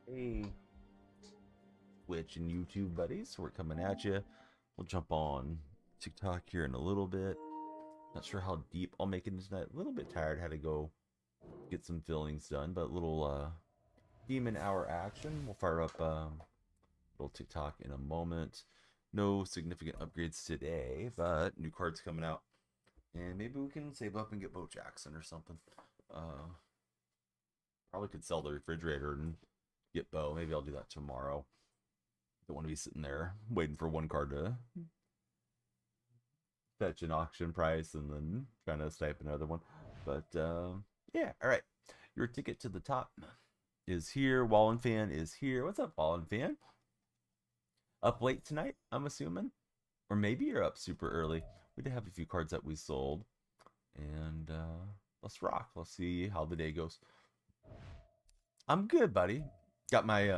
Hey, Twitch and YouTube buddies, we're coming at you. We'll jump on TikTok here in a little bit. Not sure how deep I'll make it into tonight. A little bit tired, had to go get some fillings done, but a little demon hour action. We'll fire up little TikTok in a moment. No significant upgrades today, but new cards coming out, and maybe we can save up and get Bo Jackson or something. Probably could sell the refrigerator and get Bo. Maybe I'll do that tomorrow. Don't want to be sitting there waiting for one card to fetch an auction price and then trying to snipe another one. But yeah, all right. Your ticket to the top is here. Wallen Fan is here. What's up, Wallen Fan? Up late tonight, I'm assuming, or maybe you're up super early. We did have a few cards that we sold, and let's rock. Let's see how the day goes. I'm good, buddy. Got my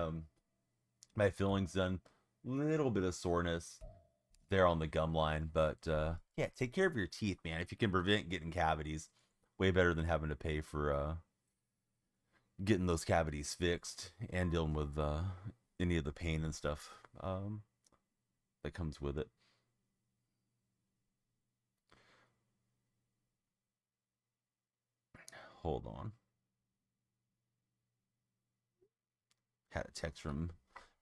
fillings done. Little bit of soreness there on the gum line, but yeah, take care of your teeth, man. If you can prevent getting cavities, way better than having to pay for getting those cavities fixed and dealing with any of the pain and stuff that comes with it. Hold on. Had a text from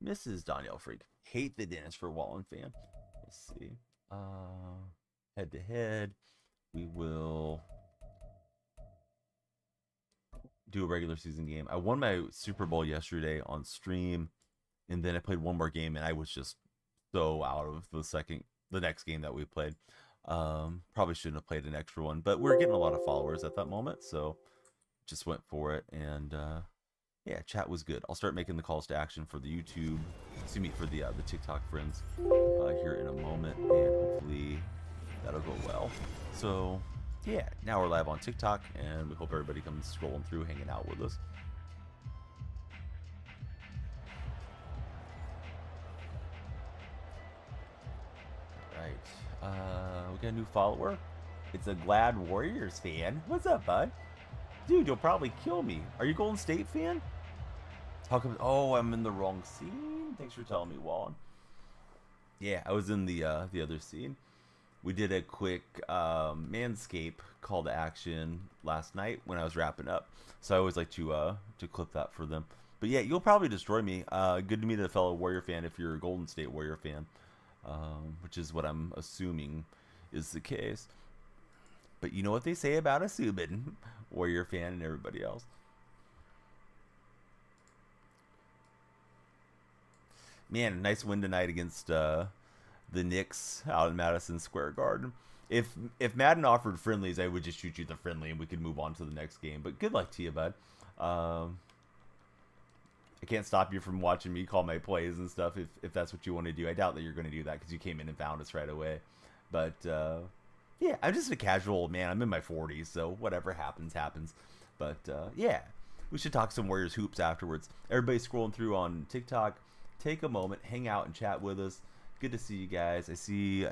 Mrs. Danielle Freak. Hate the dentist for Wallen Fan. Let's see. Head to head. We will do a regular season game. I won my Super Bowl yesterday on stream, and then I played one more game, and I was just so out of the next game that we played. Probably shouldn't have played an extra one, but we are getting a lot of followers at that moment, so just went for it. And yeah, chat was good. I'll start making the calls to action for the YouTube, excuse me, for the TikTok friends here in a moment, and hopefully that'll go well. So yeah, now we're live on TikTok, and we hope everybody comes scrolling through, hanging out with us. Right. We got a new follower. It's a Glad Warriors fan. What's up, bud? Dude, you'll probably kill me. Are you Golden State fan? How come? Oh, I'm in the wrong scene. Thanks for telling me, Wallen. Yeah, I was in the other scene. We did a quick Manscape call to action last night when I was wrapping up. So I always like to clip that for them. But yeah, you'll probably destroy me. Good to meet a fellow Warrior fan if you're a Golden State Warrior fan, which is what I'm assuming is the case. But you know what they say about a Subin, Warrior fan, and everybody else. Man, nice win tonight against the Knicks out in Madison Square Garden. If Madden offered friendlies, I would just shoot you the friendly and we could move on to the next game. But good luck to you, bud. I can't stop you from watching me call my plays and stuff if that's what you want to do. I doubt that you're going to do that because you came in and found us right away. But yeah, I'm just a casual man. I'm in my 40s, so whatever happens, happens. But yeah, we should talk some Warriors hoops afterwards. Everybody scrolling through on TikTok, take a moment, hang out and chat with us. Good to see you guys. I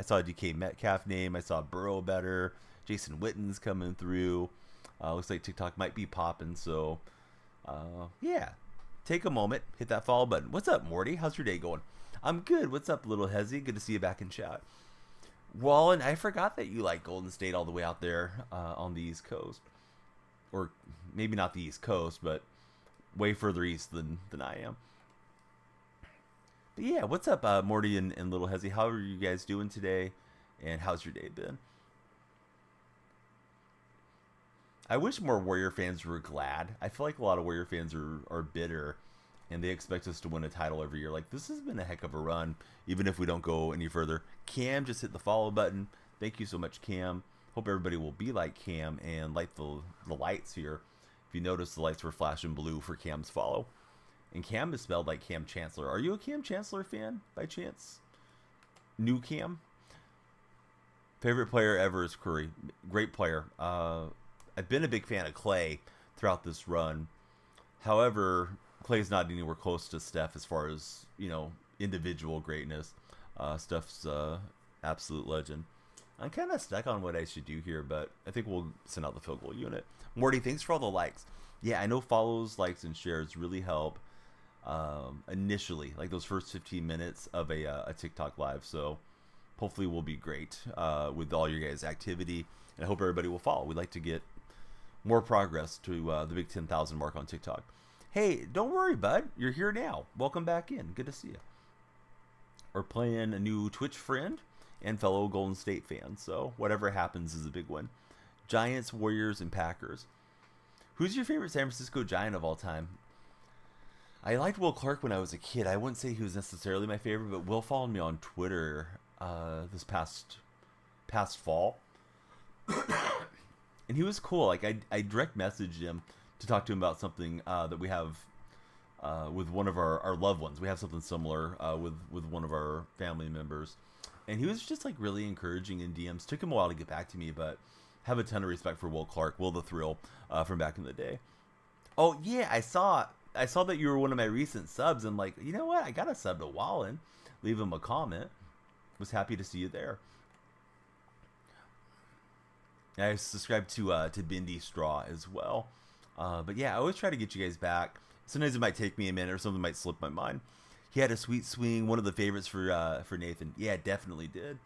saw a DK Metcalf name. I saw Burrow better. Jason Witten's coming through. Looks like TikTok might be popping. So yeah, take a moment, hit that follow button. What's up, Morty? How's your day going? I'm good. What's up, little Hezzy? Good to see you back in chat. Wallen, I forgot that you like Golden State all the way out there on the East Coast, or maybe not the East Coast, but way further east than I am. But yeah, what's up, Morty and Little Hezzy? How are you guys doing today? And how's your day been? I wish more Warrior fans were glad. I feel like a lot of Warrior fans are bitter and they expect us to win a title every year. Like, this has been a heck of a run, even if we don't go any further. Cam just hit the follow button. Thank you so much, Cam. Hope everybody will be like Cam and light the lights here. If you notice, the lights were flashing blue for Cam's follow. And Cam is spelled like Cam Chancellor. Are you a Cam Chancellor fan by chance? New Cam? Favorite player ever is Curry. Great player. I've been a big fan of Clay throughout this run. However, Clay's not anywhere close to Steph as far as, individual greatness. Steph's absolute legend. I'm kind of stuck on what I should do here, but I think we'll send out the field goal unit. Morty, thanks for all the likes. Yeah, I know follows, likes, and shares really help. initially, like those first 15 minutes of a TikTok live. So hopefully we'll be great with all your guys' activity, and I hope everybody will follow. We'd like to get more progress to the big 10,000 mark on TikTok. Hey, don't worry, bud. You're here now. Welcome back in. Good to see you. We're playing a new Twitch friend and fellow Golden State fan, so whatever happens is a big one. Giants, Warriors, and Packers. Who's your favorite San Francisco Giant of all time? I liked Will Clark when I was a kid. I wouldn't say he was necessarily my favorite, but Will followed me on Twitter this past fall. And he was cool. Like I direct messaged him to talk to him about something that we have with one of our loved ones. We have something similar with one of our family members. And he was just like really encouraging in DMs. Took him a while to get back to me, but have a ton of respect for Will Clark, Will the Thrill, from back in the day. Oh yeah, I saw that you were one of my recent subs. I'm like, you know what? I got a sub to Wallen. Leave him a comment. Was happy to see you there. I subscribe to Bindi Straw as well. But yeah, I always try to get you guys back. Sometimes it might take me a minute, or something might slip my mind. He had a sweet swing, one of the favorites for Nathan. Yeah, definitely did.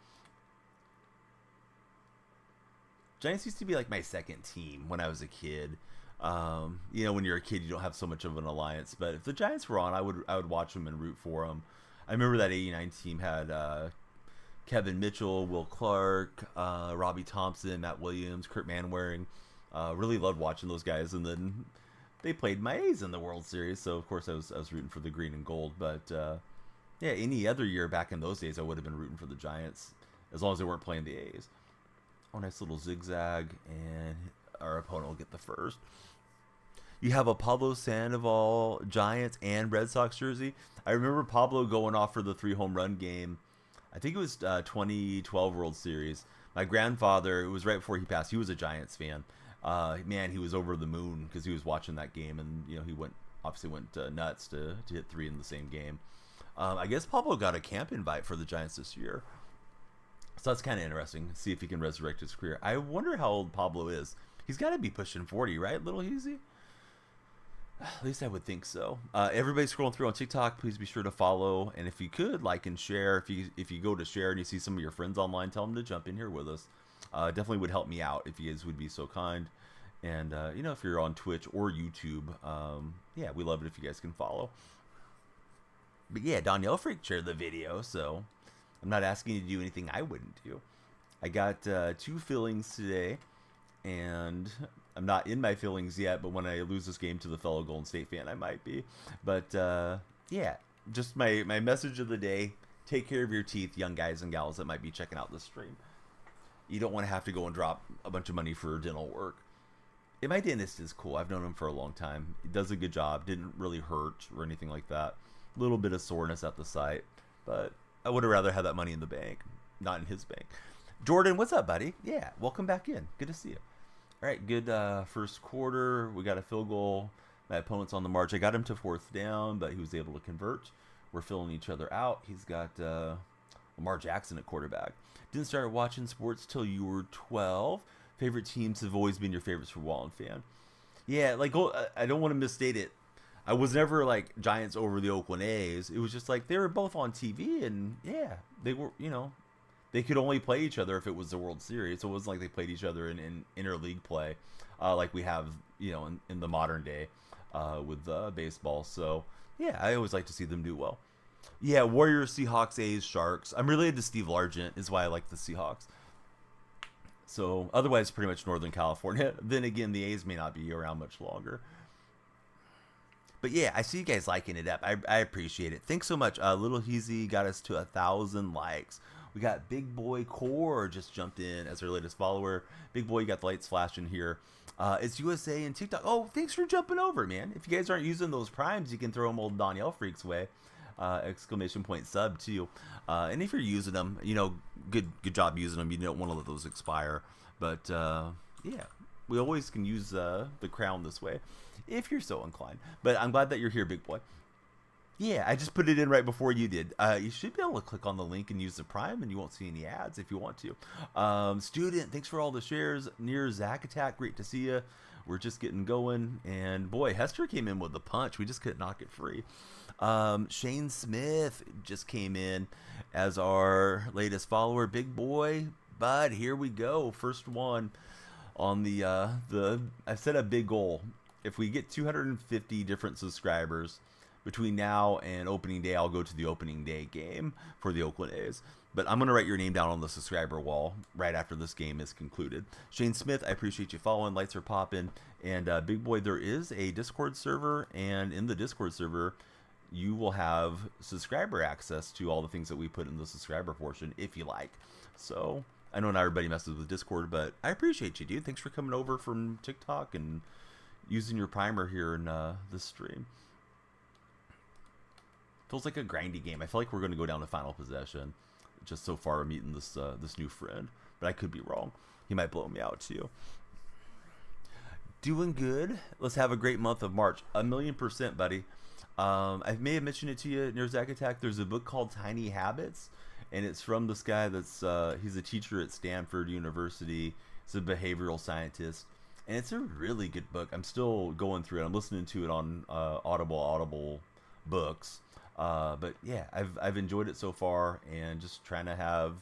Giants used to be like my second team when I was a kid. You know, when you're a kid, you don't have so much of an alliance. But if the Giants were on, I would watch them and root for them. I remember that '89 team had Kevin Mitchell, Will Clark, Robbie Thompson, Matt Williams, Kurt Manwaring. Really loved watching those guys. And then they played my A's in the World Series, so of course I was rooting for the green and gold. But yeah, any other year back in those days, I would have been rooting for the Giants as long as they weren't playing the A's. Oh, nice little zigzag, and our opponent will get the first. You have a Pablo Sandoval Giants and Red Sox jersey. I remember Pablo going off for the 3 home run game. I think it was 2012 World Series. My grandfather, it was right before he passed. He was a Giants fan. Man, he was over the moon because he was watching that game, and you know he obviously went nuts to hit 3 in the same game. I guess Pablo got a camp invite for the Giants this year. So that's kind of interesting. See if he can resurrect his career. I wonder how old Pablo is. He's got to be pushing 40, right, Little Easy? At least I would think so. Everybody scrolling through on TikTok, please be sure to follow. And if you could, like and share. If you go to share and you see some of your friends online, tell them to jump in here with us. Definitely would help me out if you guys would be so kind. And, you know, if you're on Twitch or YouTube, yeah, we love it if you guys can follow. But yeah, Danielle Freak shared the video, so I'm not asking you to do anything I wouldn't do. I got 2 fillings today, and I'm not in my fillings yet, but when I lose this game to the fellow Golden State fan, I might be. But yeah, just my message of the day, take care of your teeth, young guys and gals that might be checking out this stream. You don't want to have to go and drop a bunch of money for dental work. And my dentist is cool. I've known him for a long time. He does a good job. Didn't really hurt or anything like that. A little bit of soreness at the site, but I would have rather had that money in the bank, not in his bank. Jordan, what's up, buddy? Yeah, welcome back in. Good to see you. All right, good first quarter. We got a field goal. My opponent's on the march. I got him to 4th down, but he was able to convert. We're filling each other out. He's got Lamar Jackson at quarterback. Didn't start watching sports till you were 12. Favorite teams have always been your favorites for Wallen fan. Yeah, like I don't want to misstate it. I was never like Giants over the Oakland A's. It was just like they were both on TV, and yeah, they were, you know, they could only play each other if it was the World Series. So it wasn't like they played each other in interleague play, like we have, you know, in the modern day with baseball. So yeah, I always like to see them do well. Yeah, Warriors, Seahawks, A's, Sharks. I'm related to Steve Largent, is why I like the Seahawks. So otherwise, pretty much Northern California. Then again, the A's may not be around much longer. But yeah, I see you guys liking it up. I appreciate it. Thanks so much. Little Heezy got us to 1,000 likes. We got Big Boy Core just jumped in as our latest follower. Big Boy, you got the lights flashing here. It's USA and TikTok. Oh, thanks for jumping over, man. If you guys aren't using those primes, you can throw them old Danielle Freak's way. Exclamation point sub too. And if you're using them, you know, good job using them. You don't want to let those expire. But yeah, we always can use the crown this way if you're so inclined. But I'm glad that you're here, Big Boy. Yeah, I just put it in right before you did. You should be able to click on the link and use the Prime, and you won't see any ads if you want to. Student, thanks for all the shares. Near Zack Attack, great to see you. We're just getting going. And boy, Hester came in with a punch. We just couldn't knock it free. Shane Smith just came in as our latest follower. Big boy, bud, here we go. First one on the I set a big goal. If we get 250 different subscribers between now and opening day, I'll go to the opening day game for the Oakland A's. But I'm going to write your name down on the subscriber wall right after this game is concluded. Shane Smith, I appreciate you following. Lights are popping. And Big Boy, there is a Discord server. And in the Discord server, you will have subscriber access to all the things that we put in the subscriber portion if you like. So I know not everybody messes with Discord, but I appreciate you, dude. Thanks for coming over from TikTok and using your primer here in this stream. Feels like a grindy game. I feel like we're going to go down to final possession. Just so far, meeting this this new friend, but I could be wrong. He might blow me out too. Doing good. Let's have a great month of March. 1,000,000%, buddy. I may have mentioned it to you near Zack Attack. There's a book called Tiny Habits, and it's from this guy that's he's a teacher at Stanford University. He's a behavioral scientist, and it's a really good book. I'm still going through it. I'm listening to it on Audible books. But yeah, I've enjoyed it so far, and just trying to have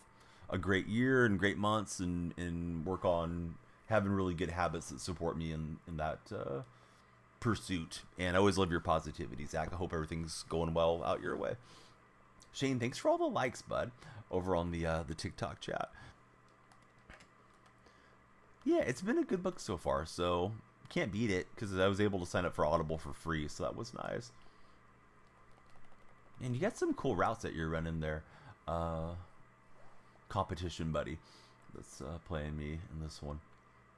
a great year and great months, and work on having really good habits that support me in that pursuit. And I always love your positivity, Zach. I hope everything's going well out your way. Shane, thanks for all the likes, bud, over on the TikTok chat. Yeah, it's been a good book so far, so can't beat it because I was able to sign up for Audible for free, so that was nice. And you got some cool routes that you're running there. Competition buddy that's playing me in this one.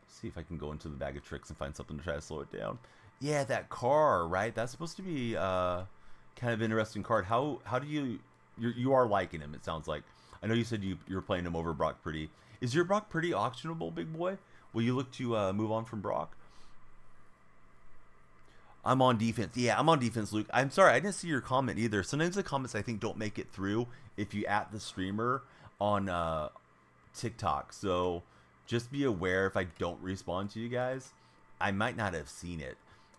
Let's see if I can go into the bag of tricks and find something to try to slow it down. Yeah, that car, right? That's supposed to be kind of interesting card. How do you are liking him, it sounds like. I know you said you're playing him over Brock Purdy. Is your Brock Purdy auctionable, big boy? Will you look to move on from Brock? I'm on defense. Yeah, I'm on defense, Luke. I'm sorry, I didn't see your comment either. Sometimes the comments I think don't make it through if you at the streamer on TikTok. So just be aware if I don't respond to you guys, I might not have seen it.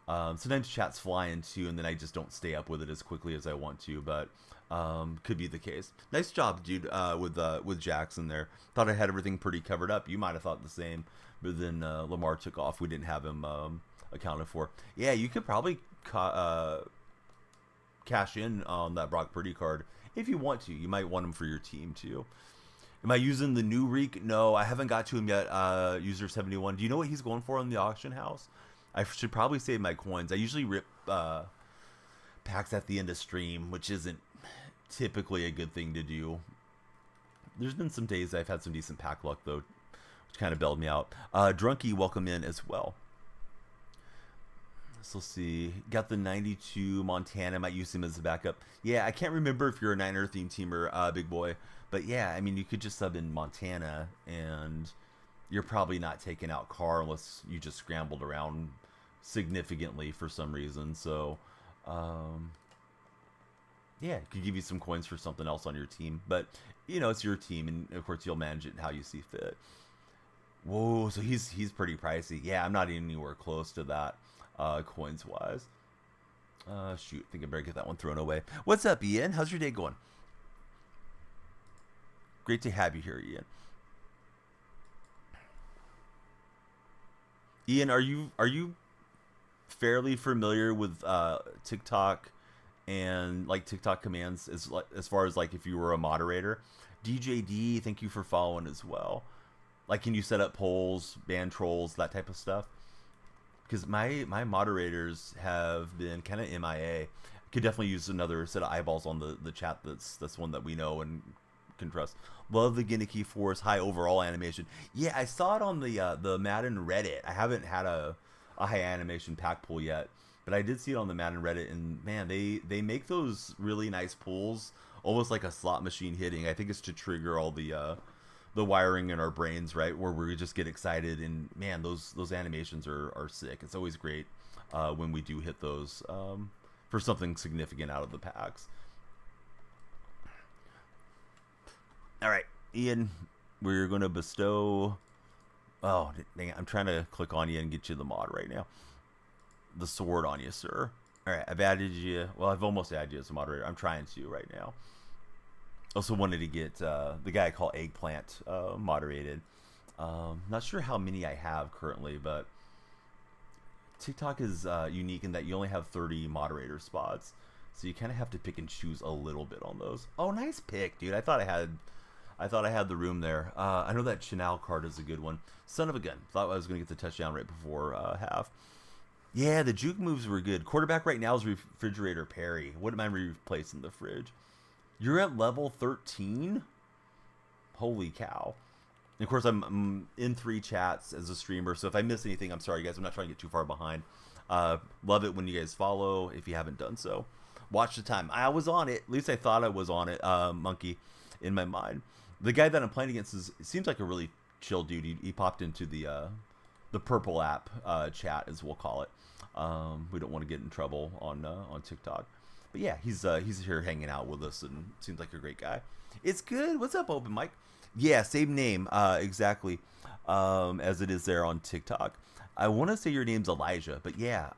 Sometimes chat's flying too, and then I just don't stay up with it as quickly as I want to, but could be the case. Nice job, dude, with Jackson there. Thought I had everything pretty covered up. You might have thought the same, but then Lamar took off. We didn't have him accounted for. Yeah, you could probably cash in on that Brock Purdy card if you want to. You might want him for your team too. Am I using the new Reek? No, I haven't got to him yet. User 71. Do you know what he's going for in the auction house? I should probably save my coins. I usually rip packs at the end of stream, which isn't typically a good thing to do. There's been some days I've had some decent pack luck though, which kind of bailed me out. Drunky, welcome in as well. So let's see. Got the 92 Montana. Might use him as a backup. Yeah, I can't remember if you're a Niner theme teamer, big boy. But yeah, I mean, you could just sub in Montana, and you're probably not taking out Carr unless you just scrambled around significantly for some reason. So, yeah, it could give you some coins for something else on your team. But, you know, it's your team, and of course you'll manage it how you see fit. Whoa, so he's pretty pricey. Yeah, I'm not anywhere close to that. Coins wise. Shoot, I think I better get that one thrown away. What's up, Ian? How's your day going? Great to have you here, Ian. Ian, are you fairly familiar with TikTok and like TikTok commands as far as like if you were a moderator? DJD, thank you for following as well. Like, can you set up polls, ban trolls, that type of stuff? Because my moderators have been kind of MIA. Could definitely use another set of eyeballs on the chat. That's one that we know and can trust. Love the Genicky Force high overall animation. Yeah, I saw it on the Madden Reddit. I haven't had a high animation pack pull yet, but I did see it on the Madden Reddit, and man, they make those really nice pulls, almost like a slot machine hitting. I think it's to trigger all the wiring in our brains, right, where we just get excited, and man, those animations are sick. It's always great when we do hit those for something significant out of the packs. All right, Ian, we're going to bestow Oh, dang it. I'm trying to click on you and get you the mod right now. The sword on you, sir. All right, I've added you. Well, I've almost added you as a moderator. I'm trying to right now. Also wanted to get the guy I call Eggplant moderated. Not sure how many I have currently, but TikTok is unique in that you only have 30 moderator spots. So you kind of have to pick and choose a little bit on those. Oh, nice pick, dude. I thought I had the room there. I know that Chanel card is a good one. Son of a gun. Thought I was going to get the touchdown right before half. Yeah, the juke moves were good. Quarterback right now is Refrigerator Perry. Wouldn't mind replacing the fridge. You're at level 13? Holy cow. And of course, I'm in 3 chats as a streamer, so if I miss anything, I'm sorry, guys. I'm not trying to get too far behind. Love it when you guys follow if you haven't done so. Watch the time. I was on it. At least I thought I was on it, Monkey, in my mind. The guy that I'm playing against seems like a really chill dude. He popped into the purple app chat, as we'll call it. We don't want to get in trouble on TikTok. But yeah, he's here hanging out with us and seems like a great guy. It's good. What's up, Open Mike? Yeah, same name exactly as it is there on TikTok. I want to say your name's Elijah, but yeah,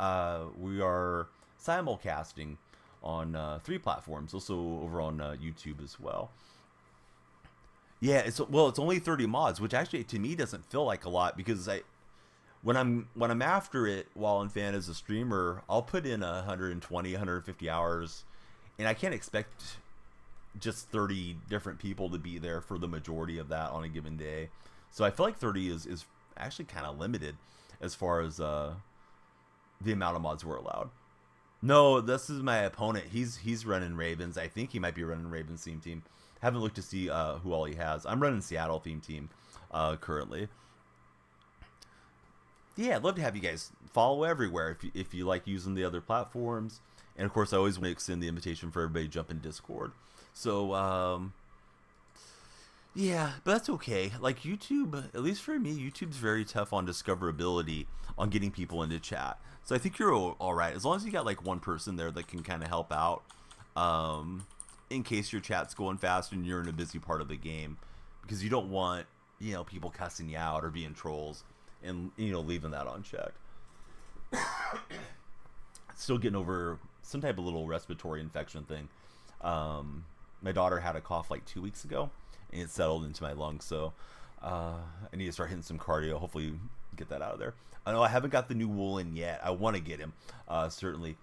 we are simulcasting on 3 platforms, also over on YouTube as well. Yeah, it's only 30 mods, which actually to me doesn't feel like a lot because when I'm after it while I'm fan as a streamer, I'll put in 120, 150 hours, and I can't expect just 30 different people to be there for the majority of that on a given day. So I feel like 30 is actually kind of limited as far as the amount of mods we're allowed. No, this is my opponent. He's running Ravens. I think he might be running Ravens theme team. Haven't looked to see who all he has. I'm running Seattle theme team currently. Yeah, I'd love to have you guys follow everywhere if you like using the other platforms. And of course, I always want to extend the invitation for everybody to jump in Discord. So, yeah, but that's okay. Like YouTube, at least for me, YouTube's very tough on discoverability, on getting people into chat. So I think you're all right. As long as you got like one person there that can kind of help out in case your chat's going fast and you're in a busy part of the game. Because you don't want, people cussing you out or being trolls and, leaving that unchecked. Still getting over some type of little respiratory infection thing. My daughter had a cough like 2 weeks ago, and it settled into my lungs. So I need to start hitting some cardio. Hopefully, get that out of there. I know I haven't got the new Woolen yet. I want to get him, certainly.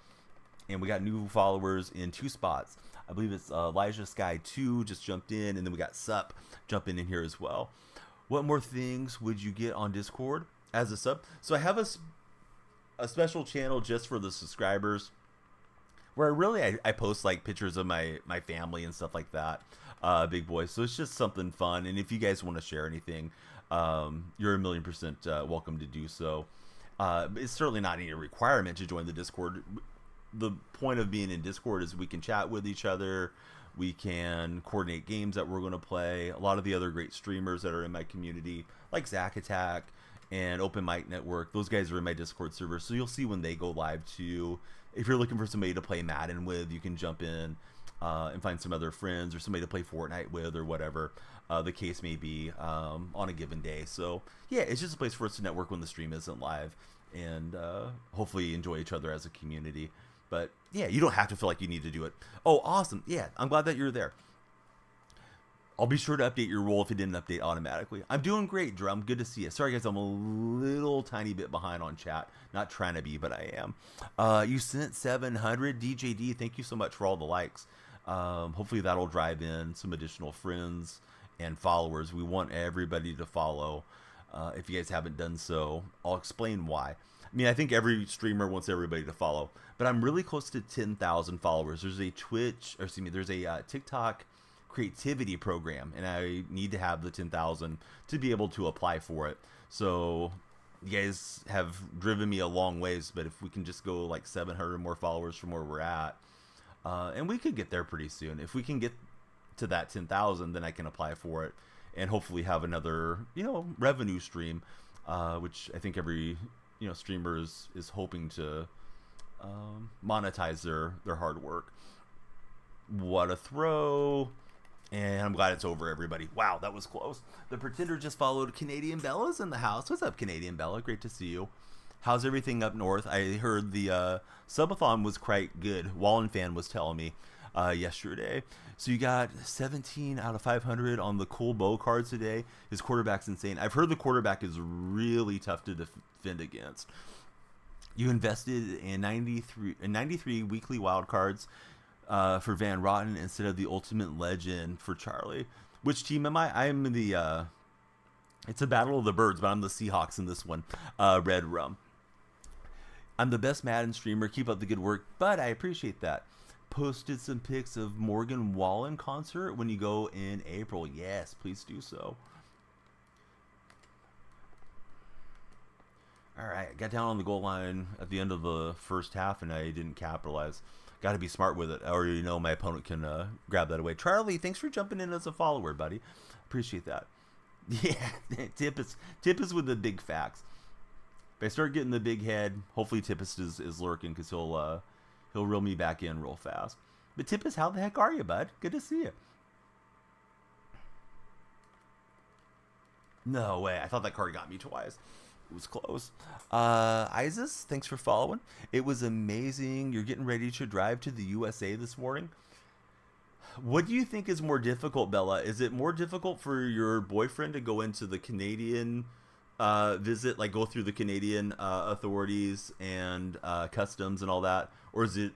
And we got new followers in 2 spots. I believe it's Elijah Sky 2 just jumped in, and then we got Sup jumping in here as well. What more things would you get on Discord as a sub? So I have a special channel just for the subscribers, where I post like pictures of my family and stuff like that, big boy. So it's just something fun. And if you guys want to share anything, you're 1,000,000% welcome to do so. It's certainly not any requirement to join the Discord. The point of being in Discord is we can chat with each other. We can coordinate games that we're going to play. A lot of the other great streamers that are in my community, like Zack Attack and Open Mic Network, those guys are in my Discord server. So you'll see when they go live too. If you're looking for somebody to play Madden with, you can jump in and find some other friends or somebody to play Fortnite with or whatever the case may be on a given day. So yeah, it's just a place for us to network when the stream isn't live and hopefully enjoy each other as a community. But yeah, you don't have to feel like you need to do it. Oh, awesome. Yeah, I'm glad that you're there. I'll be sure to update your role if it didn't update automatically. I'm doing great, Drum. Good to see you. Sorry, guys, I'm a little tiny bit behind on chat. Not trying to be, but I am. You sent 700. DJD, thank you so much for all the likes. Hopefully that'll drive in some additional friends and followers. We want everybody to follow. If you guys haven't done so, I'll explain why. I mean, I think every streamer wants everybody to follow, but I'm really close to 10,000 followers. There's a there's a TikTok creativity program, and I need to have the 10,000 to be able to apply for it. So you guys have driven me a long ways, but if we can just go like 700 more followers from where we're at, and we could get there pretty soon. If we can get to that 10,000, then I can apply for it and hopefully have another, revenue stream, which I think every streamer is hoping to monetize their hard work. What a throw. And I'm glad it's over, everybody. Wow, that was close. The Pretender just followed. Canadian Bella's in the house. What's up, Canadian Bella? Great to see you. How's everything up north? I heard the subathon was quite good. Wallen fan was telling me yesterday. So you got 17 out of 500 on the Cool Bow cards today. His quarterback's insane. I've heard the quarterback is really tough to defend against. You invested in 93 weekly wild cards for Van Rotten instead of the Ultimate Legend for Charlie. Which team am I? I'm the it's a Battle of the Birds, but I'm the Seahawks in this one. Red Rum. I'm the best Madden streamer. Keep up the good work, but I appreciate that. Posted some pics of Morgan Wallen concert when you go in April. Yes, please do so. All right, got down on the goal line at the end of the first half, and I didn't capitalize. Got to be smart with it. I already know my opponent can grab that away. Charlie, thanks for jumping in as a follower, buddy. Appreciate that. Yeah, Tip is with the big facts. If I start getting the big head, hopefully Tippist is lurking because he'll reel me back in real fast. But Tippist, how the heck are you, bud? Good to see you. No way. I thought that card got me twice. It was close. Isis, thanks for following. It was amazing. You're getting ready to drive to the USA this morning. What do you think is more difficult, Bella? Is it more difficult for your boyfriend to go into the Canadian visit, like go through the Canadian authorities and customs and all that, or is it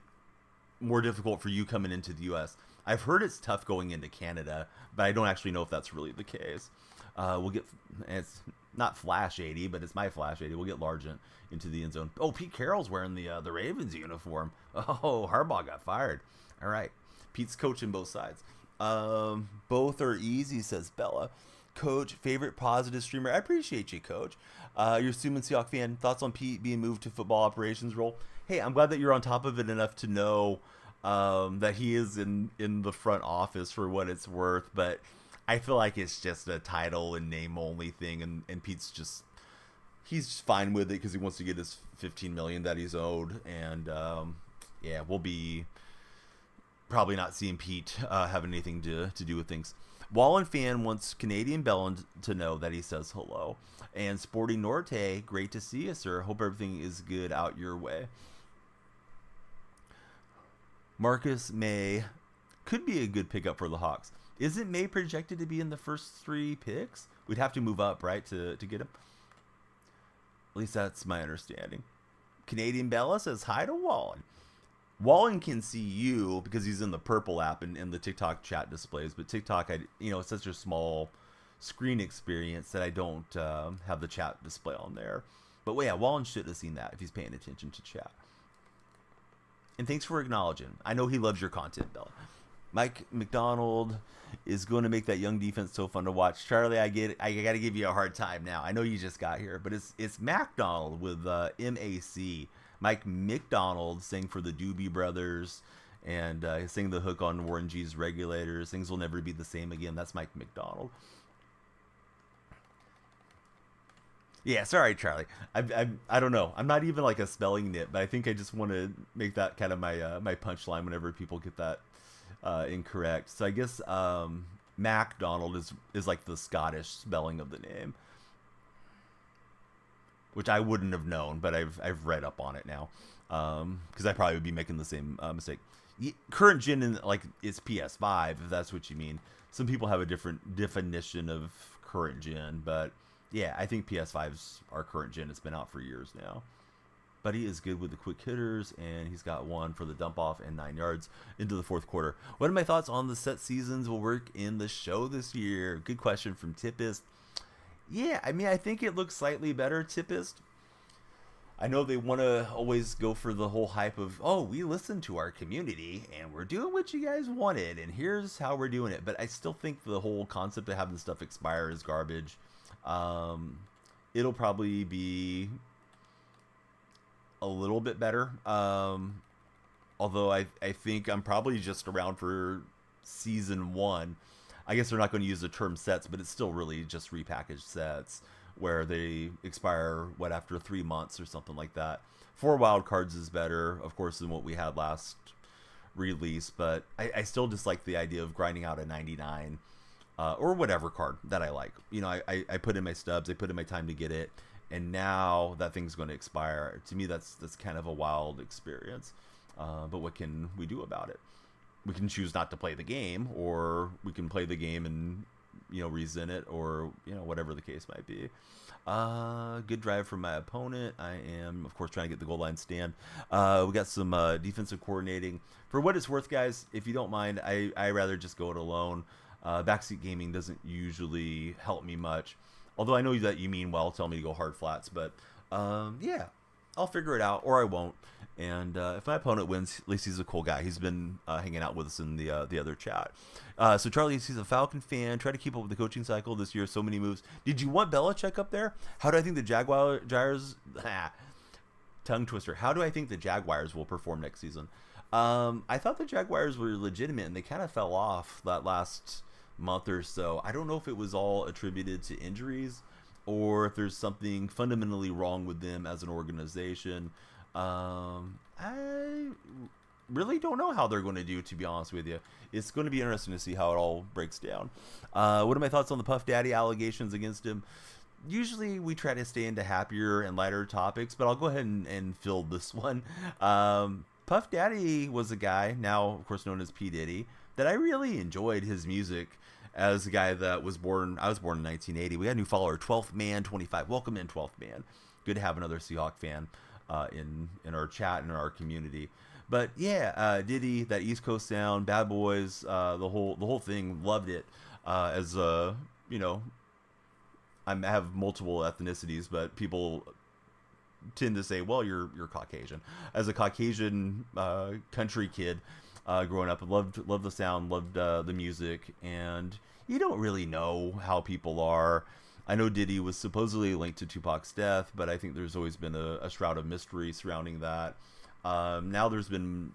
more difficult for you coming into the US? I've heard it's tough going into Canada, but I don't actually know if that's really the case. We'll get, it's not Flash 80, but it's my Flash 80. We'll get Largent into the end zone. Oh, Pete Carroll's wearing the Ravens uniform. Oh, Harbaugh got fired. All right, Pete's coaching both sides. Both are easy, says Bella. Coach, favorite positive streamer. I appreciate you, Coach. You're a Suman Seahawk fan. Thoughts on Pete being moved to football operations role? Hey, I'm glad that you're on top of it enough to know that he is in the front office for what it's worth. But I feel like it's just a title and name only thing, and Pete's he's fine with it because he wants to get his $15 million that he's owed. And yeah, we'll be probably not seeing Pete have anything to do with things. Wallen fan wants Canadian Bellin to know that he says hello. And Sporty Norte, great to see you, sir. Hope everything is good out your way. Marcus May could be a good pickup for the Hawks. Isn't May projected to be in the first 3 picks? We'd have to move up, right, to get him? At least that's my understanding. Canadian Bella says hi to Wallen. Wallen can see you because he's in the purple app and in the TikTok chat displays, but TikTok, it's such a small screen experience that I don't have the chat display on there. But yeah, Wallen should have seen that if he's paying attention to chat. And thanks for acknowledging. I know he loves your content, Bella. Mike McDonald is going to make that young defense so fun to watch. Charlie, I get it. I got to give you a hard time now. I know you just got here, but it's MacDonald with MAC. Mike McDonald sang for the Doobie Brothers, and he sang the hook on Warren G's Regulators. Things will never be the same again. That's Mike McDonald. Yeah, sorry, Charlie. I don't know. I'm not even like a spelling nit, but I think I just want to make that kind of my punchline whenever people get that incorrect. So I guess MacDonald is like the Scottish spelling of the name, which I wouldn't have known, but I've read up on it now, because I probably would be making the same mistake. Current gen is PS5, if that's what you mean. Some people have a different definition of current gen, but yeah, I think PS5's our current gen. It's been out for years now. But he is good with the quick hitters, and he's got one for the dump off and 9 yards into the fourth quarter. What are my thoughts on the set seasons will work in the show this year? Good question from Tippist. Yeah, I mean, I think it looks slightly better, Tippist. I know they want to always go for the whole hype of, oh, we listened to our community, and we're doing what you guys wanted, and here's how we're doing it. But I still think the whole concept of having stuff expire is garbage. It'll probably be a little bit better. Although I think I'm probably just around for season 1. I guess they're not going to use the term sets, but it's still really just repackaged sets where they expire, after 3 months or something like that. 4 wild cards is better, of course, than what we had last release, but I still just like the idea of grinding out a 99 or whatever card that I like. You know, I put in my stubs, I put in my time to get it, and now that thing's going to expire. To me, that's kind of a wild experience. But what can we do about it? We can choose not to play the game, or we can play the game and, you know, resin it, or, you know, whatever the case might be. Good drive from my opponent. I am, of course, trying to get the goal line stand. We got some defensive coordinating. For what it's worth, guys, if you don't mind, I rather just go it alone. Backseat gaming doesn't usually help me much. Although I know that you mean well, tell me to go hard flats. But, yeah, I'll figure it out, or I won't. And if my opponent wins, at least he's a cool guy. He's been hanging out with us in the other chat. So Charlie, he's a Falcon fan. Try to keep up with the coaching cycle this year. So many moves. Did you want Belichick up there? How do I think the Jaguars... tongue twister. How do I think the Jaguars will perform next season? I thought the Jaguars were legitimate, and they kind of fell off that last month or so. I don't know if it was all attributed to injuries or if there's something fundamentally wrong with them as an organization. I really don't know how they're going to do, to be honest with you. It's going to be interesting to see how it all breaks down. What are my thoughts on the Puff Daddy allegations against him? Usually we try to stay into happier and lighter topics, but I'll go ahead and fill this one. Puff Daddy was a guy, now of course known as P. Diddy, that I really enjoyed his music as a guy that was born. I was born in 1980. We got a new follower, 12th Man 25. Welcome in, 12th Man. Good to have another Seahawk fan in our chat and in our community. But yeah, Diddy, that East Coast sound, Bad Boys, the whole thing, loved it. As you know, I have multiple ethnicities, but people tend to say, well, you're Caucasian. As a Caucasian country kid growing up, loved the sound, loved the music, and you don't really know how people are. I know Diddy was supposedly linked to Tupac's death, but I think there's always been a shroud of mystery surrounding that. Now there's been,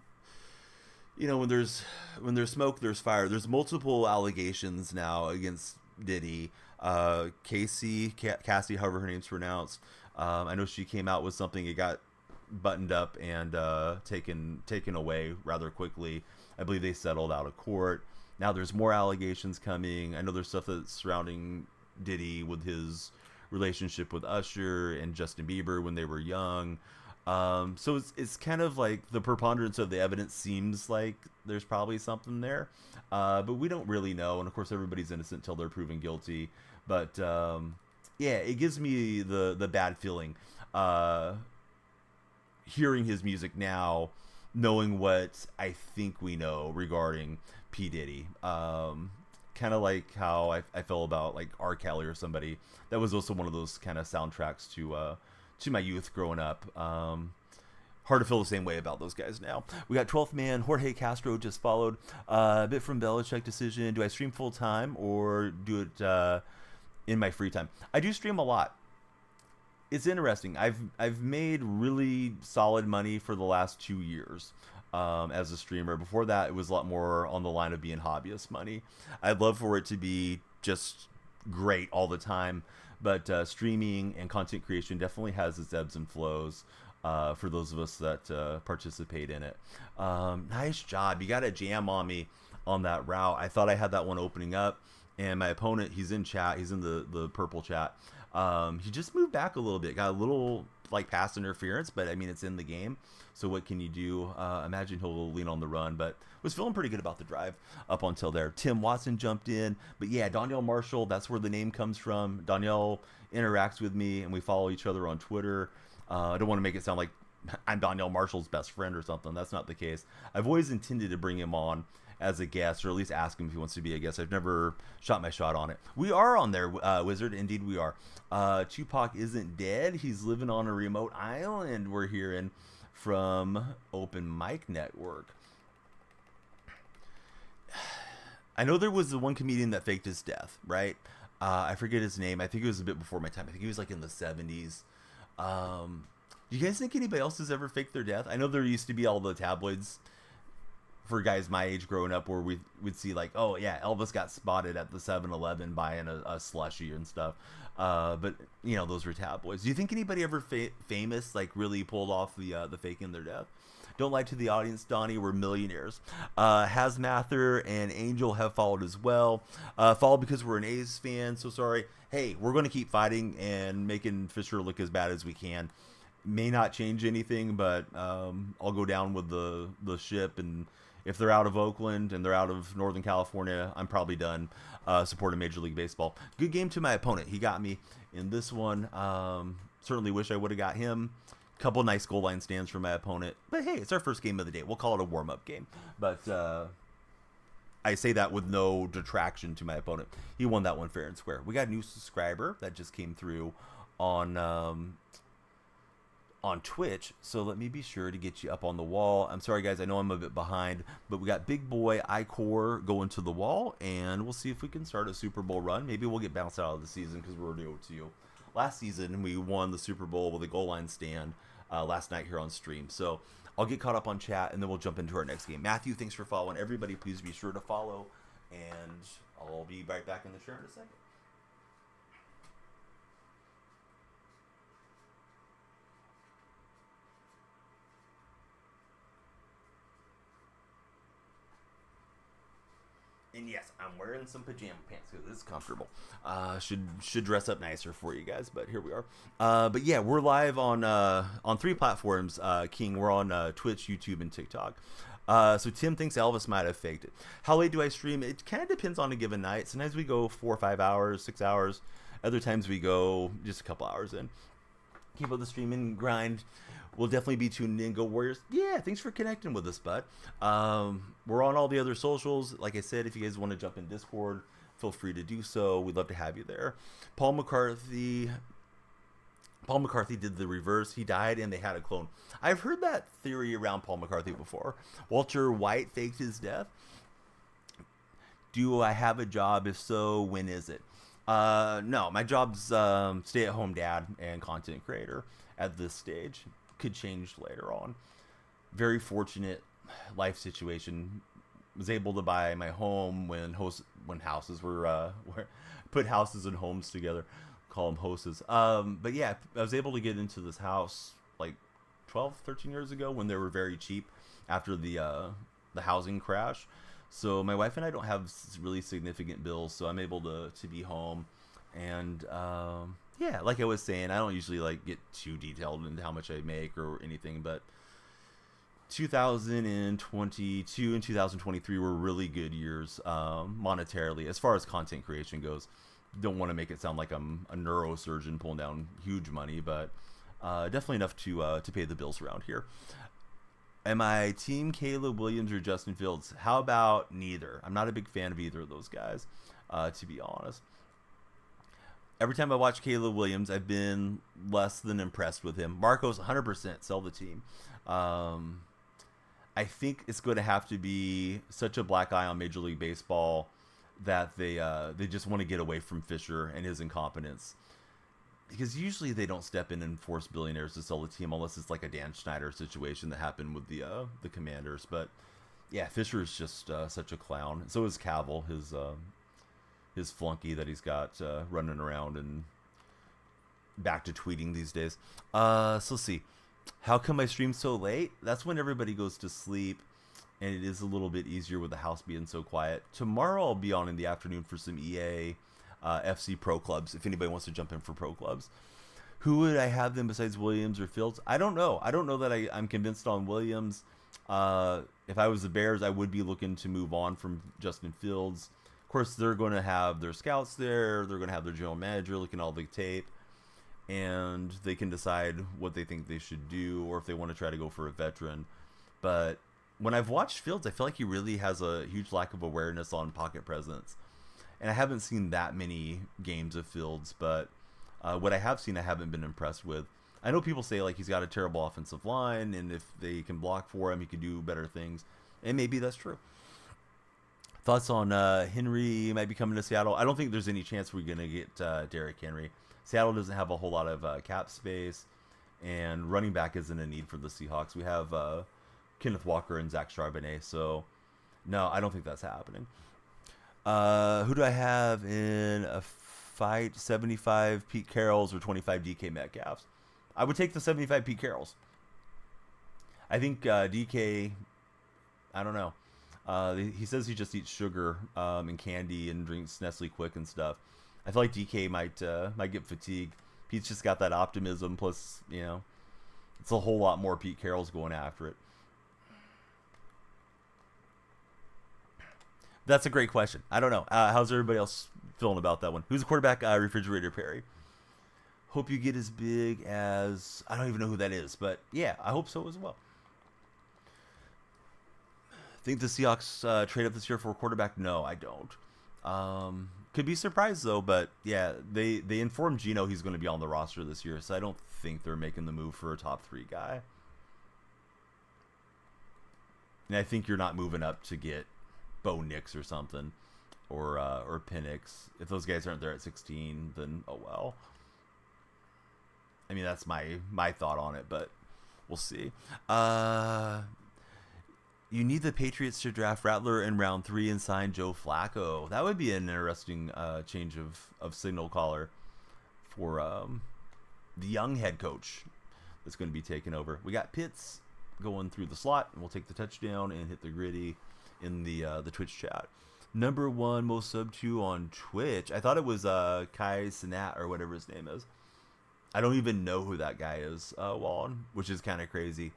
you know, when there's smoke, there's fire. There's multiple allegations now against Diddy. Cassie, however her name's pronounced. I know she came out with something. It got buttoned up and taken away rather quickly. I believe they settled out of court. Now there's more allegations coming. I know there's stuff that's surrounding Diddy with his relationship with Usher and Justin Bieber when they were young. So it's kind of like the preponderance of the evidence seems like there's probably something there, but we don't really know. And of course, everybody's innocent till they're proven guilty. But yeah, it gives me the bad feeling hearing his music now, knowing what I think we know regarding P. Diddy. Kind of like how I feel about like R. Kelly or somebody. That was also one of those kind of soundtracks to my youth growing up. Hard to feel the same way about those guys now. We got 12th Man, Jorge Castro just followed. A bit from Belichick decision. Do I stream full time or do it in my free time? I do stream a lot. It's interesting. I've made really solid money for the last 2 years. As a streamer. Before that, it was a lot more on the line of being hobbyist money. I'd love for it to be just great all the time, but streaming and content creation definitely has its ebbs and flows for those of us that participate in it. Nice job. You got a jam on me on that route. I thought I had that one opening up, and my opponent, he's in chat. He's in the purple chat. He just moved back a little bit. Got a little like pass interference, but I mean, it's in the game. So what can you do? Imagine he'll lean on the run, but was feeling pretty good about the drive up until there. Tim Watson jumped in, but yeah, Donnell Marshall, that's where the name comes from. Donnell interacts with me, and we follow each other on Twitter. I don't want to make it sound like I'm Donnell Marshall's best friend or something. That's not the case. I've always intended to bring him on as a guest, or at least ask him if he wants to be a guest. I've never shot my shot on it. We are on there, Wizard. Indeed, we are. Tupac isn't dead. He's living on a remote island, we're hearing from Open Mic Network. I know there was the one comedian that faked his death, right? I forget his name. I think it was a bit before my time. I think he was like in the 70s. Do you guys think anybody else has ever faked their death? I know there used to be all the tabloids for guys my age growing up where we'd see like, oh yeah, Elvis got spotted at the 7-Eleven buying a slushie and stuff. But you know, those were tabloids. Do you think anybody ever famous like really pulled off the faking their death? Don't lie to the audience, Donnie. We're millionaires. Hazmather and Angel have followed as well. Followed because we're an A's fan. So sorry. Hey, we're going to keep fighting and making Fisher look as bad as we can. May not change anything, but I'll go down with the ship. And if they're out of Oakland and they're out of Northern California, I'm probably done supporting Major League Baseball. Good game to my opponent. He got me in this one. Certainly wish I would have got him. Couple nice goal line stands for my opponent. But hey, it's our first game of the day. We'll call it a warm-up game. But I say that with no detraction to my opponent. He won that one fair and square. We got a new subscriber that just came through on Twitch, so let me be sure to get you up on the wall. I'm sorry, guys, I know I'm a bit behind, but we got Big Boy Icor going to the wall, and we'll see if we can start a Super Bowl run. Maybe we'll get bounced out of the season because we're new to you. Last season, we won the Super Bowl with a goal line stand last night here on stream. So I'll get caught up on chat, and then we'll jump into our next game. Matthew, thanks for following. Everybody, please be sure to follow, and I'll be right back in the chair in a second. And yes, I'm wearing some pajama pants because it's comfortable. Should dress up nicer for you guys, but here we are. But yeah, we're live on 3 platforms. King, we're on Twitch, YouTube, and TikTok. So Tim thinks Elvis might have faked it. How late do I stream? It kind of depends on a given night. Sometimes we go 4 or 5 hours, 6 hours. Other times we go just a couple hours in. Keep up the streaming grind. We'll definitely be tuned in. Go Warriors. Yeah, thanks for connecting with us, bud. We're on all the other socials. Like I said, if you guys want to jump in Discord, feel free to do so. We'd love to have you there. Paul McCarthy did the reverse. He died and they had a clone. I've heard that theory around Paul McCarthy before. Walter White faked his death. Do I have a job? If so, when is it? No, my job's stay-at-home dad and content creator at this stage. Could change later on. Very fortunate life situation. Was able to buy my home when houses were put houses and homes together. Call them houses. But yeah, I was able to get into this house like 12, 13 years ago when they were very cheap after the housing crash. So my wife and I don't have really significant bills, so I'm able to be home. And yeah, like I was saying, I don't usually like get too detailed into how much I make or anything, but 2022 and 2023 were really good years monetarily as far as content creation goes. Don't want to make it sound like I'm a neurosurgeon pulling down huge money, but definitely enough to pay the bills around here. Am I team Caleb Williams or Justin Fields? How about neither? I'm not a big fan of either of those guys, to be honest. Every time I watch Caleb Williams, I've been less than impressed with him. Marcos, 100% sell the team. I think it's going to have to be such a black eye on Major League Baseball that they just want to get away from Fisher and his incompetence. Because usually they don't step in and force billionaires to sell the team unless it's like a Dan Schneider situation that happened with the Commanders. But yeah, Fisher is just such a clown. So is Cavill, his flunky that he's got running around and back to tweeting these days. So let's see. How come I stream so late? That's when everybody goes to sleep, and it is a little bit easier with the house being so quiet. Tomorrow I'll be on in the afternoon for some EA FC Pro Clubs, if anybody wants to jump in for Pro Clubs. Who would I have them besides Williams or Fields? I don't know. I don't know that I'm convinced on Williams. If I was the Bears, I would be looking to move on from Justin Fields. Of course, they're going to have their scouts there. They're going to have their general manager looking at all the tape. And they can decide what they think they should do or if they want to try to go for a veteran. But when I've watched Fields, I feel like he really has a huge lack of awareness on pocket presence. And I haven't seen that many games of Fields, but what I have seen, I haven't been impressed with. I know people say like he's got a terrible offensive line, and if they can block for him, he can do better things. And maybe that's true. Thoughts on Henry might be coming to Seattle? I don't think there's any chance we're going to get Derrick Henry. Seattle doesn't have a whole lot of cap space, and running back isn't a need for the Seahawks. We have Kenneth Walker and Zach Charbonnet, so no, I don't think that's happening. Who do I have in a fight? 75 Pete Carrolls or 25 DK Metcalfs? I would take the 75 Pete Carrolls. I think DK. I don't know. He says he just eats sugar and candy and drinks Nestle Quick and stuff. I feel like DK might get fatigued. Pete's just got that optimism. Plus, it's a whole lot more Pete Carroll's going after it. That's a great question. I don't know. How's everybody else feeling about that one? Who's the quarterback? Refrigerator Perry. Hope you get as big as... I don't even know who that is, but yeah, I hope so as well. Think the Seahawks trade up this year for a quarterback? No, I don't. Could be surprised though, but yeah, they informed Gino he's going to be on the roster this year, so I don't think they're making the move for a top 3 guy. And I think you're not moving up to get Bo Nix or something, or Penix. If those guys aren't there at 16, then oh well. I mean, that's my thought on it, but we'll see. You need the Patriots to draft Rattler in round 3 and sign Joe Flacco. That would be an interesting change of signal caller for the young head coach that's going to be taking over. We got Pitts going through the slot, and we'll take the touchdown and hit the gritty in the Twitch chat. Number 1 most sub to on Twitch. I thought it was Kai Cenat or whatever his name is. I don't even know who that guy is, Wallen, which is kind of crazy,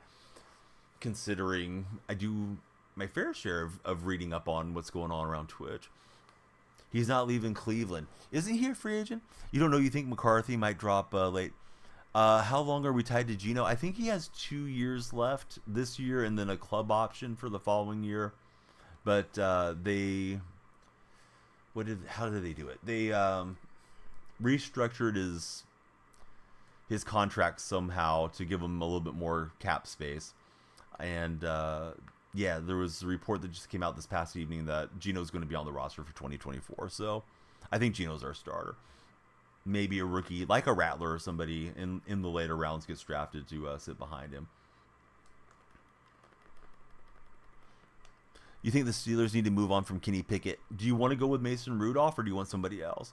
considering I do my fair share of reading up on what's going on around Twitch. He's not leaving Cleveland. Isn't he a free agent? You don't know. You think McCarthy might drop late. How long are we tied to Gino? I think he has 2 years left this year and then a club option for the following year. But how did they do it? They restructured his contract somehow to give him a little bit more cap space. And yeah, there was a report that just came out this past evening that Gino's going to be on the roster for 2024. So I think Gino's our starter. Maybe a rookie like a Rattler or somebody in the later rounds gets drafted to sit behind him. You think the Steelers need to move on from Kenny Pickett? Do you want to go with Mason Rudolph or do you want somebody else?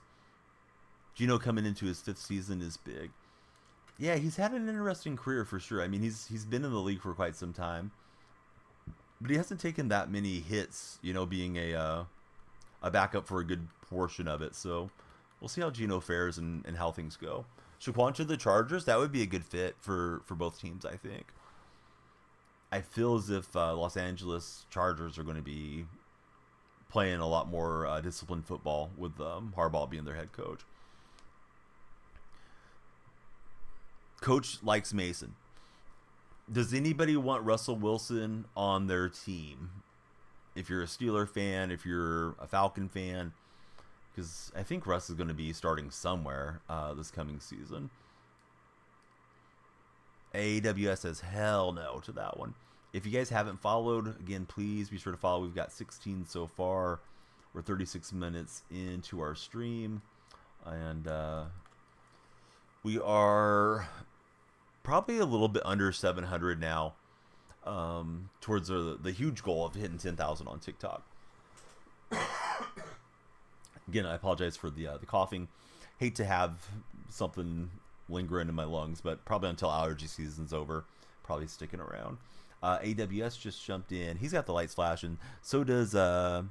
Gino coming into his 5th season is big. Yeah, he's had an interesting career for sure. I mean, he's been in the league for quite some time, but he hasn't taken that many hits, being a backup for a good portion of it. So we'll see how Gino fares and how things go. Shaquan to the Chargers, that would be a good fit for both teams, I think. I feel as if Los Angeles Chargers are going to be playing a lot more disciplined football with Harbaugh being their head coach. Coach likes Mason. Does anybody want Russell Wilson on their team? If you're a Steeler fan, if you're a Falcon fan, because I think Russ is going to be starting somewhere this coming season. AWS says hell no to that one. If you guys haven't followed, again, please be sure to follow. We've got 16 so far. We're 36 minutes into our stream. And we are probably a little bit under 700 now, towards the huge goal of hitting 10,000 on TikTok. Again, I apologize for the coughing. Hate to have something lingering in my lungs, but probably until allergy season's over, probably sticking around. AWS just jumped in. He's got the lights flashing. So does Dada,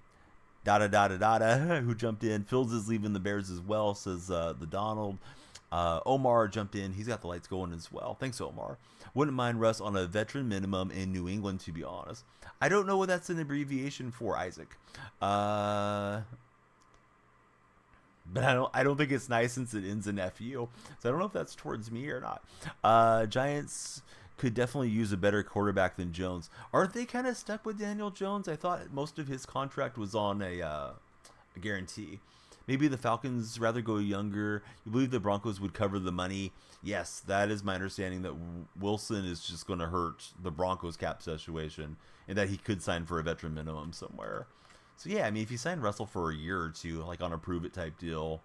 who jumped in. Phil's is leaving the Bears as well, says the Donald. Omar jumped in. He's got the lights going as well. Thanks, Omar. Wouldn't mind Russ on a veteran minimum in New England, to be honest. I don't know what that's an abbreviation for, Isaac. But I don't think it's nice since it ends in FU. So I don't know if that's towards me or not. Giants could definitely use a better quarterback than Jones. Aren't they kind of stuck with Daniel Jones? I thought most of his contract was on a guarantee. Maybe the Falcons rather go younger. You believe the Broncos would cover the money? Yes, that is my understanding, that Wilson is just going to hurt the Broncos cap situation and that he could sign for a veteran minimum somewhere. So yeah, I mean, if you sign Russell for a year or two, like on a prove it type deal,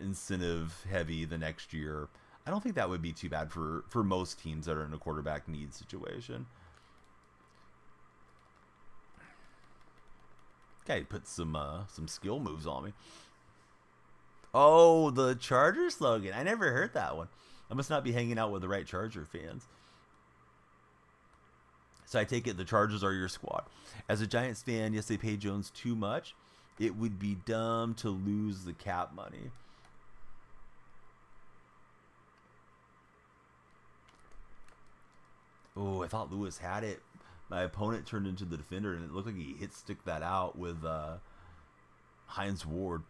incentive heavy the next year, I don't think that would be too bad for most teams that are in a quarterback need situation. Guy put some skill moves on me. Oh, the Charger slogan. I never heard that one. I must not be hanging out with the right Charger fans. So I take it the Chargers are your squad. As a Giants fan, yes, they pay Jones too much. It would be dumb to lose the cap money. Oh, I thought Lewis had it. My opponent turned into the defender, and it looked like he hit stick that out with Hines Ward.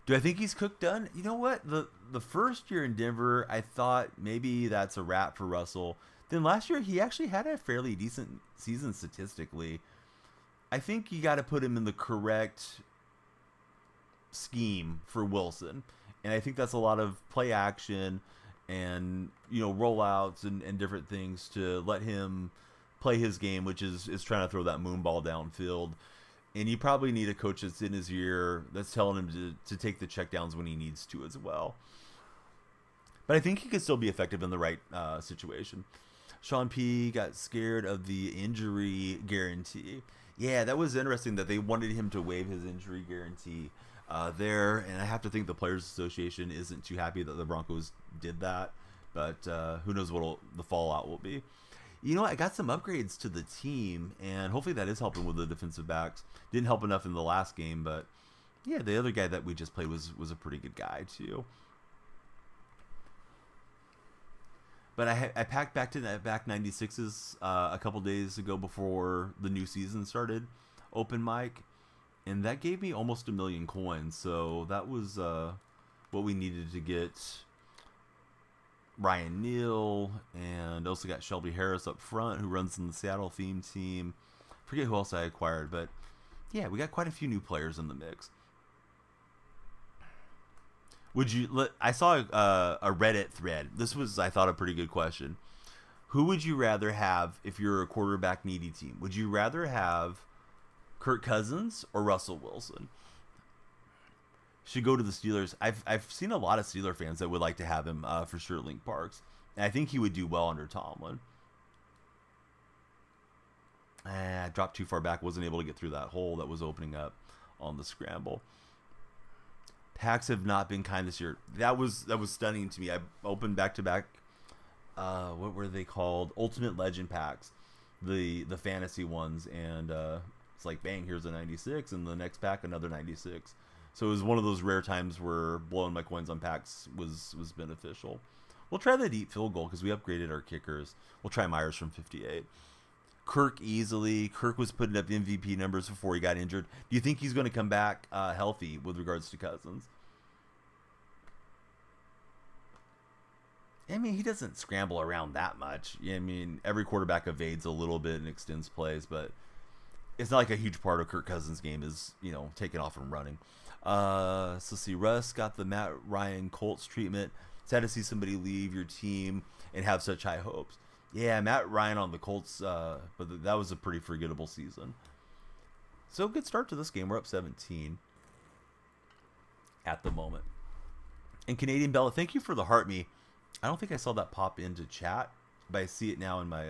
Do I think he's cooked done? You know what? The first year in Denver, I thought maybe that's a wrap for Russell. Then last year, he actually had a fairly decent season statistically. I think you got to put him in the correct scheme for Wilson. And I think that's a lot of play action and, you know, rollouts and different things to let him play his game, which is trying to throw that moon ball downfield. And you probably need a coach that's in his ear that's telling him to take the checkdowns when he needs to as well. But I think he could still be effective in the right situation. Sean P. got scared of the injury guarantee. Yeah, that was interesting that they wanted him to waive his injury guarantee there. And I have to think the Players Association isn't too happy that the Broncos did that. But who knows what the fallout will be. You know, I got some upgrades to the team, and hopefully that is helping with the defensive backs. Didn't help enough in the last game, but yeah, the other guy that we just played was a pretty good guy too. But I packed back to that back 96s a couple days ago before the new season started, open mic, and that gave me almost 1 million coins. So that was what we needed to get Ryan Neal, and also got Shelby Harris up front, who runs in the Seattle theme team. Forget who else I acquired, but yeah, we got quite a few new players in the mix. Would you? I saw a Reddit thread. This was, I thought, a pretty good question. Who would you rather have if you're a quarterback needy team? Would you rather have Kirk Cousins or Russell Wilson? Should go to the Steelers. I've seen a lot of Steeler fans that would like to have him for sure at Link Parks. And I think he would do well under Tomlin. I dropped too far back. Wasn't able to get through that hole that was opening up on the scramble. Packs have not been kind this year. That was stunning to me. I opened back-to-back, what were they called? Ultimate Legend packs. The fantasy ones. And it's like, bang, here's a 96. And the next pack, another 96. So it was one of those rare times where blowing my coins on packs was beneficial. We'll try the deep field goal because we upgraded our kickers. We'll try Myers from 58. Kirk easily. Kirk was putting up MVP numbers before he got injured. Do you think he's going to come back healthy with regards to Cousins? I mean, he doesn't scramble around that much. I mean, every quarterback evades a little bit and extends plays, but it's not like a huge part of Kirk Cousins' game is, you know, taking off and running. So see, Russ got the Matt Ryan Colts treatment. Sad to see somebody leave your team and have such high hopes. Yeah, Matt Ryan on the Colts, but that was a pretty forgettable season. So good start to this game. We're up 17 at the moment. And Canadian Bella, thank you for the heart me. I don't think I saw that pop into chat, but I see it now in my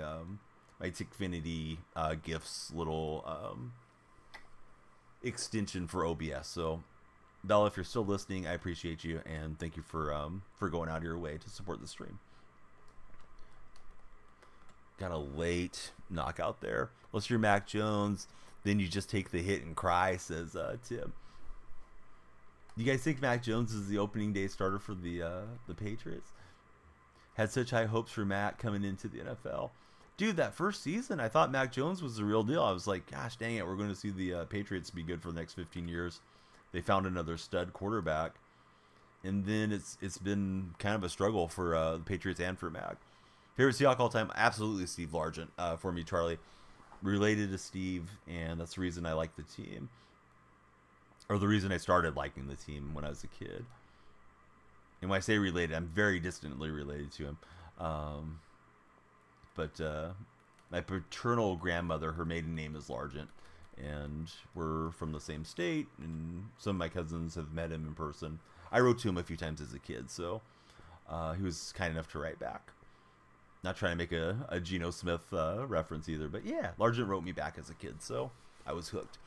my Tickfinity GIFs little extension for OBS. So Bella, if you're still listening, I appreciate you, and thank you for going out of your way to support the stream. Got a late knockout there. Unless you're Mac Jones, then you just take the hit and cry, says Tim. You guys think Mac Jones is the opening day starter for the Patriots? Had such high hopes for Mac coming into the NFL. Dude, that first season, I thought Mac Jones was the real deal. I was like, gosh dang it, we're going to see the Patriots be good for the next 15 years. They found another stud quarterback. And then it's been kind of a struggle for the Patriots and for Mac. Favorite Seahawk all time? Absolutely Steve Largent for me, Charlie. Related to Steve, and that's the reason I like the team. Or the reason I started liking the team when I was a kid. And when I say related, I'm very distantly related to him. But my paternal grandmother, her maiden name is Largent. And we're from the same state. And some of my cousins have met him in person. I wrote to him a few times as a kid, so he was kind enough to write back. Not trying to make a Geno Smith reference either. But yeah, Largent wrote me back as a kid, so I was hooked.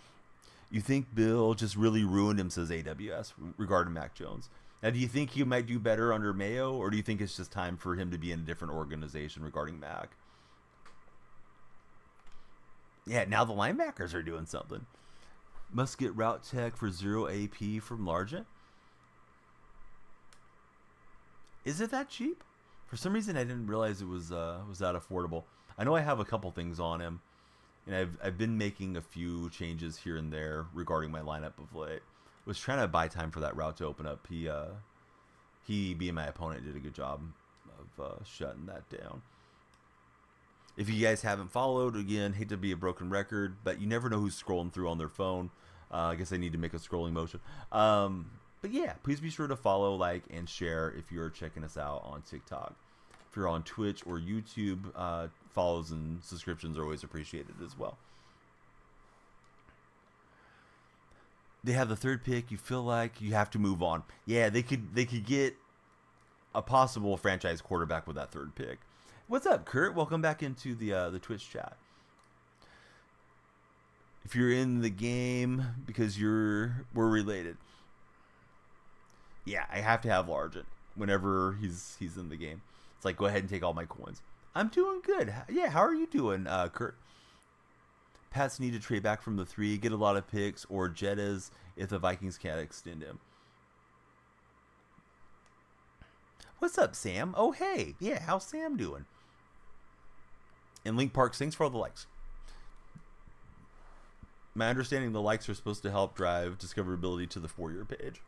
You think Bill just really ruined him, says AWS, regarding Mac Jones. Now, do you think he might do better under Mayo, or do you think it's just time for him to be in a different organization regarding Mac? Yeah, now the linebackers are doing something. Must get route tech for 0 AP from Largent. Is it that cheap? For some reason, I didn't realize it was that affordable. I know I have a couple things on him, and I've been making a few changes here and there regarding my lineup of late. Was trying to buy time for that route to open up. He being my opponent did a good job of shutting that down. If you guys haven't followed, again, hate to be a broken record, but you never know who's scrolling through on their phone. I guess I need to make a scrolling motion. But yeah, please be sure to follow, like, and share if you're checking us out on TikTok. If you're on Twitch or YouTube, follows and subscriptions are always appreciated as well. They have the third pick. You feel like you have to move on. Yeah, they could get a possible franchise quarterback with that third pick. What's up, Kurt? Welcome back into the Twitch chat. If you're in the game because we're related. Yeah, I have to have Largent whenever he's in the game. It's like, go ahead and take all my coins. I'm doing good. Yeah, how are you doing, Kurt? Pats need to trade back from the 3, get a lot of picks, or Jettas if the Vikings can't extend him. What's up, Sam? Oh, hey. Yeah, how's Sam doing? And Link Parks, thanks for all the likes. My understanding, the likes are supposed to help drive discoverability to the For Your page.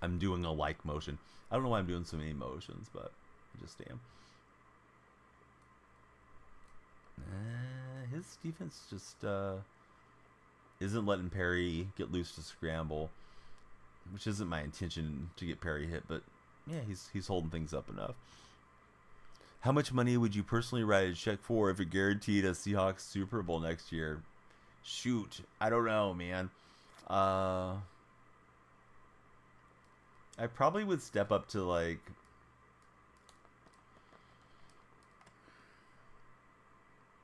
I'm doing a like motion. I don't know why I'm doing so many motions, but I just am. His defense just isn't letting Perry get loose to scramble, which isn't my intention to get Perry hit, but yeah, he's holding things up enough. How much money would you personally write a check for if it guaranteed a Seahawks Super Bowl next year? Shoot, I don't know, man. I probably would step up to like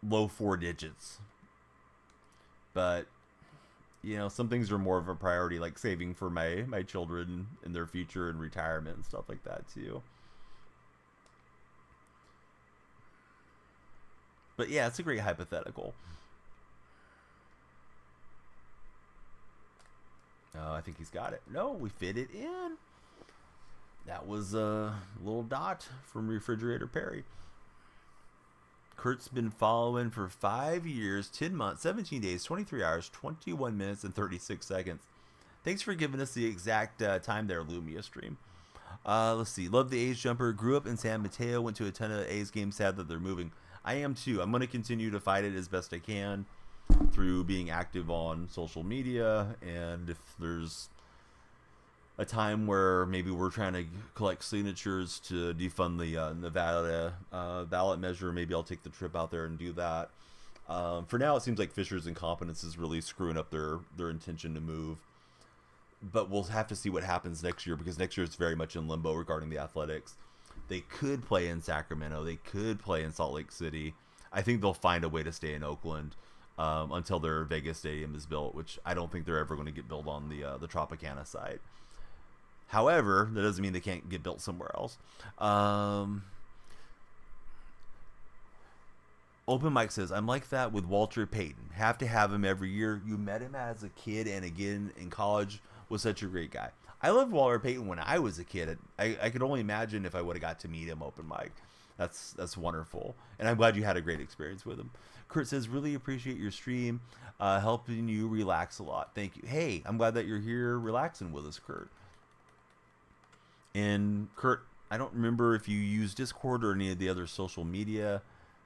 low 4 digits. But you know, some things are more of a priority, like saving for my children and their future and retirement and stuff like that too. But yeah, it's a great hypothetical. Oh, I think he's got it. No, we fit it in. That was a little dot from Refrigerator Perry. Kurt's been following for 5 years, 10 months, 17 days, 23 hours, 21 minutes, and 36 seconds. Thanks for giving us the exact time there, Lumia stream. Let's see. Love the A's jumper. Grew up in San Mateo. Went to a ton of A's games. Sad that they're moving. I am too. I'm going to continue to fight it as best I can through being active on social media. And if there's a time where maybe we're trying to collect signatures to defund the Nevada ballot measure, maybe I'll take the trip out there and do that. For now, it seems like Fisher's incompetence is really screwing up their intention to move. But we'll have to see what happens next year, because next year is very much in limbo regarding the Athletics. They could play in Sacramento. They could play in Salt Lake City. I think they'll find a way to stay in Oakland until their Vegas stadium is built, which I don't think they're ever going to get built on the Tropicana site. However, that doesn't mean they can't get built somewhere else. Open Mike says, I'm like that with Walter Payton. Have to have him every year. You met him as a kid and again in college. Was such a great guy. I loved Walter Payton when I was a kid. I could only imagine if I would have got to meet him open mic. That's wonderful. And I'm glad you had a great experience with him. Kurt says, really appreciate your stream. Helping you relax a lot. Thank you. Hey, I'm glad that you're here relaxing with us, Kurt. And Kurt, I don't remember if you use Discord or any of the other social media,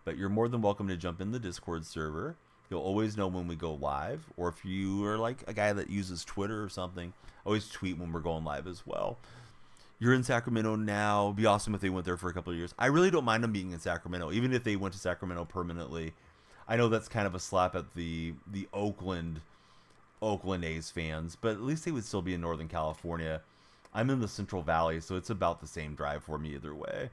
but you're more than welcome to jump in the Discord server. You'll always know when we go live, or if you are like a guy that uses Twitter or something, always tweet when we're going live as well. You're in Sacramento now. It'd be awesome if they went there for a couple of years. I really don't mind them being in Sacramento, even if they went to Sacramento permanently. I know that's kind of a slap at the Oakland A's fans, but at least they would still be in Northern California. I'm in the Central Valley, so it's about the same drive for me either way.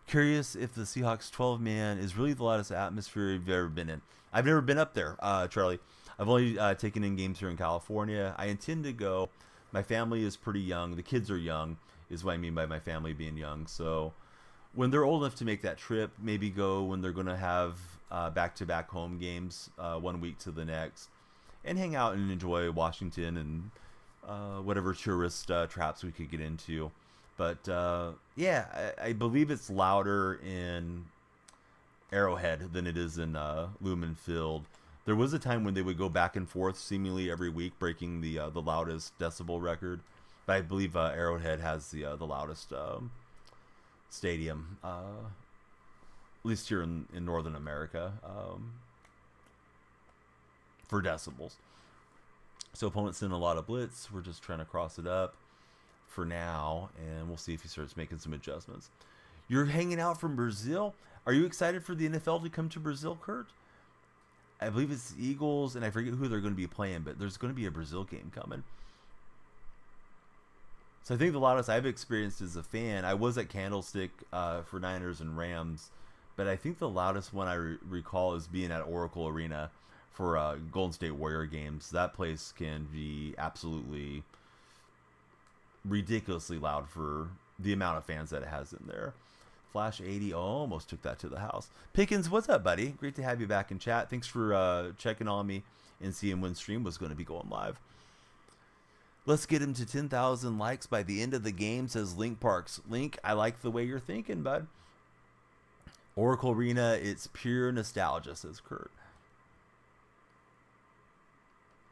Curious if the Seahawks 12-man is really the loudest atmosphere you've ever been in. I've never been up there, Charlie. I've only taken in games here in California. I intend to go. My family is pretty young. The kids are young, is what I mean by my family being young. So when they're old enough to make that trip, maybe go when they're going to have back-to-back home games, 1 week to the next, and hang out and enjoy Washington and whatever tourist traps we could get into. But yeah, I believe it's louder in Arrowhead than it is in Lumen Field. There was a time when they would go back and forth seemingly every week, breaking the loudest decibel record. But I believe Arrowhead has the loudest stadium, at least here in Northern America, for decibels. So opponents in a lot of blitz. We're just trying to cross it up for now, and we'll see if he starts making some adjustments. You're hanging out from Brazil. Are you excited for the NFL to come to Brazil, Kurt? I believe it's the Eagles, and I forget who they're going to be playing, but there's going to be a Brazil game coming. So I think the loudest I've experienced as a fan, I was at Candlestick for Niners and Rams, but I think the loudest one I recall is being at Oracle Arena for Golden State Warrior games. That place can be absolutely ridiculously loud for the amount of fans that it has in there. Flash 80 almost took that to the house. Pickens, what's up, buddy? Great to have you back in chat. Thanks for checking on me and seeing when stream was going to be going live. Let's get him to 10,000 likes by the end of the game, says Link Parks. Link, I like the way you're thinking, bud. Oracle Arena, it's pure nostalgia, says Kurt.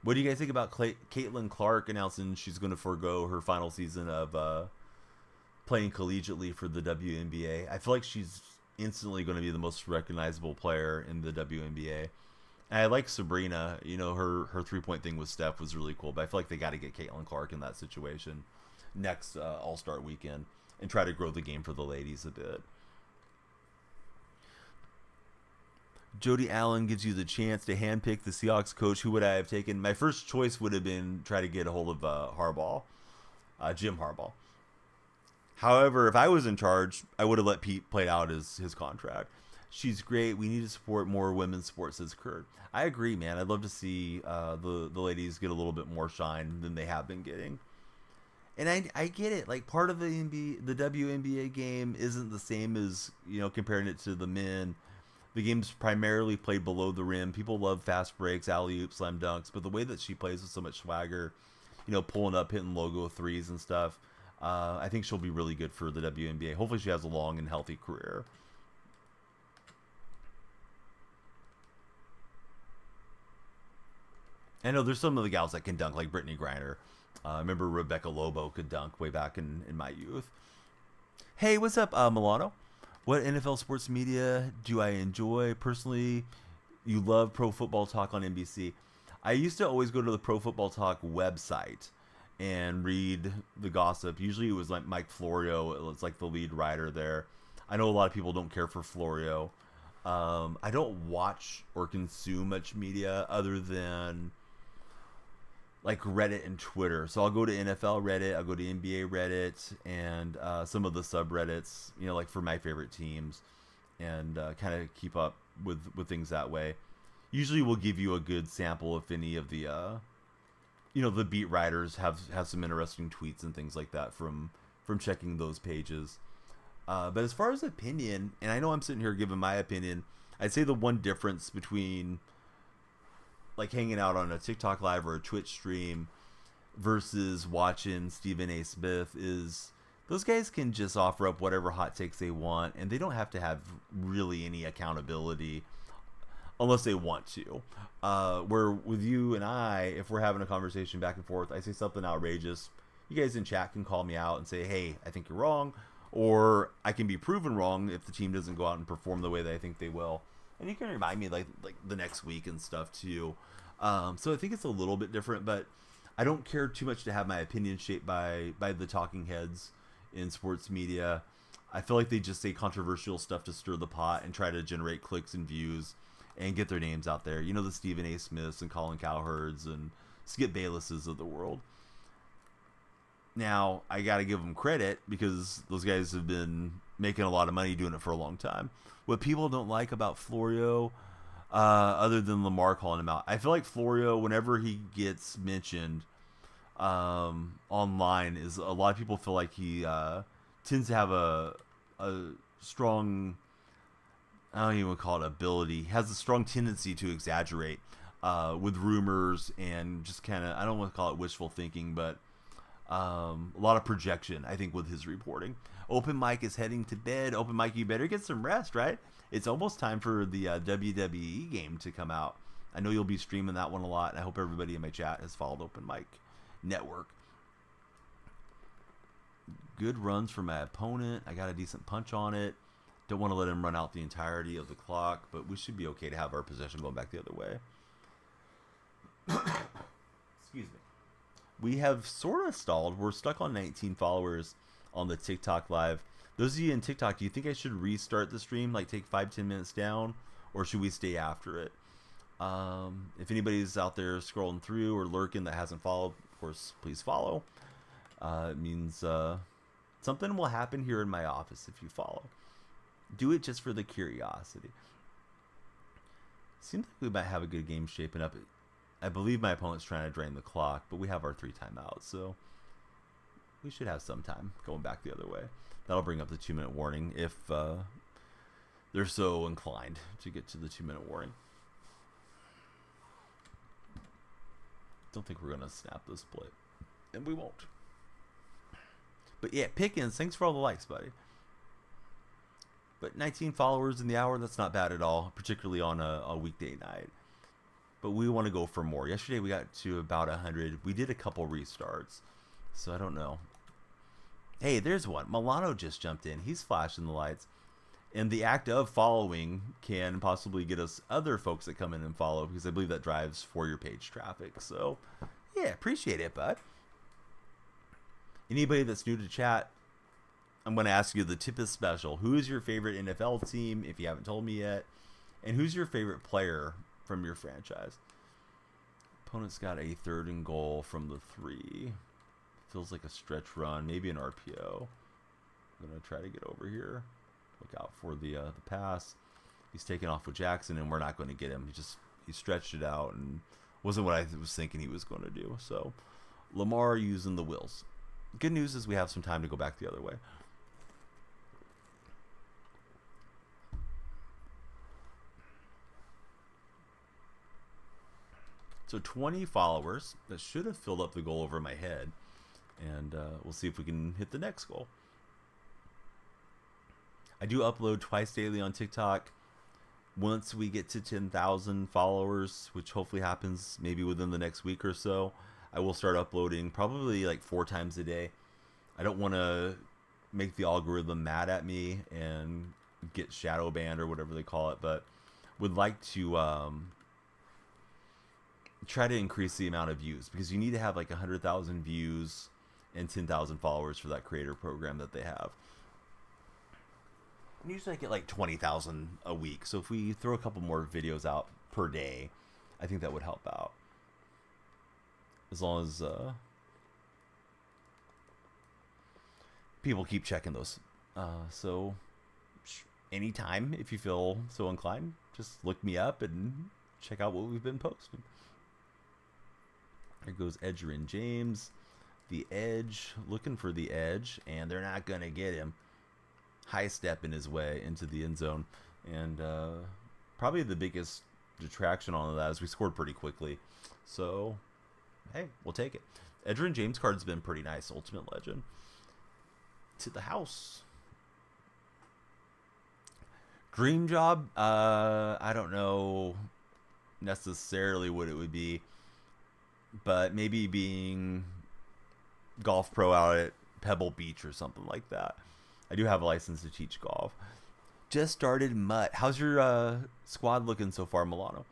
What do you guys think about Caitlin Clark announcing she's going to forego her final season of playing collegiately for the WNBA? I feel like she's instantly going to be the most recognizable player in the WNBA. And I like Sabrina. You know, her 3-point thing with Steph was really cool, but I feel like they got to get Caitlin Clark in that situation next All-Star weekend and try to grow the game for the ladies a bit. Jody Allen gives you the chance to handpick the Seahawks coach. Who would I have taken? My first choice would have been try to get a hold of Harbaugh, Jim Harbaugh. However, if I was in charge, I would have let Pete play out his contract. She's great. We need to support more women's sports, says Kurt. I agree, man. I'd love to see the ladies get a little bit more shine than they have been getting. And I get it. Like, part of the WNBA game isn't the same as, you know, comparing it to the men. The game's primarily played below the rim. People love fast breaks, alley-oops, slam dunks. But the way that she plays with so much swagger, you know, pulling up, hitting logo threes and stuff, I think she'll be really good for the WNBA. Hopefully she has a long and healthy career. I know there's some of the gals that can dunk, like Brittany Griner. I remember Rebecca Lobo could dunk way back in my youth. Hey, what's up, Milano? What NFL sports media do I enjoy? Personally, you love Pro Football Talk on NBC. I used to always go to the Pro Football Talk website and read the gossip. Usually it was like Mike Florio. It was like the lead writer there. I know a lot of people don't care for Florio. I don't watch or consume much media other than like Reddit and Twitter. So I'll go to NFL Reddit, I'll go to NBA Reddit, and some of the subreddits, you know, like for my favorite teams, and kind of keep up with things that way. Usually we'll give you a good sample if any of the, you know, the beat writers have some interesting tweets and things like that from checking those pages. But as far as opinion, and I know I'm sitting here giving my opinion, I'd say the one difference between like hanging out on a TikTok live or a Twitch stream versus watching Stephen A. Smith is those guys can just offer up whatever hot takes they want, and they don't have to have really any accountability unless they want to. Where with you and I, if we're having a conversation back and forth, I say something outrageous, you guys in chat can call me out and say, hey, I think you're wrong, or I can be proven wrong if the team doesn't go out and perform the way that I think they will. And you can remind me like the next week and stuff too. So I think it's a little bit different, but I don't care too much to have my opinion shaped by the talking heads in sports media. I feel like they just say controversial stuff to stir the pot and try to generate clicks and views and get their names out there. You know, the Stephen A. Smiths and Colin Cowherds and Skip Baylesses of the world. Now, I got to give them credit because those guys have been making a lot of money doing it for a long time. What people don't like about Florio, other than Lamar calling him out, I feel like Florio, whenever he gets mentioned online, is a lot of people feel like he tends to have a strong I don't even call it ability, has a strong tendency to exaggerate with rumors and just kind of, I don't want to call it wishful thinking, but a lot of projection, I think, with his reporting. Open Mike is heading to bed. Open Mike, you better get some rest, right? It's almost time for the WWE game to come out. I know you'll be streaming that one a lot, and I hope everybody in my chat has followed Open Mike Network. Good runs for my opponent. I got a decent punch on it. Don't want to let him run out the entirety of the clock, but we should be okay to have our possession going back the other way. Excuse me. We have sort of stalled. We're stuck on 19 followers on the TikTok live. Those of you in TikTok, do you think I should restart the stream, like take 5-10 minutes down, or should we stay after it? If anybody's out there scrolling through or lurking that hasn't followed, of course, please follow. It means something will happen here in my office if you follow. Do it just for the curiosity. Seems like we might have a good game shaping up. I believe my opponent's trying to drain the clock, but we have our 3 timeouts, so we should have some time going back the other way. That'll bring up the 2-minute warning if they're so inclined to get to the 2-minute warning. Don't think we're going to snap this split, and we won't. But yeah, Pickens, thanks for all the likes, buddy. But 19 followers in the hour, that's not bad at all, particularly on a weekday night. But we want to go for more. Yesterday we got to about 100. We did a couple restarts, so I don't know. Hey, there's one. Milano just jumped in. He's flashing the lights. And the act of following can possibly get us other folks that come in and follow, because I believe that drives for your page traffic. So, yeah, appreciate it, bud. Anybody that's new to chat, I'm going to ask you, the tip is special. Who is your favorite NFL team, if you haven't told me yet? And who's your favorite player from your franchise? Opponent's got a 3rd and goal from the 3. Feels like a stretch run, maybe an RPO. I'm going to try to get over here. Look out for the pass. He's taking off with Jackson, and we're not going to get him. He stretched it out, and wasn't what I was thinking he was going to do. So Lamar using the wills. Good news is we have some time to go back the other way. So 20 followers. That should have filled up the goal over my head. And we'll see if we can hit the next goal. I do upload twice daily on TikTok. Once we get to 10,000 followers, which hopefully happens maybe within the next week or so, I will start uploading probably like 4 times a day. I don't want to make the algorithm mad at me and get shadow banned or whatever they call it, but would like to try to increase the amount of views, because you need to have like 100,000 views and 10,000 followers for that creator program that they have. And usually I get like 20,000 a week. So if we throw a couple more videos out per day, I think that would help out. As long as people keep checking those. So anytime, if you feel so inclined, just look me up and check out what we've been posting. There goes Edgerrin James. The edge, looking for the edge, and they're not going to get him. High step in his way into the end zone. And probably the biggest detraction on that is we scored pretty quickly. So, hey, we'll take it. Edgerrin James card's been pretty nice. Ultimate Legend. To the house. Dream job? I don't know necessarily what it would be. But maybe being golf pro out at Pebble Beach or something like that. I do have a license to teach golf. Just started Mutt. How's your squad looking so far, Milano?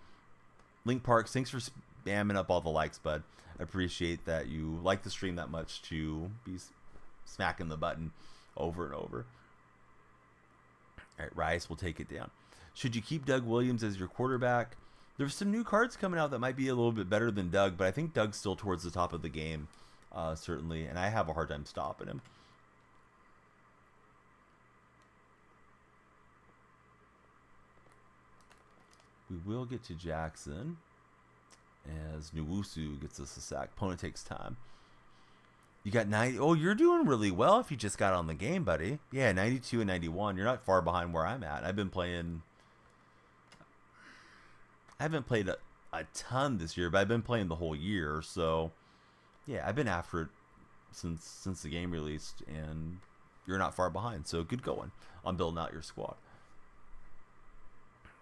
Link Parks, thanks for spamming up all the likes, bud. I appreciate that you like the stream that much to be smacking the button over and over. All right, Rice will take it down. Should you keep Doug Williams as your quarterback? There's some new cards coming out that might be a little bit better than Doug, but I think Doug's still towards the top of the game, certainly, and I have a hard time stopping him. We will get to Jackson as Nwosu gets us a sack. Opponent takes time. You got 90. Oh, you're doing really well if you just got on the game, buddy. Yeah, 92 and 91. You're not far behind where I'm at. I've been playing I haven't played a ton this year, but I've been playing the whole year. So yeah, I've been after it since the game released, and you're not far behind. So good going on building out your squad.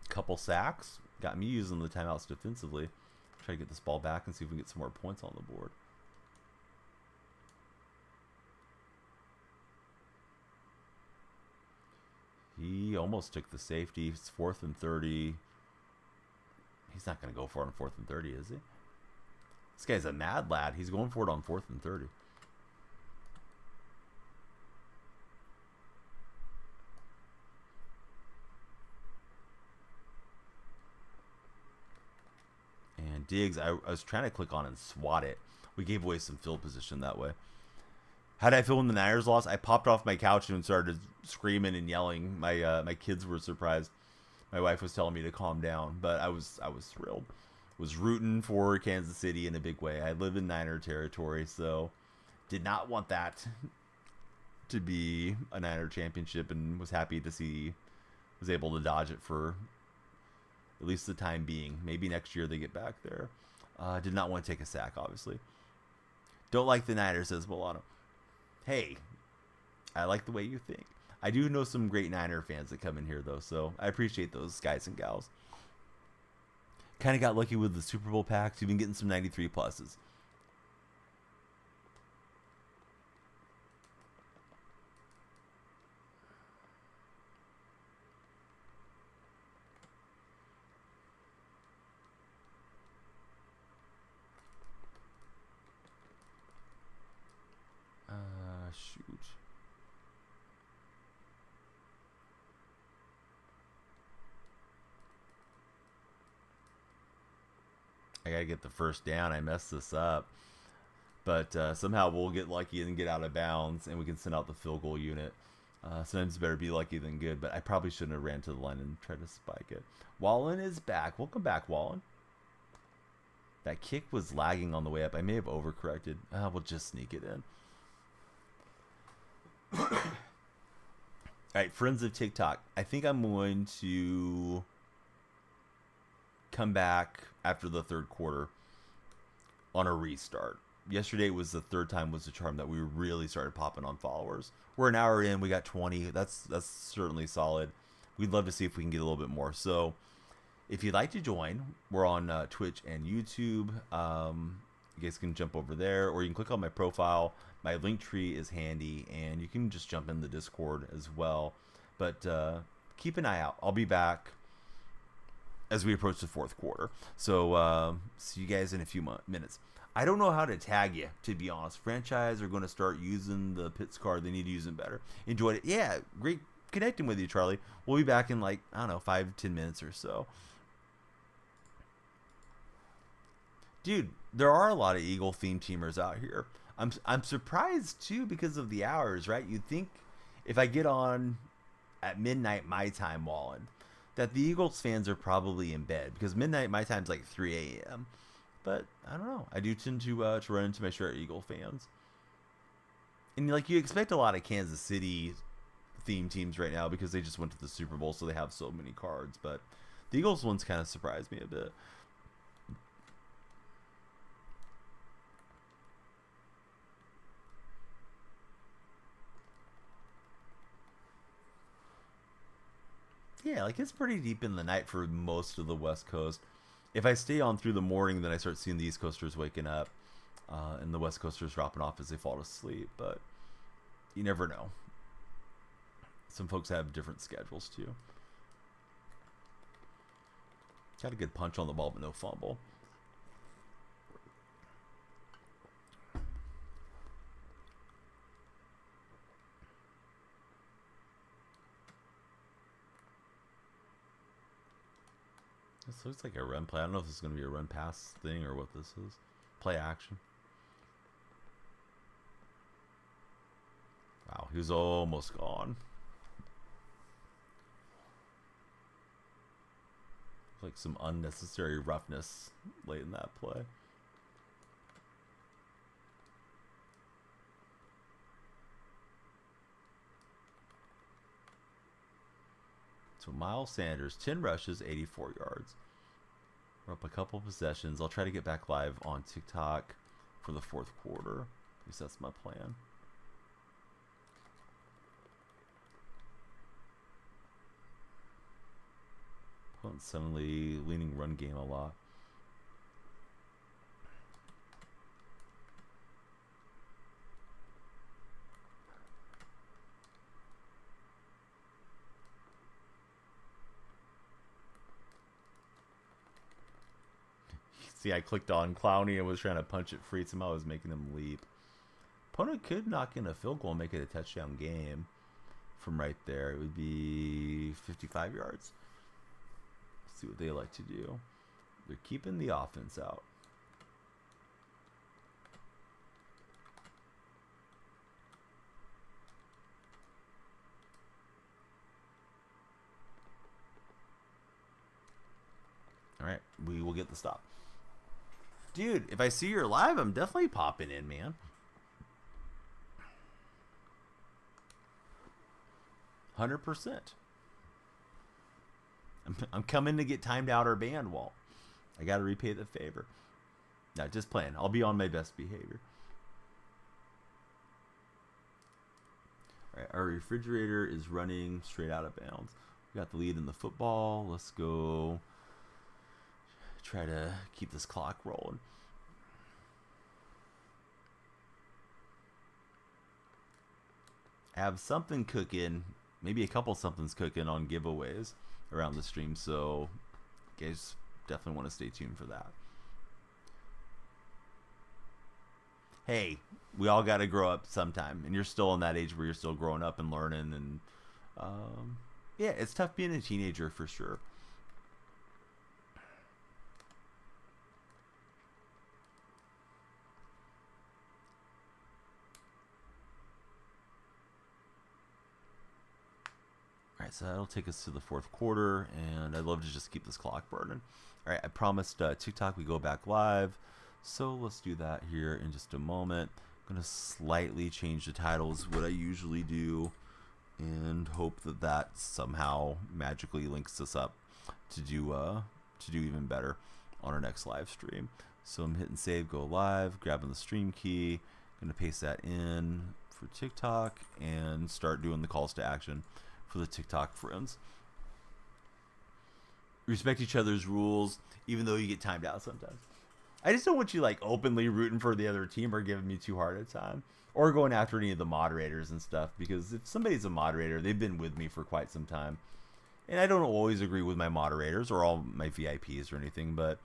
Couple sacks got me using the timeouts defensively. Try to get this ball back and see if we can get some more points on the board. He almost took the safety. It's 4th and 30. He's not going to go for it on 4th and 30, is he? This guy's a mad lad. He's going for it on 4th and 30. And Diggs, I was trying to click on and swat it. We gave away some field position that way. How did I feel when the Niners lost? I popped off my couch and started screaming and yelling. My kids were surprised. My wife was telling me to calm down, but I was thrilled. Was rooting for Kansas City in a big way. I live in Niner territory, so did not want that to be a Niner championship, and was happy to see was able to dodge it for at least the time being. Maybe next year they get back there. Did not want to take a sack, obviously. Don't like the Niners, says Milano. Hey, I like the way you think. I do know some great Niner fans that come in here, though, so I appreciate those guys and gals. Kind of got lucky with the Super Bowl packs. You've been getting some 93 pluses. Shoot. I gotta get the first down. I messed this up. But somehow we'll get lucky and get out of bounds, and we can send out the field goal unit. Sometimes better be lucky than good, but I probably shouldn't have ran to the line and tried to spike it. Wallen is back. Welcome back, Wallen. That kick was lagging on the way up. I may have overcorrected. We'll just sneak it in. All right, friends of TikTok. I think I'm going to come back after the third quarter on a restart. Yesterday was the third time was the charm that we really started popping on followers. We're an hour in, we got 20. That's certainly solid. We'd love to see if we can get a little bit more. So if you'd like to join, we're on Twitch and YouTube. You guys can jump over there, or you can click on my profile. My link tree is handy, and you can just jump in the Discord as well. But keep an eye out. I'll be back as we approach the fourth quarter. So see you guys in a few minutes. I don't know how to tag you, to be honest. Franchise are going to start using the Pitts card. They need to use them better. Enjoyed it. Yeah, great connecting with you, Charlie. We'll be back in 5-10 minutes or so. Dude, there are a lot of Eagle themed teamers out here. I'm surprised too because of the hours, right? You'd think if I get on at midnight my time, Wallen, that the Eagles fans are probably in bed, because midnight my time's like 3 a.m. But I don't know. I do tend to run into my share Eagle fans, and you expect a lot of Kansas City themed teams right now because they just went to the Super Bowl, so they have so many cards. But the Eagles ones kind of surprised me a bit. Yeah, it's pretty deep in the night for most of the West Coast. If I stay on through the morning, then I start seeing the East Coasters waking up, and the West Coasters dropping off as they fall asleep. But you never know. Some folks have different schedules too. Got a good punch on the ball, but no fumble. This looks like a run play. I don't know if this is going to be a run pass thing or what this is. Play action. Wow, he was almost gone. Like some unnecessary roughness late in that play. So Miles Sanders, 10 rushes, 84 yards. We're up a couple possessions. I'll try to get back live on TikTok for the fourth quarter. At least that's my plan. Opponent suddenly leaning run game a lot. See, I clicked on Clowney and was trying to punch it free. Somehow I was making him leap. Opponent could knock in a field goal and make it a touchdown game from right there. It would be 55 yards. Let's see what they like to do. They're keeping the offense out. All right, we will get the stop. Dude, if I see you're live, I'm definitely popping in, man. 100%. I'm coming to get timed out or banned, Walt. I got to repay the favor. No, just playing. I'll be on my best behavior. All right, our refrigerator is running straight out of bounds. We got the lead in the football. Let's go try to keep this clock rolling. Have something cooking, maybe a couple somethings cooking on giveaways around the stream, so you guys definitely want to stay tuned for that. Hey, we all got to grow up sometime, and you're still in that age where you're still growing up and learning, and yeah, it's tough being a teenager for sure. Alright, so that'll take us to the fourth quarter, and I'd love to just keep this clock burning. Alright, I promised TikTok we go back live, so let's do that here in just a moment. I'm going to slightly change the titles, what I usually do, and hope that that somehow magically links us up to do even better on our next live stream. So I'm hitting save, go live, grabbing the stream key, going to paste that in for TikTok, and start doing the calls to action for the TikTok friends. Respect each other's rules, even though you get timed out sometimes. I just don't want you like openly rooting for the other team or giving me too hard a time, or going after any of the moderators and stuff, because if somebody's a moderator, they've been with me for quite some time, and I don't always agree with my moderators or all my VIPs or anything, but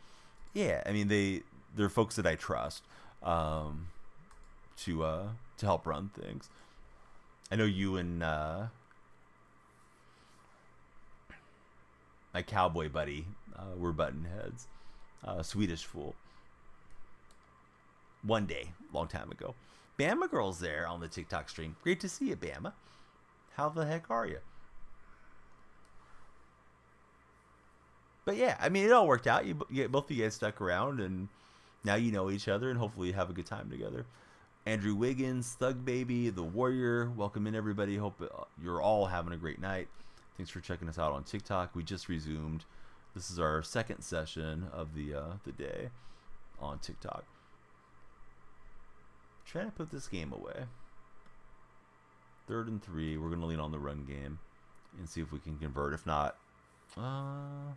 yeah, I mean they're folks that I trust to help run things. I know you and my cowboy buddy were button heads. Swedish fool. One day, long time ago. Bama Girl's there on the TikTok stream. Great to see you, Bama. How the heck are you? But yeah, I mean, it all worked out. Both of you guys stuck around, and now you know each other, and hopefully you have a good time together. Andrew Wiggins, Thug Baby, The Warrior, welcome in everybody. Hope you're all having a great night. Thanks for checking us out on TikTok. We just resumed. This is our second session of the day on TikTok. Trying to put this game away. 3rd and 3. We're going to lean on the run game and see if we can convert. If not, I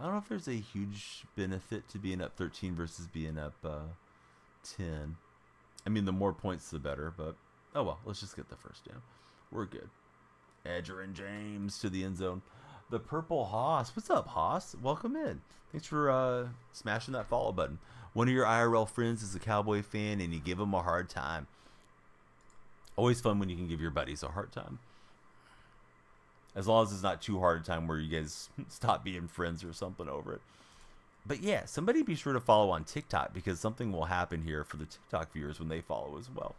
don't know if there's a huge benefit to being up 13 versus being up 10. I mean, the more points, the better. But, oh well, let's just get the first down. We're good. Edgerrin James to the end zone. The Purple Hoss. What's up, Hoss? Welcome in. Thanks for smashing that follow button. One of your IRL friends is a Cowboy fan, and you give them a hard time. Always fun when you can give your buddies a hard time. As long as it's not too hard a time where you guys stop being friends or something over it. But yeah, somebody be sure to follow on TikTok, because something will happen here for the TikTok viewers when they follow as well.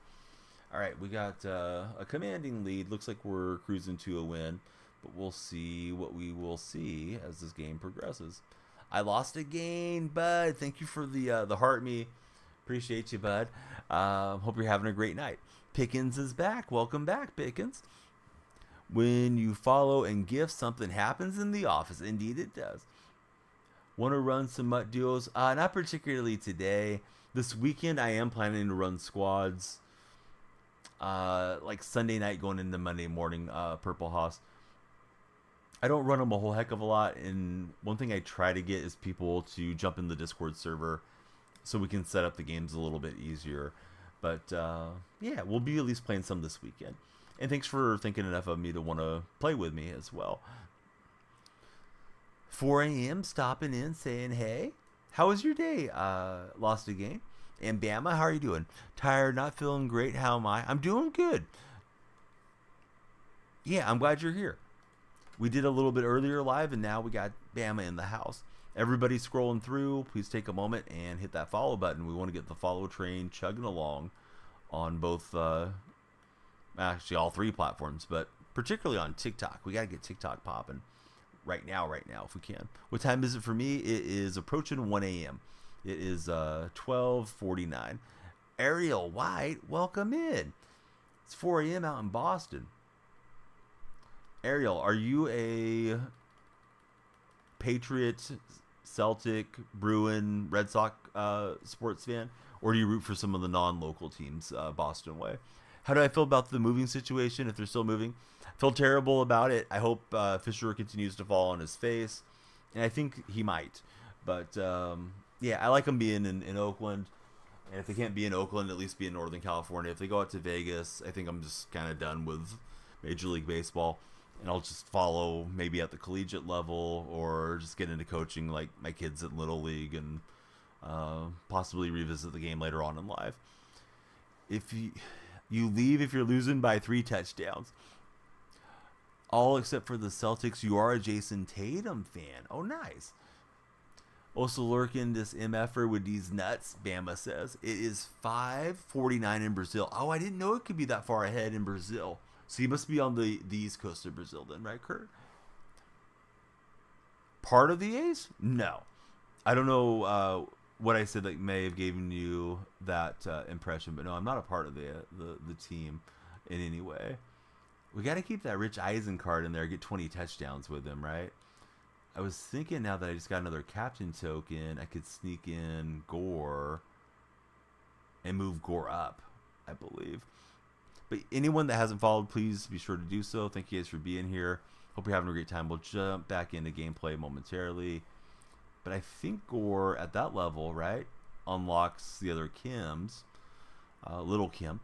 All right, we got a commanding lead. Looks like we're cruising to a win, but we'll see what we will see as this game progresses. I lost again, bud. Thank you for the heart me. Appreciate you, bud. Hope you're having a great night. Pickens is back. Welcome back, Pickens. When you follow and gift, something happens in the office. Indeed, it does. Want to run some MUT duos? Not particularly today. This weekend, I am planning to run squads. Like Sunday night going into Monday morning, Purple House. I don't run them a whole heck of a lot, and one thing I try to get is people to jump in the Discord server so we can set up the games a little bit easier. But yeah, we'll be at least playing some this weekend. And thanks for thinking enough of me to want to play with me as well. 4 a.m. stopping in saying, hey, how was your day? Lost a game. And Bama, how are you doing? Tired, not feeling great. How am I? I'm doing good. Yeah, I'm glad you're here. We did a little bit earlier live, and now we got Bama in the house. Everybody scrolling through, please take a moment and hit that follow button. We want to get the follow train chugging along on both, actually all 3 platforms, but particularly on TikTok. We got to get TikTok popping right now, if we can. What time is it for me? It is approaching 1 a.m. It is 12:49. Ariel White, welcome in. It's 4 a.m. out in Boston. Ariel, are you a Patriot, Celtic, Bruin, Red Sox sports fan? Or do you root for some of the non-local teams, Boston way? How do I feel about the moving situation, if they're still moving? I feel terrible about it. I hope Fisher continues to fall on his face. And I think he might. But, yeah, I like him being in Oakland. And if they can't be in Oakland, at least be in Northern California. If they go out to Vegas, I think I'm just kind of done with Major League Baseball. And I'll just follow maybe at the collegiate level or just get into coaching like my kids at Little League and possibly revisit the game later on in life. If you leave if you're losing by 3 touchdowns. All except for the Celtics. You are a Jason Tatum fan. Oh, nice. Also lurking this MFer with these nuts, Bama says. It is 5:49 in Brazil. Oh, I didn't know it could be that far ahead in Brazil. So you must be on the East Coast of Brazil then, right, Kurt? Part of the A's? No. I don't know what I said that may have given you that impression, but no, I'm not a part of the team in any way. We got to keep that Rich Eisen card in there, get 20 touchdowns with him, right? I was thinking now that I just got another captain token, I could sneak in Gore and move Gore up, I believe. But anyone that hasn't followed, please be sure to do so. Thank you guys for being here. Hope you're having a great time. We'll jump back into gameplay momentarily. But I think Gore, at that level, right, unlocks the other Kims. Little Kim.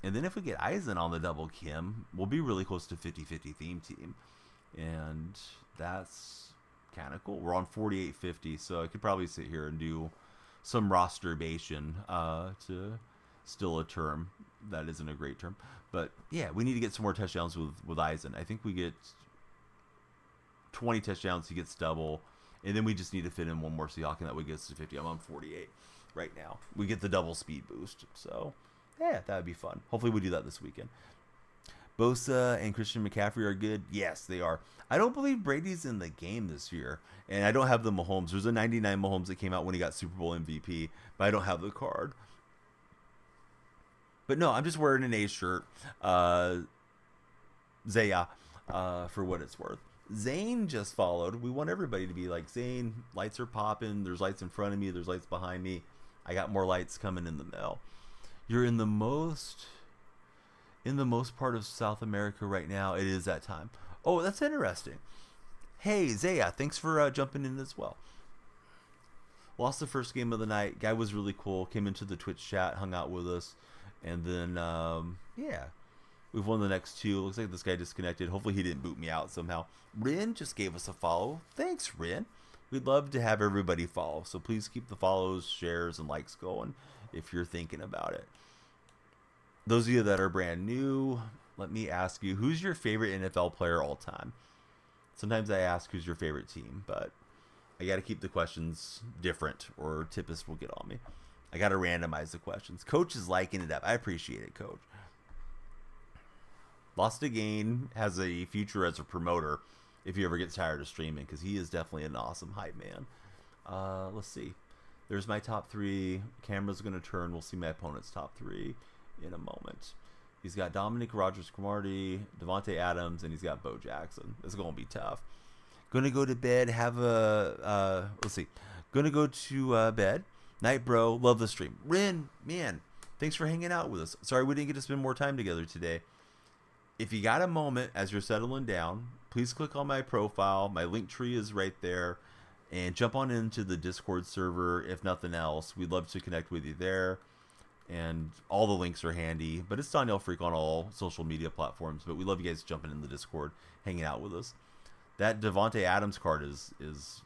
And then if we get Eisen on the double Kim, we'll be really close to 50-50 theme team. And that's kind of cool. We're on 4850, so I could probably sit here and do some rosterbation to still a term that isn't a great term, but yeah, we need to get some more touchdowns with Eisen. I think we get 20 touchdowns, he gets double, and then we just need to fit in one more Seahawk, and that would get us to 50. I'm on 48 right now. We get the double speed boost, so yeah, that would be fun. Hopefully we do that this weekend. Bosa and Christian McCaffrey are good. Yes, they are. I don't believe Brady's in the game this year, and I don't have the Mahomes. There's a 99 Mahomes that came out when he got Super Bowl MVP, but I don't have the card. But no, I'm just wearing an A's shirt. Zaya, for what it's worth. Zane just followed. We want everybody to be like, Zane, lights are popping. There's lights in front of me. There's lights behind me. I got more lights coming in the mail. You're in the most part of South America right now. It is that time. Oh, that's interesting. Hey, Zaya, thanks for jumping in as well. Lost the first game of the night. Guy was really cool. Came into the Twitch chat, hung out with us. And then, yeah, we've won the next 2. Looks like this guy disconnected. Hopefully he didn't boot me out somehow. Rin just gave us a follow. Thanks, Rin. We'd love to have everybody follow. So please keep the follows, shares, and likes going if you're thinking about it. Those of you that are brand new, let me ask you, who's your favorite NFL player all time? Sometimes I ask who's your favorite team, but I got to keep the questions different or Tippus will get on me. I got to randomize the questions. Coach is liking it up. I appreciate it, Coach. Lost Again has a future as a promoter if he ever gets tired of streaming, because he is definitely an awesome hype man. Let's see. There's my top 3. Camera's going to turn. We'll see my opponent's top 3 in a moment. He's got Dominic Rodgers-Cromartie, Devontae Adams, and he's got Bo Jackson. This is going to be tough. Gonna go to bed. Have a let's see. Gonna go to bed. Night, bro. Love the stream. Rin, man, thanks for hanging out with us. Sorry we didn't get to spend more time together today. If you got a moment as you're settling down, please click on my profile. My link tree is right there. And jump on into the Discord server. If nothing else, we'd love to connect with you there. And all the links are handy. But it's Danielle Freak on all social media platforms. But we love you guys jumping in the Discord, hanging out with us. That Devontae Adams card is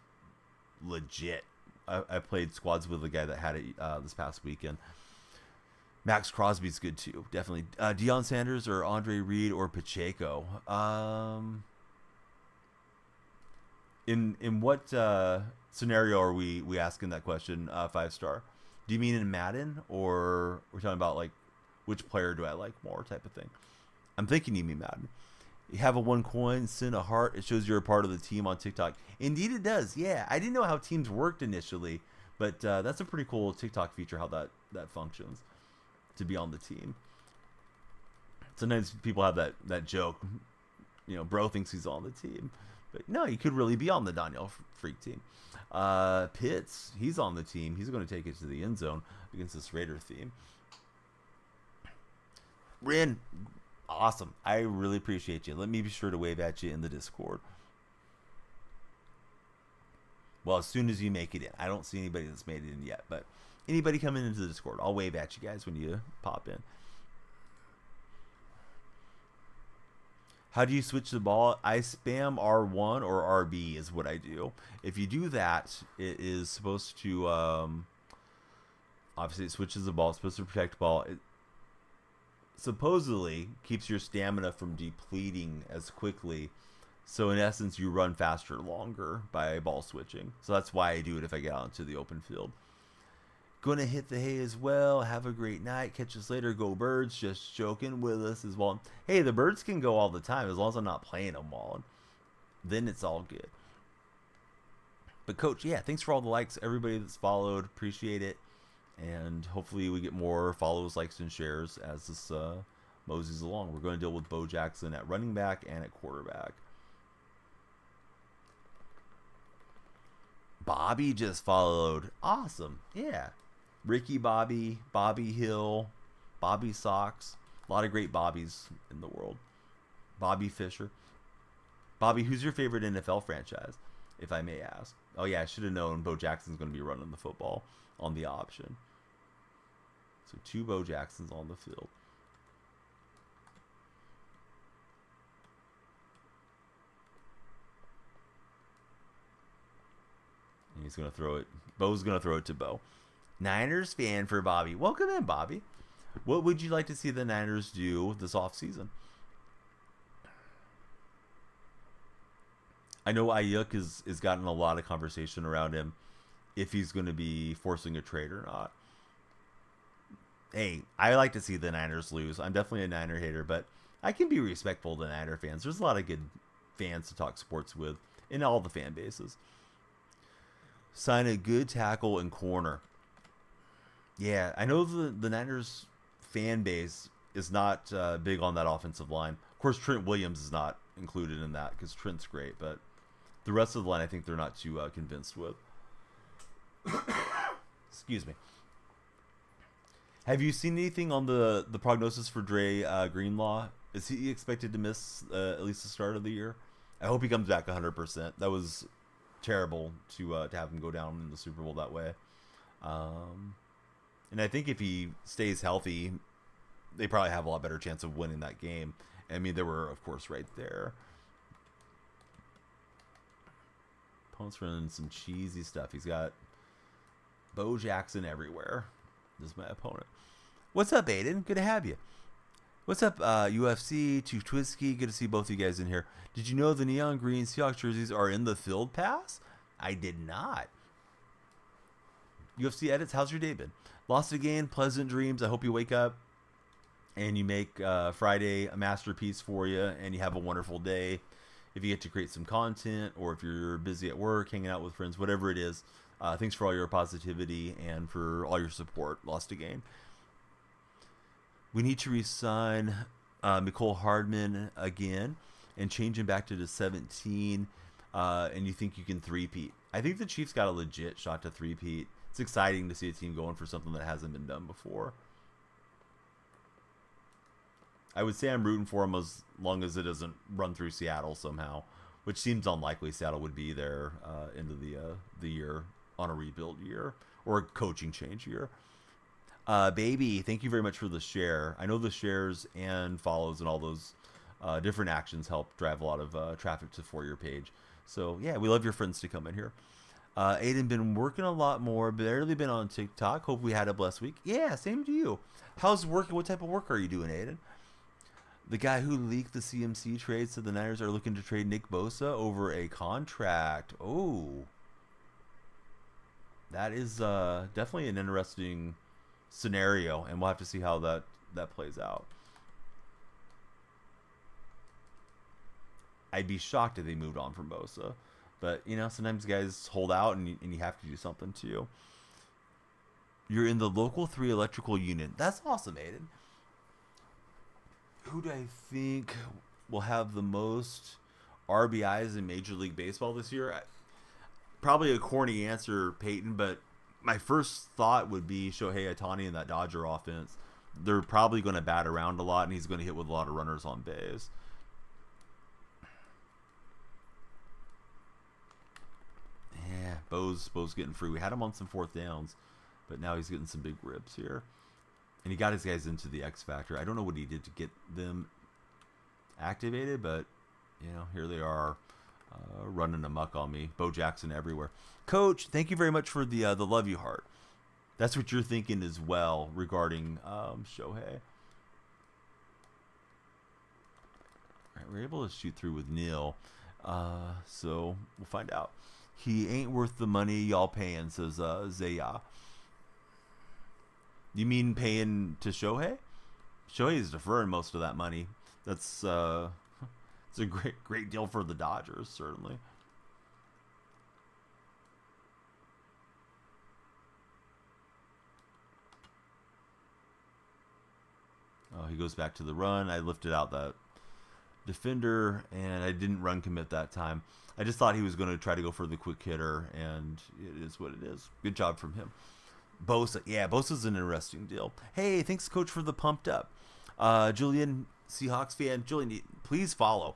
legit. I played squads with the guy that had it this past weekend. Max Crosby's good too, definitely. Deion Sanders or Andre Reed or Pacheco. In what scenario are we asking that question? 5-star. Do you mean in Madden, or we're talking about like which player do I like more type of thing? I'm thinking you mean Madden. You have a 1 coin, send a heart. It shows you're a part of the team on TikTok. Indeed, it does. Yeah, I didn't know how teams worked initially, but that's a pretty cool TikTok feature how that functions to be on the team. Sometimes people have that joke, bro thinks he's on the team. But no, he could really be on the Danielle Freak team. Pitts, he's on the team. He's going to take it to the end zone against this Raider team. Rin, awesome. I really appreciate you. Let me be sure to wave at you in the Discord. Well, as soon as you make it in. I don't see anybody that's made it in yet, but anybody coming into the Discord, I'll wave at you guys when you pop in. How do you switch the ball? I spam R1 or RB is what I do. If you do that, it is supposed to, obviously it switches the ball. It's supposed to protect the ball. It supposedly keeps your stamina from depleting as quickly. So in essence, you run faster longer by ball switching. So that's why I do it if I get out into the open field. Gonna hit the hay as well. Have a great night. Catch us later. Go Birds. Just joking with us as well. Hey, the Birds can go all the time as long as I'm not playing them all. Then it's all good. But Coach, yeah, thanks for all the likes. Everybody that's followed, appreciate it. And hopefully we get more follows, likes, and shares as this moseys along. We're going to deal with Bo Jackson at running back and at quarterback. Bobby just followed. Awesome. Yeah. Ricky Bobby, Bobby Hill, Bobby Sox. A lot of great Bobbies in the world. Bobby Fisher. Bobby, who's your favorite NFL franchise, if I may ask? Oh, yeah, I should have known Bo Jackson's going to be running the football on the option. So 2 Bo Jacksons on the field. And he's going to throw it. Bo's going to throw it to Bo. Niners fan for Bobby. Welcome in, Bobby. What would you like to see the Niners do this offseason? I know Ayuk is gotten a lot of conversation around him if he's going to be forcing a trade or not. Hey, I like to see the Niners lose. I'm definitely a Niner hater, but I can be respectful to Niner fans. There's a lot of good fans to talk sports with in all the fan bases. Sign a good tackle and corner. Yeah, I know the Niners fan base is not big on that offensive line. Of course, Trent Williams is not included in that because Trent's great, but the rest of the line I think they're not too convinced with. Excuse me. Have you seen anything on the prognosis for Dre Greenlaw? Is he expected to miss at least the start of the year? I hope he comes back 100%. That was terrible to have him go down in the Super Bowl that way. And I think if he stays healthy, they probably have a lot better chance of winning that game. I mean, they were, of course, right there. Opponent's running some cheesy stuff. He's got Bo Jackson everywhere. This is my opponent. What's up, Aiden? Good to have you. What's up, UFC, Chief Twisky? Good to see both of you guys in here. Did you know the neon green Seahawks jerseys are in the Field Pass? I did not. UFC edits, how's your day been? Lost again, pleasant dreams. I hope you wake up and you make Friday a masterpiece for you and you have a wonderful day. If you get to create some content or if you're busy at work, hanging out with friends, whatever it is, thanks for all your positivity and for all your support. Lost again. We need to re-sign Mecole Hardman again and change him back to the 17. and you think you can three-peat. I think the Chiefs got a legit shot to three-peat. It's exciting to see a team going for something that hasn't been done before. I would say I'm rooting for them as long as it doesn't run through Seattle somehow, which seems unlikely. Seattle would be there into the year on a rebuild year or a coaching change year. Baby, thank you very much for the share. I know the shares and follows and all those different actions help drive a lot of traffic to For Your page. So yeah, we love your friends to come in here. Aiden, been working a lot more, barely been on TikTok. Hope we had a blessed week. Yeah, same to you. How's work? What type of work are you doing, Aiden? The guy who leaked the CMC trade said the Niners are looking to trade Nick Bosa over a contract. Oh, that is definitely an interesting scenario, and we'll have to see how that plays out. I'd be shocked if they moved on from Bosa, but you know, sometimes guys hold out, and you have to do something too. You're in the local 3 electrical unit. That's awesome, Aiden. Who do I think will have the most RBIs in Major League Baseball this year? Probably a corny answer, Peyton, but my first thought would be Shohei Ohtani in that Dodger offense. They're probably going to bat around a lot, and he's going to hit with a lot of runners on base. Yeah, Bo's getting free. We had him on some 4th downs, but now he's getting some big ribs here. And he got his guys into the X Factor. I don't know what he did to get them activated, but, you know, here they are running amok on me. Bo Jackson everywhere. Coach, thank you very much for the love you heart. That's what you're thinking as well regarding Shohei. All right, we're able to shoot through with Neil. So we'll find out. He ain't worth the money y'all paying, says Zaya. You mean paying to Shohei? Shohei is deferring most of that money. That's it's a great deal for the Dodgers, certainly. Oh, he goes back to the run. I lifted out that defender, and I didn't run commit that time. I just thought he was going to try to go for the quick hitter, and it is what it is. Good job from him. Bosa, yeah, Bosa's an interesting deal. Hey, thanks, Coach, for the pumped up. Julian, Seahawks fan. Julian, please follow.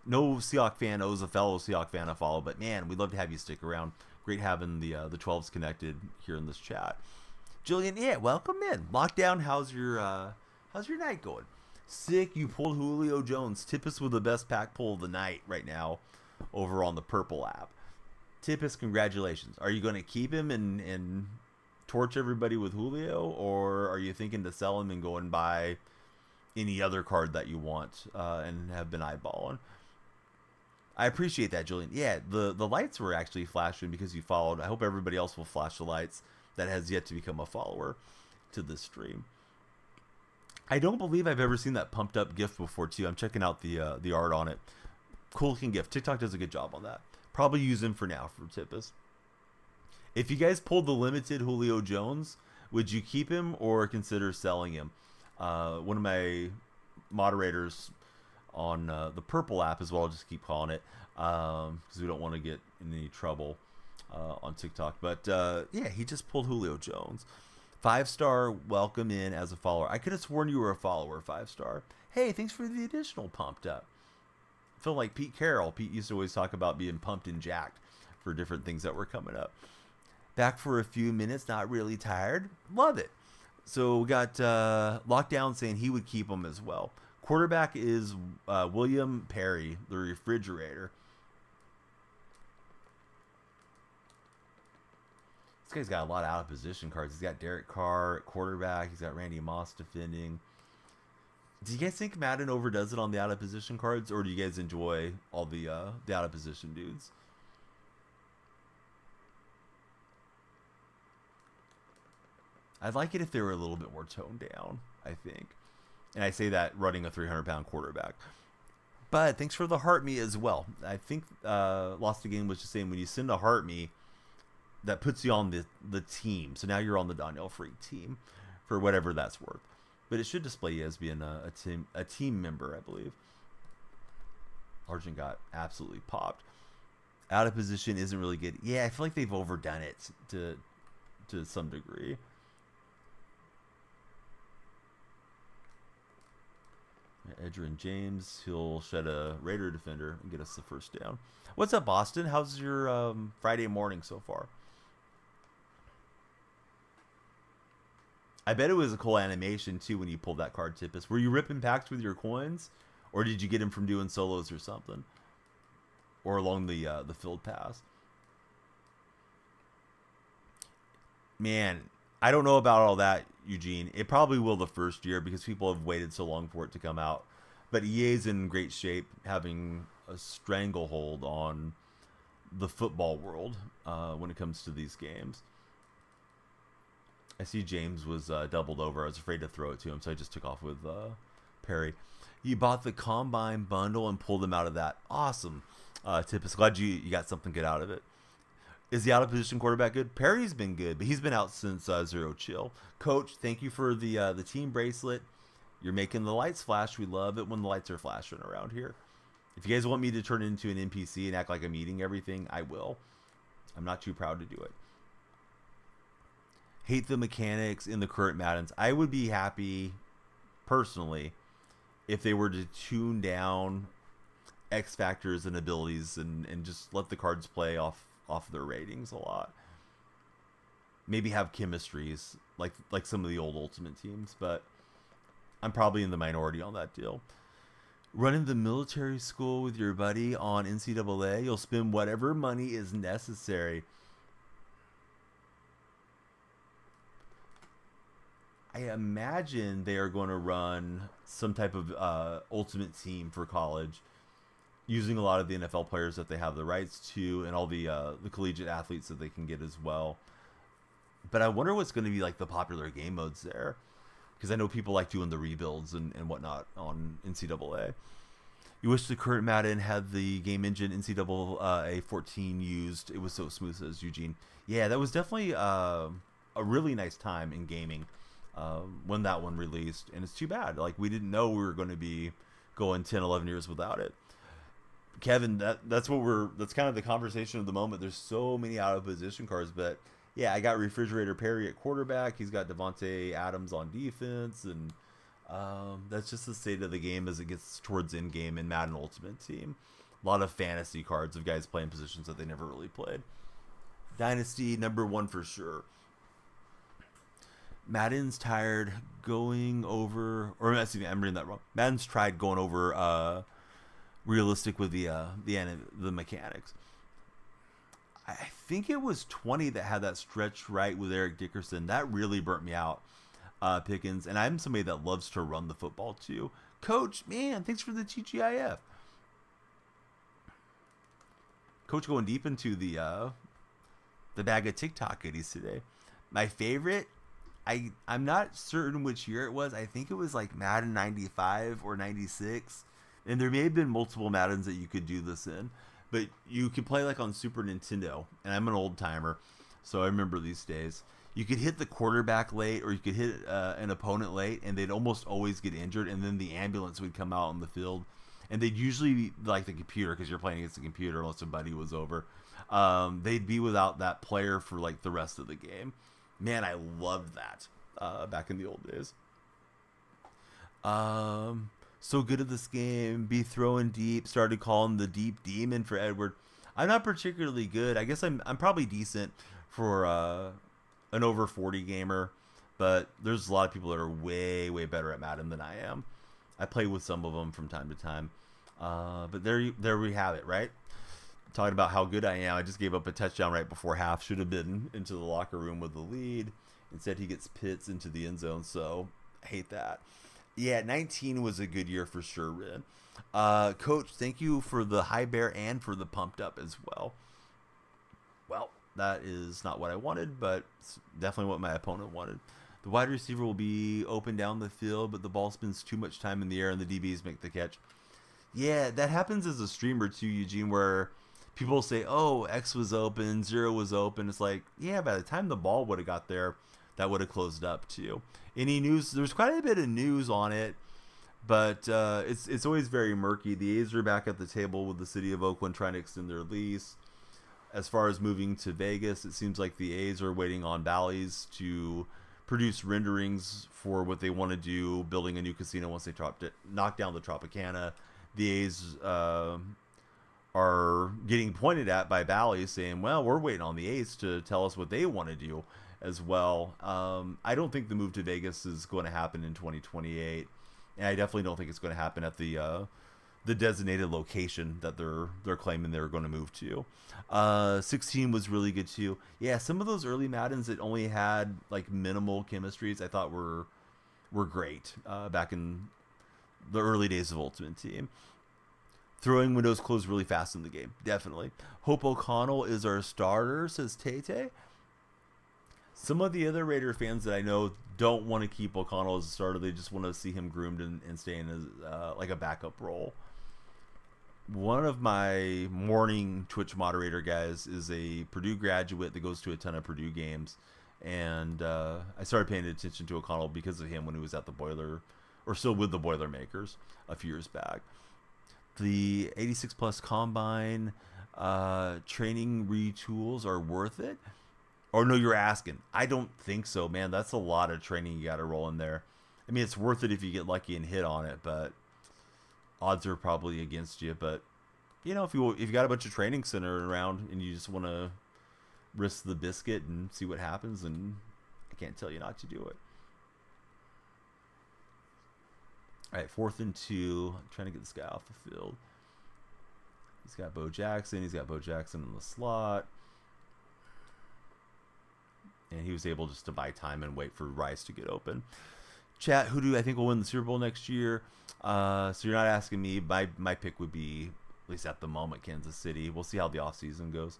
No Seahawks fan owes a fellow Seahawks fan a follow, but man, we'd love to have you stick around. Great having the 12s connected here in this chat. Julian, yeah, welcome in. Lockdown, how's your night going? Sick, you pulled Julio Jones. Tippus with the best pack pull of the night right now over on the Purple app. Tippus, congratulations. Are you going to keep him and torch everybody with Julio, or are you thinking to sell him and go and buy any other card that you want and have been eyeballing? I appreciate that, Julian. Yeah, the lights were actually flashing because you followed. I hope everybody else will flash the lights that has yet to become a follower to this stream. I don't believe I've ever seen that pumped up GIF before, too. I'm checking out the art on it. Cool looking GIF. TikTok does a good job on that. Probably use him for now for Tippus. If you guys pulled the limited Julio Jones, would you keep him or consider selling him? One of my moderators on the Purple app as well, I'll just keep calling it, because we don't want to get in any trouble on TikTok. But yeah, he just pulled Julio Jones. 5-star, welcome in as a follower. I could have sworn you were a follower, 5-star. Hey, thanks for the additional pumped up. I feel like Pete Carroll. Pete used to always talk about being pumped and jacked for different things that were coming up. Back for a few minutes, not really tired. Love it. So we got Lockdown saying he would keep him as well. Quarterback is William Perry, the refrigerator. This guy's got a lot of out of position cards. He's got Derek Carr at quarterback. He's got Randy Moss defending. Do you guys think Madden overdoes it on the out of position cards, or do you guys enjoy all the out of position dudes? I'd like it if they were a little bit more toned down, I think. And I say that running a 300-pound quarterback. But thanks for the heart me as well. I think Lost the Game was just saying when you send a heart me, that puts you on the team. So now you're on the Danielle Freak team for whatever that's worth. But it should display you as being a team member, I believe. Argent got absolutely popped. Out of position isn't really good. Yeah, I feel like they've overdone it to some degree. Edgerrin James, he'll shed a Raider defender and get us the first down. What's up, Boston? How's your Friday morning so far? I bet it was a cool animation too when you pulled that card, Tippus. Were you ripping packs with your coins, or did you get him from doing solos or something, or along the field pass? Man, I don't know about all that, Eugene. It probably will the first year because people have waited so long for it to come out. But EA's in great shape, having a stranglehold on the football world when it comes to these games. I see James was doubled over. I was afraid to throw it to him, so I just took off with Perry. You bought the Combine bundle and pulled him out of that. Awesome. Tippus, glad you got something good out of it. Is the out-of-position quarterback good? Perry's been good, but he's been out since Zero Chill. Coach, thank you for the team bracelet. You're making the lights flash. We love it when the lights are flashing around here. If you guys want me to turn into an NPC and act like I'm eating everything, I will. I'm not too proud to do it. Hate the mechanics in the current Maddens. I would be happy, personally, if they were to tune down X factors and abilities and just let the cards play off their ratings a lot. Maybe have chemistries like some of the old Ultimate teams, but I'm probably in the minority on that deal. Running the military school with your buddy on NCAA, you'll spend whatever money is necessary. I imagine they are going to run some type of ultimate team for college, using a lot of the NFL players that they have the rights to, and all the collegiate athletes that they can get as well. But I wonder what's going to be like the popular game modes there, because I know people like doing the rebuilds and whatnot on NCAA. You wish the current Madden had the game engine NCAA 14 used. It was so smooth, says Eugene. Yeah, that was definitely a really nice time in gaming when that one released, and it's too bad. Like, we didn't know we were going to be going 10, 11 years without it. Kevin, that's kind of the conversation of the moment. There's so many out of position cards, but yeah, I got Refrigerator Perry at quarterback. He's got Devontae Adams on defense, and that's just the state of the game as it gets towards end game in Madden Ultimate Team. A lot of fantasy cards of guys playing positions that they never really played. Dynasty number 1 for sure. Madden's tired going over, or excuse me, I'm reading that wrong. Madden's tried going over realistic with the mechanics. I think it was 20 that had that stretch right with Eric Dickerson. That really burnt me out, Pickens. And I'm somebody that loves to run the football too. Coach, man, thanks for the TGIF. Coach going deep into the bag of TikTok goodies today. My favorite, I'm not certain which year it was. I think it was like Madden 95 or 96. And there may have been multiple Maddens that you could do this in. But you could play like on Super Nintendo. And I'm an old timer, so I remember these days. You could hit the quarterback late, or you could hit an opponent late, and they'd almost always get injured. And then the ambulance would come out on the field. And they'd usually be like the computer, because you're playing against the computer unless somebody was over. They'd be without that player for like the rest of the game. Man, I loved that back in the old days. So good at this game. Be throwing deep. Started calling the deep demon for Edward. I'm not particularly good. I guess I'm probably decent for an over 40 gamer, but there's a lot of people that are way better at Madden than I am. I play with some of them from time to time, but there we have it, right? Talking about how good I am. I just gave up a touchdown right before half. Should have been into the locker room with the lead. Instead, he gets Pitts into the end zone. So I hate that. Yeah, 19 was a good year for sure, Ren. Coach, thank you for the high bear and for the pumped up as well. Well, that is not what I wanted, but it's definitely what my opponent wanted. The wide receiver will be open down the field, but the ball spends too much time in the air and the DBs make the catch. Yeah, that happens as a streamer too, Eugene, where people say, oh, X was open, 0 was open. It's like, yeah, by the time the ball would have got there, that would have closed up too. Any news? There's quite a bit of news on it, but it's always very murky. The A's are back at the table with the city of Oakland trying to extend their lease. as far as moving to Vegas, it seems like the A's are waiting on Bally's to produce renderings for what they want to do, building a new casino once they knock down the Tropicana. The A's are getting pointed at by Bally's saying, well, we're waiting on the A's to tell us what they want to do as well. I don't think the move to Vegas is going to happen in 2028, and I definitely don't think it's going to happen at the designated location that they're claiming they're going to move to. 16 was really good too. Yeah, some of those early Maddens that only had like minimal chemistries, I thought were great back in the early days of Ultimate Team. Throwing windows closed really fast in the game, definitely. Hope O'Connell is our starter, says Tay. Some of the other Raider fans that I know don't want to keep O'Connell as a starter. They just want to see him groomed and stay in as like a backup role. One of my morning Twitch moderator guys is a Purdue graduate that goes to a ton of Purdue games. And I started paying attention to O'Connell because of him when he was at the Boiler, or still with the Boilermakers a few years back. The 86 plus combine training retools are worth it? Or no, you're asking. I don't think so, man. That's a lot of training you got to roll in there. I mean, it's worth it if you get lucky and hit on it, but odds are probably against you. But you know, if you got a bunch of training center around and you just want to risk the biscuit and see what happens, and I can't tell you not to do it. All right, 4th and 2. I'm trying to get this guy off the field. He's got Bo Jackson. He's got Bo Jackson in the slot. And he was able just to buy time and wait for Rice to get open. Chat, who do I think will win the Super Bowl next year? So you're not asking me. My pick would be, at least at the moment, Kansas City. We'll see how the offseason goes.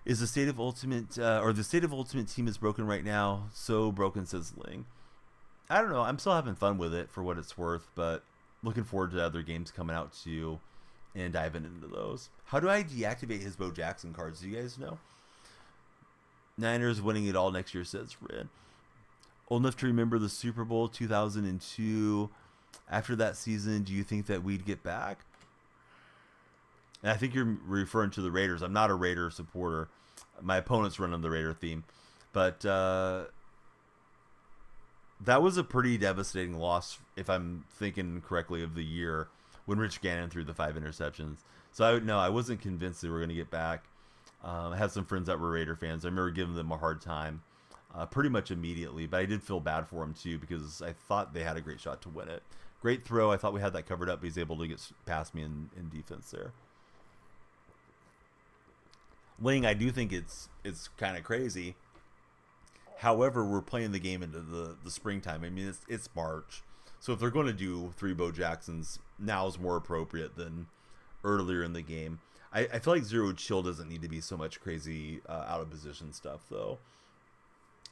Is the State of Ultimate, the State of Ultimate Team is broken right now? So broken, says Ling. I don't know. I'm still having fun with it for what it's worth, but looking forward to other games coming out too and diving into those. How do I deactivate his Bo Jackson cards? Do you guys know? Niners winning it all next year, says Red. Old enough to remember the Super Bowl 2002. After that season, do you think that we'd get back? And I think you're referring to the Raiders. I'm not a Raider supporter. My opponent's running the Raider theme. But that was a pretty devastating loss, if I'm thinking correctly, of the year when Rich Gannon threw the 5 interceptions. So I wasn't convinced they were going to get back. I had some friends that were Raider fans. I remember giving them a hard time pretty much immediately, but I did feel bad for him too because I thought they had a great shot to win it. Great throw. I thought we had that covered up, but he's able to get past me in defense there. Ling, I do think it's kind of crazy. However, we're playing the game into the springtime. I mean, it's March. So if they're going to do 3 Bo Jacksons, now is more appropriate than earlier in the game. I feel like Zero Chill doesn't need to be so much crazy out of position stuff, though.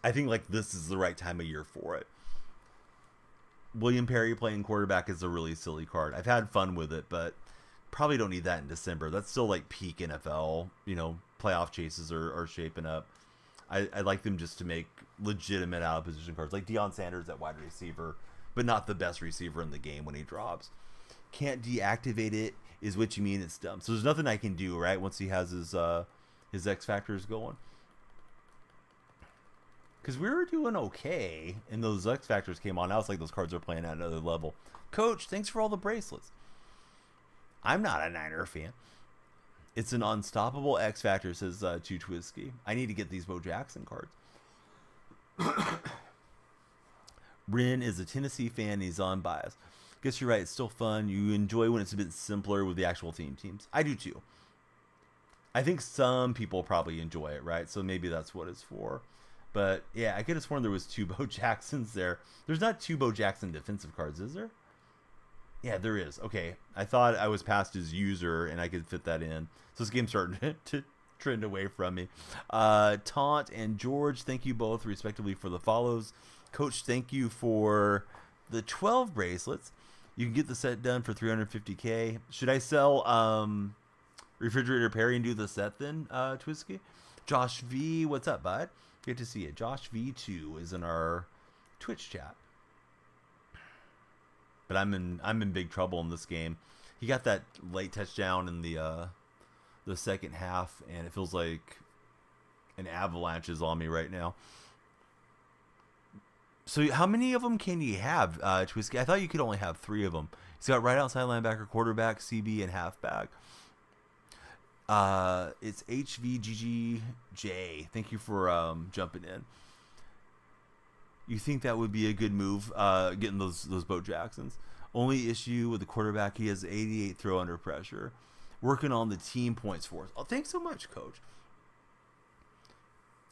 I think like this is the right time of year for it. William Perry playing quarterback is a really silly card. I've had fun with it, but probably don't need that in December. That's still like peak NFL. You know, playoff chases are shaping up. I like them just to make legitimate out of position cards, like Deion Sanders at wide receiver, but not the best receiver in the game when he drops. Can't deactivate it is what you mean. It's dumb. So there's nothing I can do, right? Once he has his X factors going, because we were doing okay, and those X factors came on. Now it's like those cards are playing at another level. Coach, thanks for all the bracelets. I'm not a Niner fan. It's an unstoppable X factor, says Chew Twisky. I need to get these Bo Jackson cards. Rin is a Tennessee fan. He's unbiased. Guess you're right. It's still fun. You enjoy when it's a bit simpler with the actual theme teams. I do too. I think some people probably enjoy it, right? So maybe that's what it's for. But yeah, I could have sworn there was 2 Bo Jacksons there. There's not 2 Bo Jackson defensive cards, is there? Yeah, there is. Okay. I thought I was past his user and I could fit that in. So this game's starting to trend away from me. Taunt and George, thank you both respectively for the follows. Coach, thank you for the 12 bracelets. You can get the set done for $350K. Should I sell Refrigerator Perry and do the set then, Twisky? Josh V, what's up, bud? Good to see you. Josh V2 is in our Twitch chat. But I'm in big trouble in this game. He got that late touchdown in the the second half, and it feels like an avalanche is on me right now. So how many of them can you have, Twisky? I thought you could only have 3 of them. He's got right outside linebacker, quarterback, CB, and halfback. It's HVGGJ. Thank you for jumping in. You think that would be a good move, getting those Bo Jacksons? Only issue with the quarterback, he has 88 throw under pressure. Working on the team points for us. Oh, thanks so much, Coach.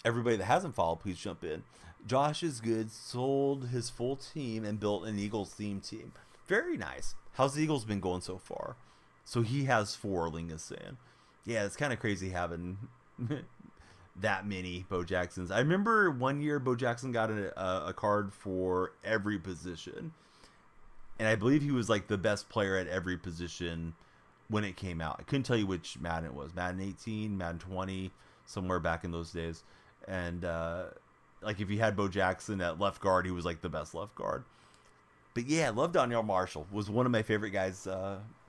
Everybody that hasn't followed, please jump in. Josh is good. Sold his full team and built an Eagles theme team. Very nice. How's the Eagles been going so far? So he has 4, Ling is saying. Yeah, it's kind of crazy having that many Bo Jacksons. I remember one year Bo Jackson got a card for every position. And I believe he was like the best player at every position when it came out. I couldn't tell you which Madden it was. Madden 18, Madden 20, somewhere back in those days. And like if you had Bo Jackson at left guard, he was like the best left guard. But yeah, I love Donnell Marshall. Was one of my favorite guys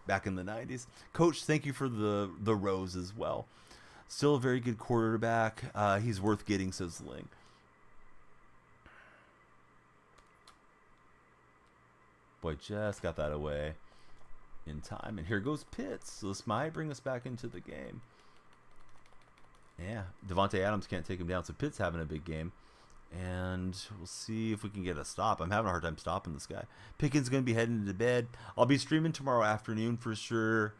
back in the 90s. Coach, thank you for the rose as well. Still a very good quarterback. He's worth getting, says Ling. Boy, just got that away in time. And here goes Pitts. So this might bring us back into the game. Yeah, Devontae Adams can't take him down, so Pitts having a big game. And we'll see if we can get a stop. I'm having a hard time stopping this guy. Pickens going to be heading to bed. I'll be streaming tomorrow afternoon for sure.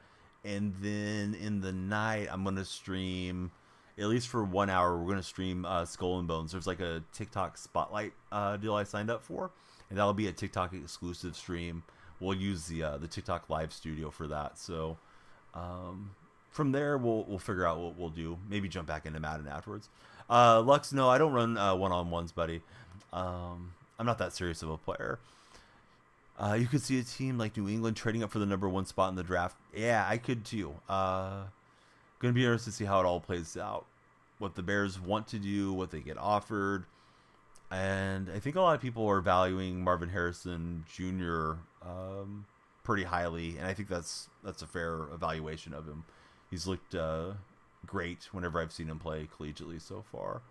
And then in the night, I'm going to stream, at least for 1 hour, we're going to stream Skull and Bones. There's like a TikTok spotlight deal I signed up for. And that'll be a TikTok exclusive stream. We'll use the TikTok live studio for that. So from there, we'll figure out what we'll do. Maybe jump back into Madden afterwards. Lux, no, I don't run one-on-ones, buddy. I'm not that serious of a player. You could see a team like New England trading up for the #1 spot in the draft. Yeah, I could too. Going to be interested to see how it all plays out. What the Bears want to do, what they get offered. And I think a lot of people are valuing Marvin Harrison Jr. Pretty highly, and I think that's a fair evaluation of him. He's looked great whenever I've seen him play collegiately so far.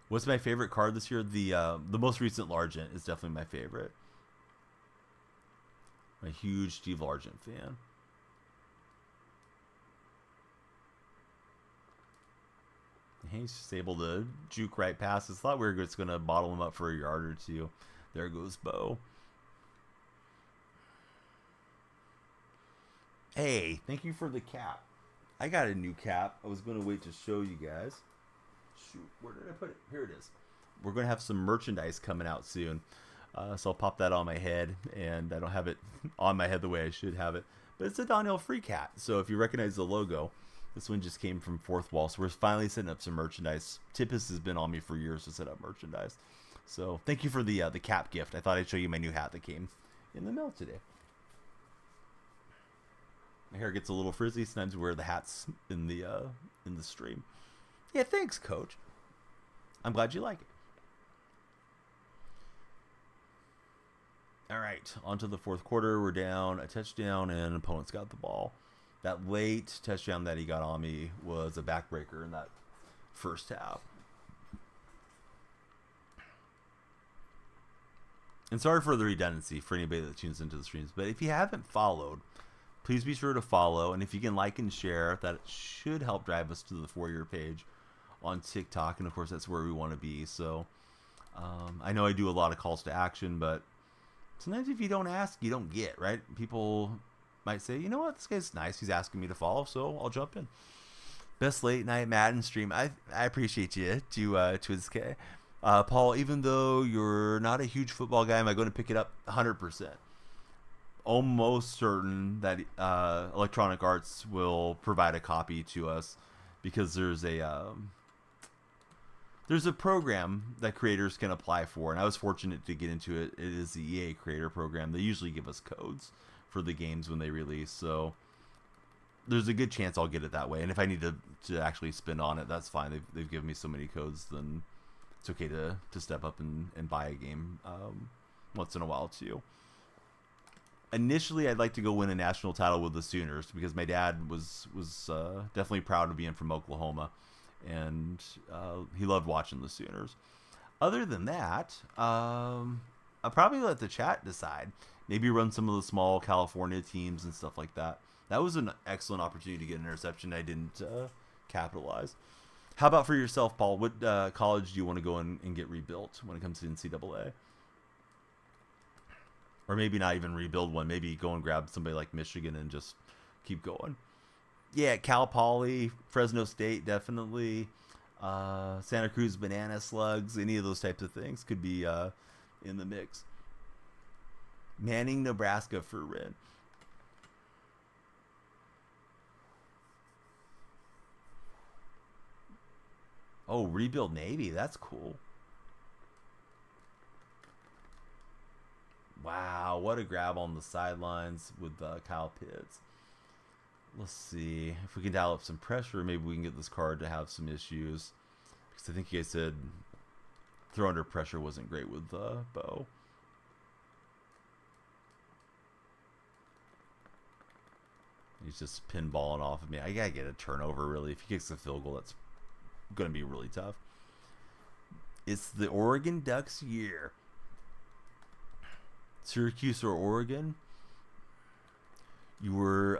What's my favorite card this year? The most recent Largent is definitely my favorite. I'm a huge Steve Largent fan. He's just able to juke right past. It's thought we were just going to bottle him up for a yard or two. There goes Bo. Hey, thank you for the cap. I got a new cap. I was going to wait to show you guys. Shoot, where did I put it? Here it is. We're going to have some merchandise coming out soon. So I'll pop that on my head. And I don't have it on my head the way I should have it. But it's a Donnell Free Cat. So if you recognize the logo, this one just came from Fourth Wall. So we're finally setting up some merchandise. Tippus has been on me for years to set up merchandise. So thank you for the cap gift. I thought I'd show you my new hat that came in the mail today. My hair gets a little frizzy. Sometimes we wear the hats in the stream. Yeah, thanks, Coach. I'm glad you like it. All right, on to the fourth quarter. We're down a touchdown, and opponent's got the ball. That late touchdown that he got on me was a backbreaker in that first half. And sorry for the redundancy for anybody that tunes into the streams, but if you haven't followed, please be sure to follow. And if you can like and share, that should help drive us to the For-Your page on TikTok. And of course, that's where we want to be. So I know I do a lot of calls to action, but sometimes if you don't ask, you don't get, right? People might say, you know what, this guy's nice. He's asking me to follow, so I'll jump in. Best late night Madden stream. I appreciate you to Twizk. Paul, even though you're not a huge football guy, am I going to pick it up? 100%. Almost certain that Electronic Arts will provide a copy to us because there's a program that creators can apply for, and I was fortunate to get into it. It is the EA Creator Program. They usually give us codes for the games when they release, so there's a good chance I'll get it that way. And if I need to actually spend on it, that's fine. They've given me so many codes, then it's okay to step up and buy a game once in a while too. initially I'd like to go win a national title with the Sooners because my dad was definitely proud of being from Oklahoma, and he loved watching the Sooners. Other than that, I'll probably let the chat decide. Maybe run some of the small California teams and stuff like that. That was an excellent opportunity to get an interception. I didn't capitalize. How about for yourself, Paul? What college do you want to go in and get rebuilt when it comes to NCAA? Or maybe not even rebuild one. Maybe go and grab somebody like Michigan and just keep going. Yeah, Cal Poly, Fresno State, definitely. Santa Cruz Banana Slugs, any of those types of things could be in the mix. Manning, Nebraska for Ren. Oh, rebuild Navy. That's cool. Wow, what a grab on the sidelines with Kyle Pitts. Let's see if we can dial up some pressure. Maybe we can get this card to have some issues. Because I think you guys said throw under pressure wasn't great with Bo. He's just pinballing off of me. I gotta get a turnover, really. If he kicks a field goal, that's going to be really tough. It's the Oregon Ducks year. Syracuse or Oregon? You were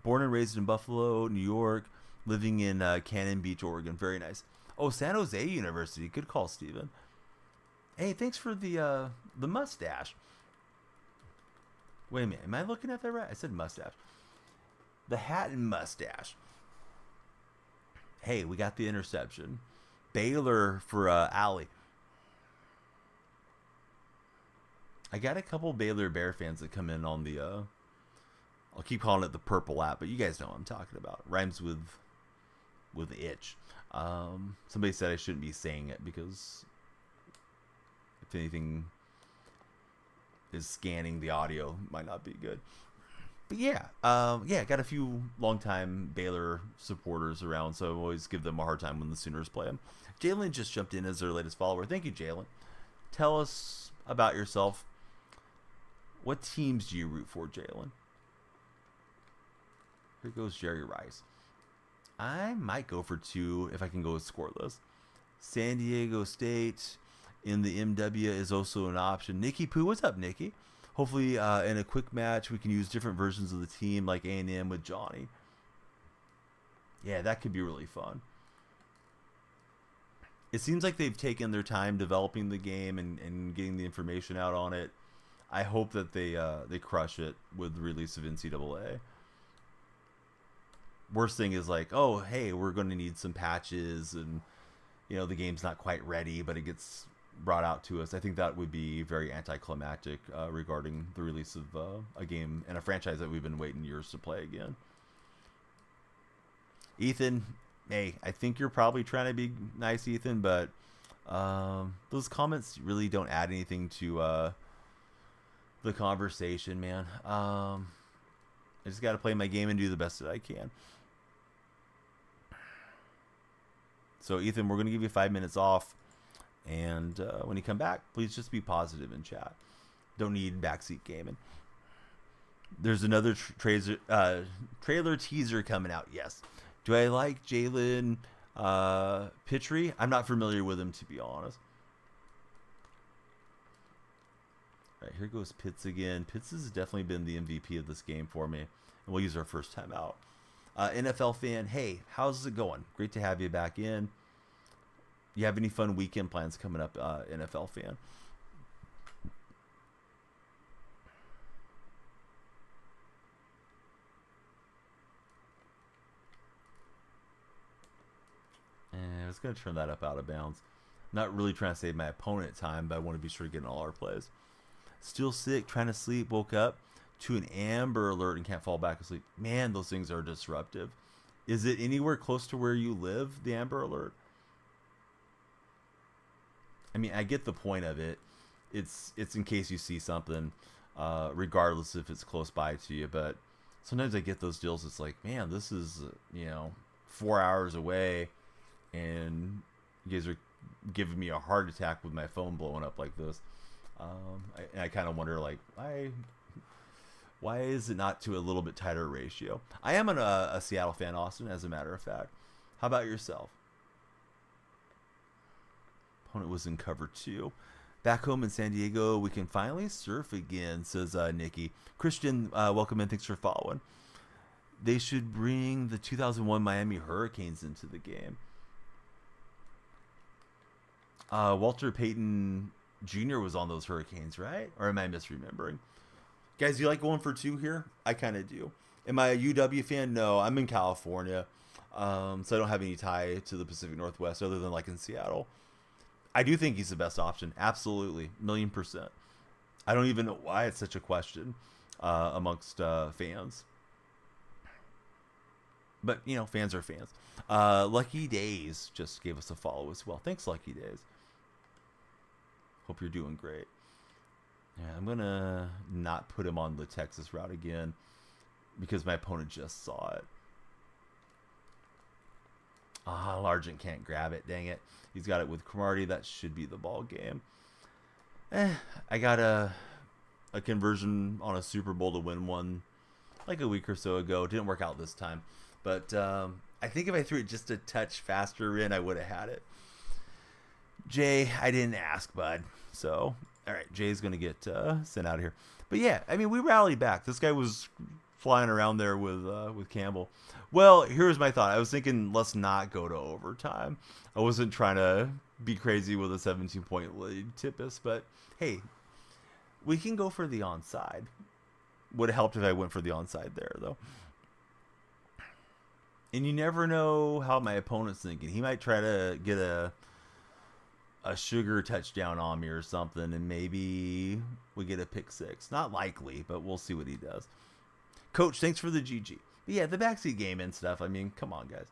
born and raised in Buffalo, New York, living in Cannon Beach, Oregon. Very nice. Oh, San Jose University. Good call, Steven. Hey, thanks for the mustache. Wait a minute. Am I looking at that right? I said mustache. The hat and mustache. Hey, we got the interception. Baylor for Allie. I got a couple Baylor Bear fans that come in on the, I'll keep calling it the purple app, but you guys know what I'm talking about. Rhymes with itch. Somebody said I shouldn't be saying it because if anything is scanning the audio, might not be good. But yeah, got a few longtime Baylor supporters around, so I always give them a hard time when the Sooners play them. Jalen just jumped in as their latest follower. Thank you, Jalen. Tell us about yourself. What teams do you root for, Jalen? Here goes Jerry Rice. I might go for 2 if I can go with scoreless. San Diego State in the MW is also an option. Nikki Poo, what's up, Nikki? Hopefully, in a quick match, we can use different versions of the team, like A&M with Johnny. Yeah, that could be really fun. It seems like they've taken their time developing the game and getting the information out on it. I hope that they crush it with the release of NCAA. Worst thing is like, oh, hey, we're going to need some patches, and the game's not quite ready, but it gets brought out to us. I think that would be very anticlimactic regarding the release of a game and a franchise that we've been waiting years to play again. Ethan, hey, I think you're probably trying to be nice, Ethan, but those comments really don't add anything to the conversation, man. I just got to play my game and do the best that I can. So, Ethan, we're going to give you 5 minutes off. And when you come back, please just be positive in chat. Don't need backseat gaming. There's another trailer teaser coming out. Yes. Do I like Jalen Pitre? I'm not familiar with him, to be honest. All right, here goes Pitts again. Pitts has definitely been the MVP of this game for me. And we'll use our first time out. NFL fan, hey, how's it going? Great to have you back in. You have any fun weekend plans coming up, NFL fan? And I was going to turn that up out of bounds. Not really trying to save my opponent time, but I want to be sure to get in all our plays. Still sick, trying to sleep, woke up to an Amber Alert and can't fall back asleep. Man, those things are disruptive. Is it anywhere close to where you live, the Amber Alert? I mean, I get the point of it. It's in case you see something, regardless if it's close by to you. But sometimes I get those deals. It's like, man, this is 4 hours away, and you guys are giving me a heart attack with my phone blowing up like this. I kind of wonder, like, why is it not to a little bit tighter ratio? I am a Seattle fan, Austin, as a matter of fact. How about yourself? Opponent was in cover 2. Back home in San Diego, we can finally surf again, says Nikki. Christian, welcome in. Thanks for following. They should bring the 2001 Miami Hurricanes into the game. Walter Payton Jr. was on those Hurricanes, right? Or am I misremembering? Guys, you like going for 2 here? I kind of do. Am I a UW fan? No, I'm in California. So I don't have any tie to the Pacific Northwest other than like in Seattle. I do think he's the best option. Absolutely. 1,000,000%. I don't even know why it's such a question amongst fans. But, you know, fans are fans. Lucky Days just gave us a follow as well. Thanks, Lucky Days. Hope you're doing great. Yeah, I'm going to not put him on the Texas route again because my opponent just saw it. Largent can't grab it. Dang it. He's got it with Cromartie. That should be the ball game. I got a conversion on a Super Bowl to win one like a week or so ago. Didn't work out this time. But I think if I threw it just a touch faster in, I would have had it. Jay, I didn't ask, bud. So, all right, Jay's going to get sent out of here. But yeah, I mean, we rallied back. This guy was flying around there with Campbell. Well, here's my thought. I was thinking, let's not go to overtime. I wasn't trying to be crazy with a 17-point lead, Tippis, but hey, we can go for the onside. Would have helped if I went for the onside there, though. And you never know how my opponent's thinking. He might try to get a sugar touchdown on me or something, and maybe we get a pick 6. Not likely, but we'll see what he does. Coach, thanks for the GG. But yeah, the backseat game and stuff, I mean, come on, guys.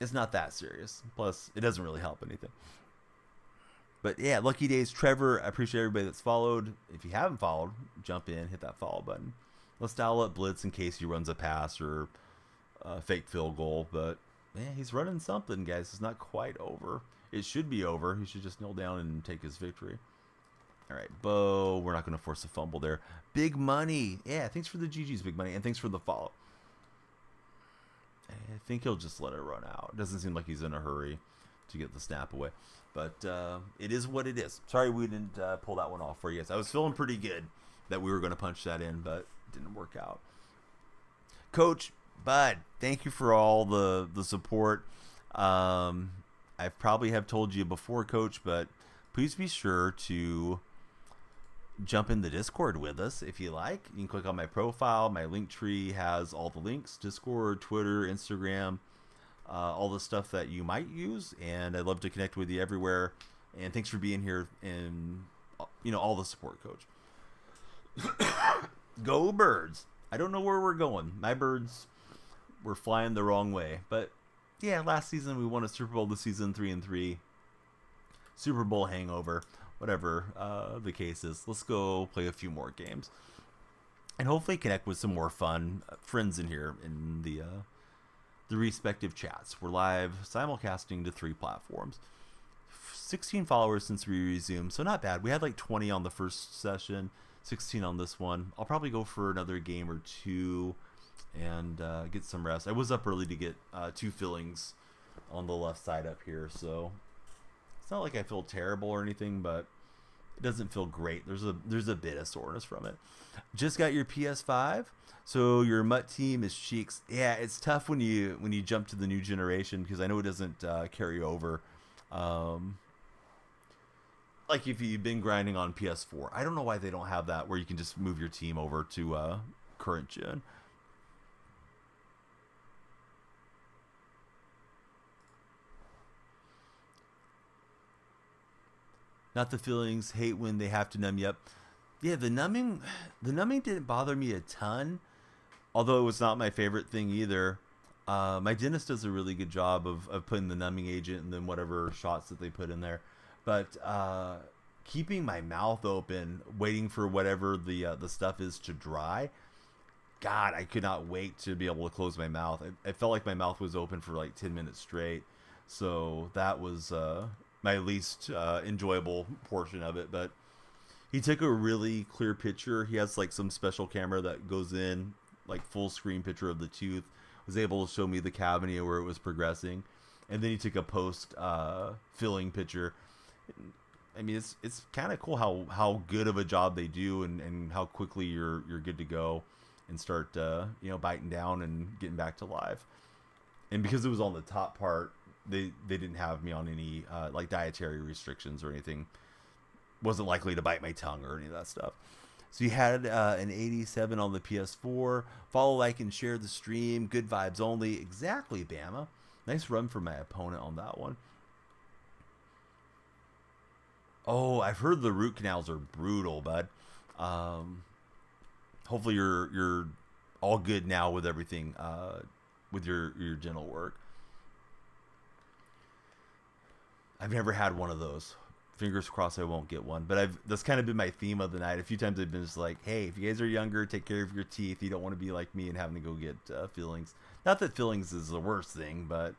It's not that serious. Plus, it doesn't really help anything. But yeah, Lucky Days, Trevor, I appreciate everybody that's followed. If you haven't followed, jump in, hit that follow button. Let's dial up Blitz in case he runs a pass or a fake field goal. But man, he's running something, guys. It's not quite over. It should be over. He should just kneel down and take his victory. All right, Bo, we're not going to force a fumble there. Big Money. Yeah, thanks for the GG's, Big Money, and thanks for the follow. I think he'll just let it run out. It doesn't seem like he's in a hurry to get the snap away. But it is what it is. Sorry we didn't pull that one off for you guys. I was feeling pretty good that we were going to punch that in, but it didn't work out. Coach, Bud, thank you for all the support. I probably have told you before, Coach, but please be sure to jump in the Discord with us if you like. You can click on my profile. My link tree has all the links: Discord, Twitter, Instagram, all the stuff that you might use. And I'd love to connect with you everywhere. And thanks for being here and, you know, all the support, Coach. Go Birds. I don't know where we're going. My Birds were flying the wrong way. But yeah, last season we won a Super Bowl. This season 3-3. Super Bowl hangover. Whatever the case is. Let's go play a few more games. And hopefully connect with some more fun friends in here in the respective chats. We're live simulcasting to 3 platforms. 16 followers since we resumed, so not bad. We had like 20 on the first session, 16 on this one. I'll probably go for another game or 2 and get some rest. I was up early to get 2 fillings on the left side up here, so it's not like I feel terrible or anything, but it doesn't feel great. There's a bit of soreness from it. Just got your PS5, so your Mutt team is Cheeks. Yeah, it's tough when you jump to the new generation because I know it doesn't carry over. Like if you've been grinding on PS4, I don't know why they don't have that where you can just move your team over to current gen. Not the feelings, hate when they have to numb you up. Yeah, the numbing didn't bother me a ton, although it was not my favorite thing either. My dentist does a really good job of putting the numbing agent and then whatever shots that they put in there. But keeping my mouth open, waiting for whatever the stuff is to dry, God, I could not wait to be able to close my mouth. I felt like my mouth was open for like 10 minutes straight. So that was my least enjoyable portion of it. But He took a really clear picture. He has like some special camera that goes in, like full screen picture of the tooth. Was able to show me the cavity and where it was progressing, and then he took a post filling picture. I mean, it's kind of cool how good of a job they do, and how quickly you're good to go and start biting down and getting back to live. And because it was on the top part, they didn't have me on any like dietary restrictions or anything. Wasn't likely to bite my tongue or any of that stuff. So you had an 87 on the PS4. Follow, like, and share the stream. Good vibes only. Exactly, Bama. Nice run for my opponent on that one. Oh, I've heard the root canals are brutal, bud. Hopefully you're all good now with everything, with your dental work. I've never had one of those. Fingers crossed I won't get one. But that's kind of been my theme of the night. A few times I've been just like, hey, if you guys are younger, take care of your teeth. You don't want to be like me and having to go get fillings. Not that fillings is the worst thing, but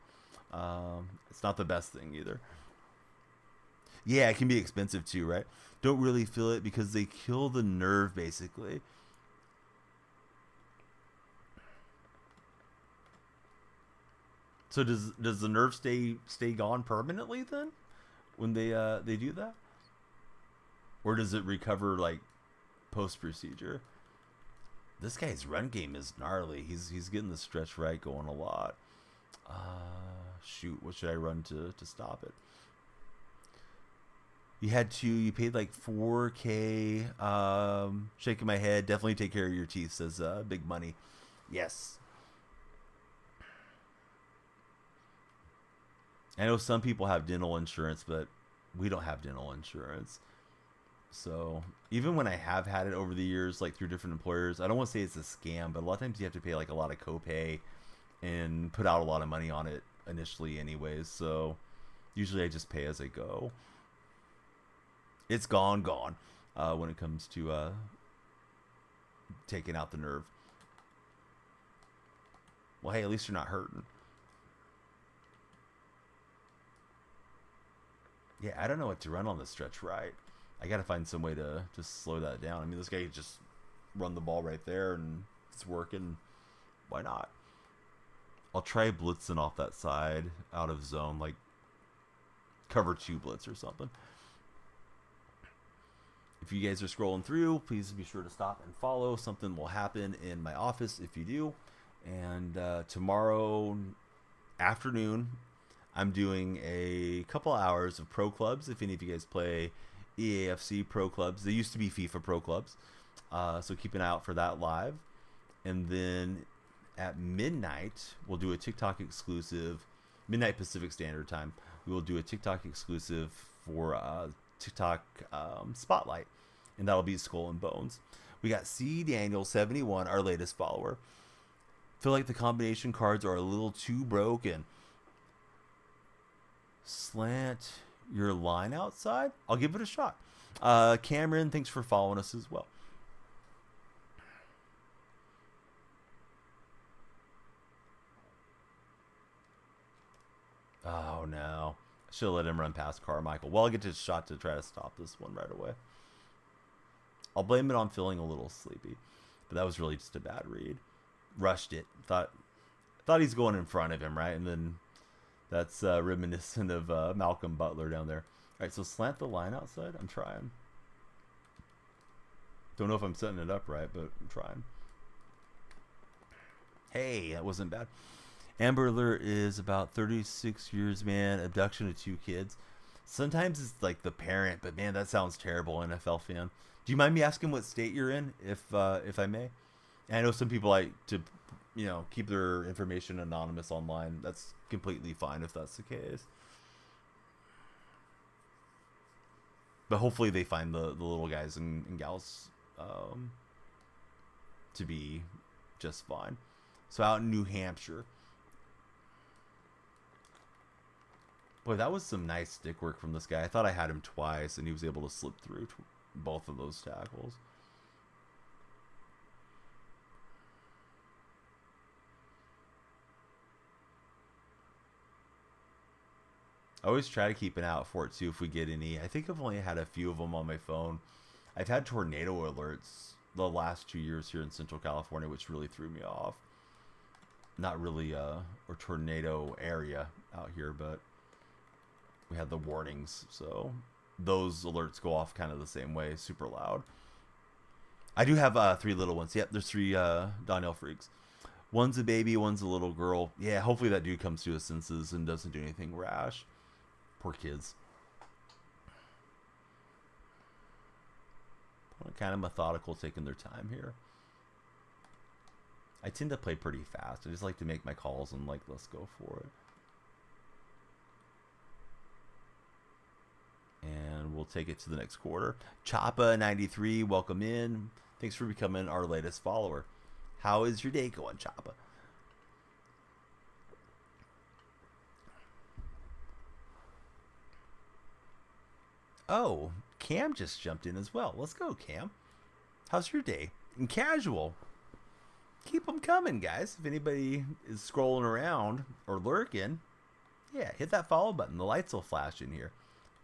it's not the best thing either. Yeah, it can be expensive too, right? Don't really feel it because they kill the nerve, basically. So does the nerve stay gone permanently then when they do that, or does it recover like post procedure? This guy's run game is gnarly. He's getting the stretch right going a lot. Shoot, what should I run to stop it? You paid like 4K. Shaking my head. Definitely take care of your teeth, says Big Money. Yes. I know some people have dental insurance, but we don't have dental insurance. So even when I have had it over the years, like through different employers, I don't want to say it's a scam, but a lot of times you have to pay like a lot of copay and put out a lot of money on it initially anyways. So usually I just pay as I go. It's gone when it comes to taking out the nerve. Well, hey, at least you're not hurting. Yeah, I don't know what to run on the stretch right. I got to find some way to just slow that down. I mean, this guy just run the ball right there and it's working. Why not? I'll try blitzing off that side out of zone, like cover 2 blitz or something. If you guys are scrolling through, please be sure to stop and follow. Something will happen in my office if you do. And tomorrow afternoon, I'm doing a couple hours of pro clubs. If any of you guys play EAFC pro clubs, they used to be FIFA pro clubs. So keep an eye out for that live. And then at midnight, we'll do a TikTok exclusive, midnight Pacific Standard Time. We will do a TikTok exclusive for TikTok Spotlight, and that'll be Skull and Bones. We got C Daniel 71, our latest follower. Feel like the combination cards are a little too broken. Slant your line outside? I'll give it a shot. Cameron, thanks for following us as well. Oh no. I should have let him run past Carmichael. Well, I'll get his shot to try to stop this one right away. I'll blame it on feeling a little sleepy. But that was really just a bad read. Rushed it. Thought he's going in front of him, right? And then that's reminiscent of Malcolm Butler down there. All right, so slant the line outside. I'm trying. Don't know if I'm setting it up right, but I'm trying. Hey, that wasn't bad. Amber Alert is about 36 years, man. Abduction of 2 kids. Sometimes it's like the parent, but man, that sounds terrible, NFL fan. Do you mind me asking what state you're in, if I may? And I know some people like to, keep their information anonymous online. That's completely fine if that's the case. But hopefully they find the little guys and gals to be just fine. So out in New Hampshire. Boy, that was some nice stick work from this guy. I thought I had him twice, and he was able to slip through both of those tackles. I always try to keep an eye out for it, too, if we get any. I think I've only had a few of them on my phone. I've had tornado alerts the last 2 years here in Central California, which really threw me off. Not really a tornado area out here, but we had the warnings, so those alerts go off kind of the same way, super loud. I do have 3 little ones. Yep, there's 3 Donnell freaks. One's a baby, one's a little girl. Yeah, hopefully that dude comes to his senses and doesn't do anything rash. Poor kids. Kind of methodical, taking their time here. I tend to play pretty fast. I just like to make my calls and, like, let's go for it. And we'll take it to the next quarter. Choppa93, welcome in. Thanks for becoming our latest follower. How is your day going, Choppa? Oh, Cam just jumped in as well. Let's go, Cam. How's your day? And casual. Keep them coming, guys. If anybody is scrolling around or lurking, yeah, hit that follow button. The lights will flash in here.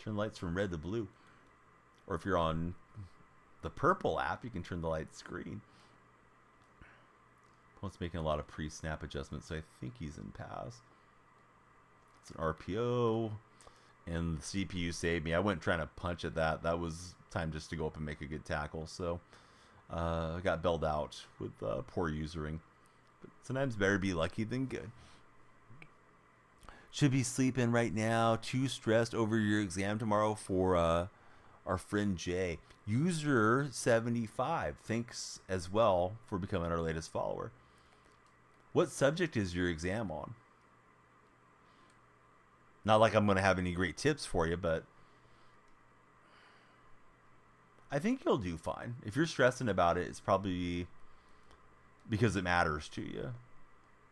Turn the lights from red to blue. Or if you're on the purple app, you can turn the lights green. Opponent's making a lot of pre-snap adjustments, so I think he's in pass. It's an RPO. And the CPU saved me. I went trying to punch at that. That was time just to go up and make a good tackle. So I got bailed out with poor usering. But sometimes better be lucky than good. Should be sleeping right now. Too stressed over your exam tomorrow for our friend Jay. User75 thanks as well for becoming our latest follower. What subject is your exam on? Not like I'm going to have any great tips for you, but I think you'll do fine. If you're stressing about it, it's probably because it matters to you.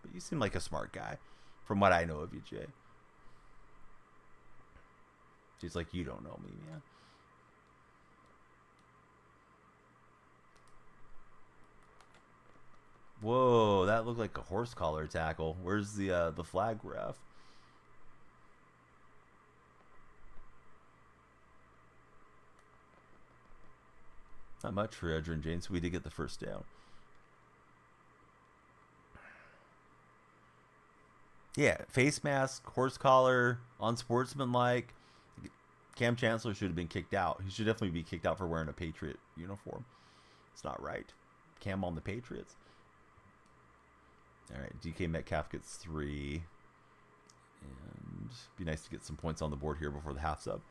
But you seem like a smart guy, from what I know of you, Jay. Just like you don't know me, man. Whoa, that looked like a horse collar tackle. Where's the flag ref? Not much for Edgerrin James. We did get the first down. Yeah, face mask, horse collar, unsportsmanlike. Cam Chancellor should have been kicked out. He should definitely be kicked out for wearing a Patriot uniform. It's not right. Cam on the Patriots. All right, DK Metcalf gets 3. And be nice to get some points on the board here before the half's up.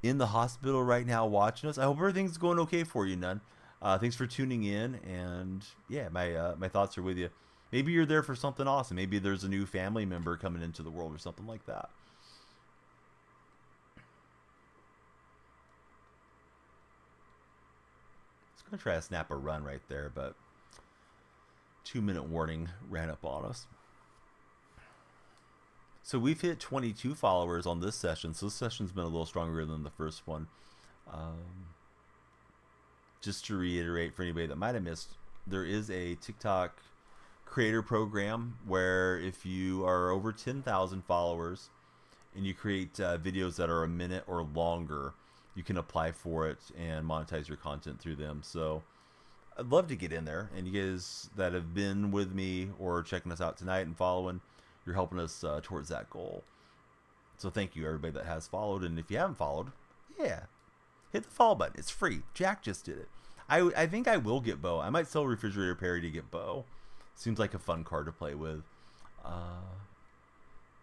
In the hospital right now watching us. I hope everything's going okay for you, Nunn. Thanks for tuning in, and yeah, my thoughts are with you. Maybe you're there for something awesome. Maybe there's a new family member coming into the world or something like that. I was going to try to snap a run right there, but 2-minute warning ran up on us. So we've hit 22 followers on this session. So this session's been a little stronger than the first one. Just to reiterate for anybody that might have missed, there is a TikTok creator program where if you are over 10,000 followers and you create videos that are a minute or longer, you can apply for it and monetize your content through them. So I'd love to get in there. And you guys that have been with me or checking us out tonight and following, you're helping us towards that goal. So thank you, everybody that has followed. And if you haven't followed, yeah, hit the follow button. It's free. Jack just did it. I think I will get Bo. I might sell Refrigerator Perry to get Bo. Seems like a fun card to play with.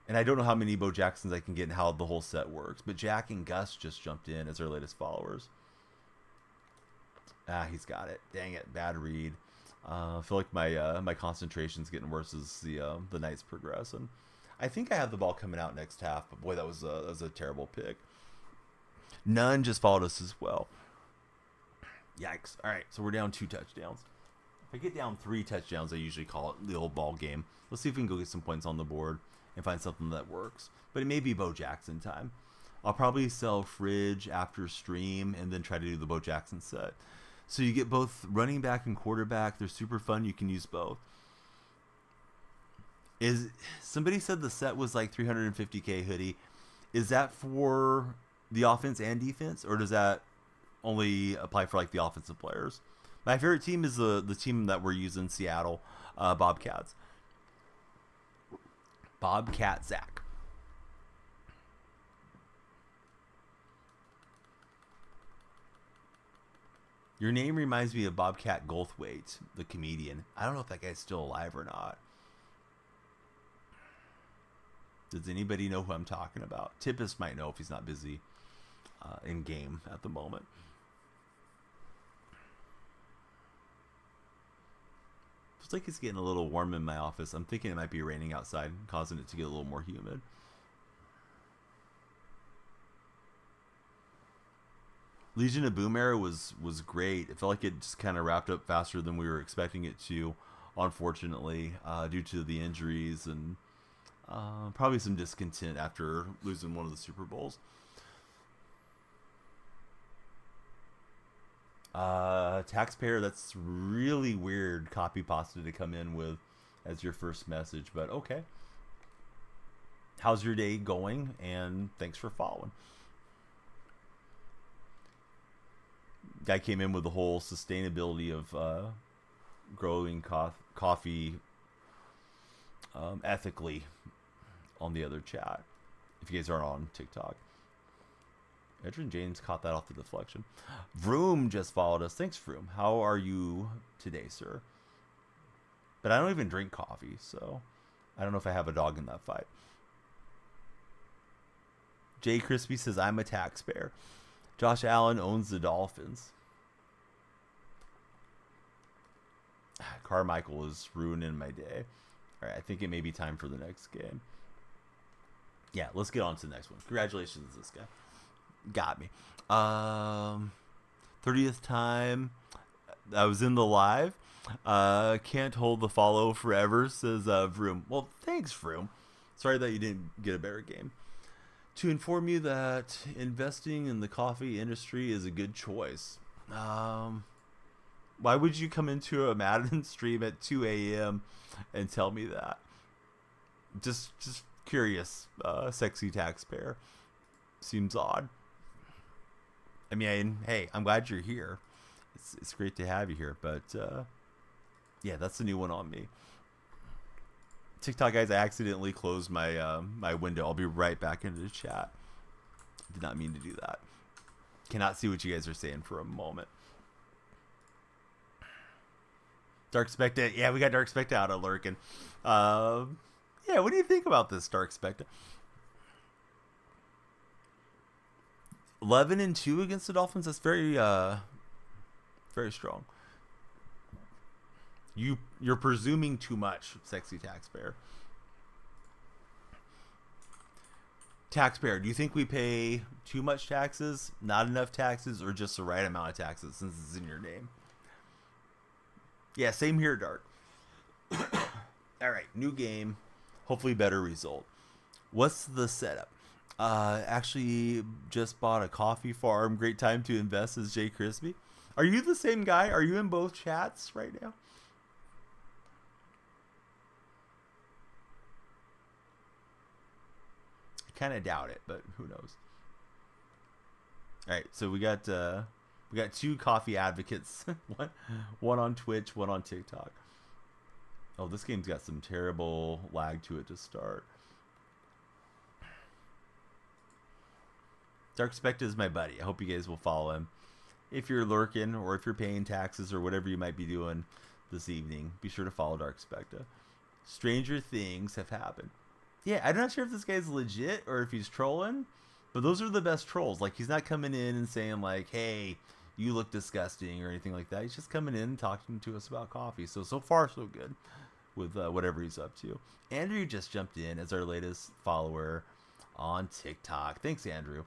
And I don't know how many Bo Jacksons I can get and how the whole set works. But Jack and Gus just jumped in as our latest followers. He's got it. Dang it. Bad read. I feel like my concentration's getting worse as the nights progress. And I think I have the ball coming out next half. But boy, that was a terrible pick. Nunn just followed us as well. Yikes. All right, so we're down 2 touchdowns. If I get down 3 touchdowns, I usually call it the old ball game. Let's see if we can go get some points on the board and find something that works. But it may be Bo Jackson time. I'll probably sell Fridge after stream and then try to do the Bo Jackson set. So you get both running back and quarterback. They're super fun. You can use both. Somebody said the set was like $350K hoodie. Is that for the offense and defense, or does that Only apply for like the offensive players. My favorite team is the team that we're using, Seattle Bobcats. Bobcat Zach. Your name reminds me of Bobcat Goldthwait, the comedian. I don't know if that guy's still alive or not. Does anybody know who I'm talking about? Tippus might know if he's not busy in game at the moment. Feels like it's getting a little warm in my office. I'm thinking it might be raining outside, causing it to get a little more humid. Legion of Boom era was great. It felt like it just kind of wrapped up faster than we were expecting it to, unfortunately, due to the injuries and probably some discontent after losing one of the Super Bowls. Taxpayer, that's really weird copy pasta to come in with as your first message, but okay. How's your day going? And thanks for following. Guy came in with the whole sustainability of growing coffee ethically on the other chat. If you guys aren't on TikTok. Edrin James caught that off the deflection. Vroom just followed us. Thanks, Vroom. How are you today, sir? But I don't even drink coffee, so I don't know if I have a dog in that fight. Jay Crispy says, I'm a taxpayer. Josh Allen owns the Dolphins. Carmichael is ruining my day. All right, I think it may be time for the next game. Yeah, let's get on to the next one. Congratulations to this guy. Got me. 30th time I was in the live. Can't hold the follow forever, says Vroom. Well, thanks, Vroom. Sorry that you didn't get a better game. To inform you that investing in the coffee industry is a good choice. Why would you come into a Madden stream at 2 a.m. and tell me that? Just curious, sexy taxpayer. Seems odd. I mean, hey, I'm glad you're here. It's great to have you here, but yeah, that's the new one on me. TikTok guys, I accidentally closed my my window. I'll be right back into the chat. Did not mean to do that. Cannot see what you guys are saying for a moment. Dark Spectre, yeah, we got Dark Spectre out of lurking. Yeah, what do you think about this, Dark Spectre? 11-2 against the Dolphins. That's very very strong. You're presuming too much, sexy taxpayer. Taxpayer, do you think we pay too much taxes, not enough taxes, or just the right amount of taxes since it's in your name? Yeah, same here, Dark. All right, new game. Hopefully better result. What's the setup? Actually just bought a coffee farm. Great time to invest, as Jay Crispy. Are you the same guy? Are you in both chats right now? I kind of doubt it, but who knows? All right, so we got two coffee advocates. one on Twitch, one on TikTok. Oh, this game's got some terrible lag to it to start. Dark Spectre is my buddy. I hope you guys will follow him. If you're lurking or if you're paying taxes or whatever you might be doing this evening, be sure to follow Dark Spectre. Stranger things have happened. Yeah, I'm not sure if this guy's legit or if he's trolling, but those are the best trolls. Like, he's not coming in and saying, like, hey, you look disgusting or anything like that. He's just coming in and talking to us about coffee. So far, so good with whatever he's up to. Andrew just jumped in as our latest follower on TikTok. Thanks, Andrew.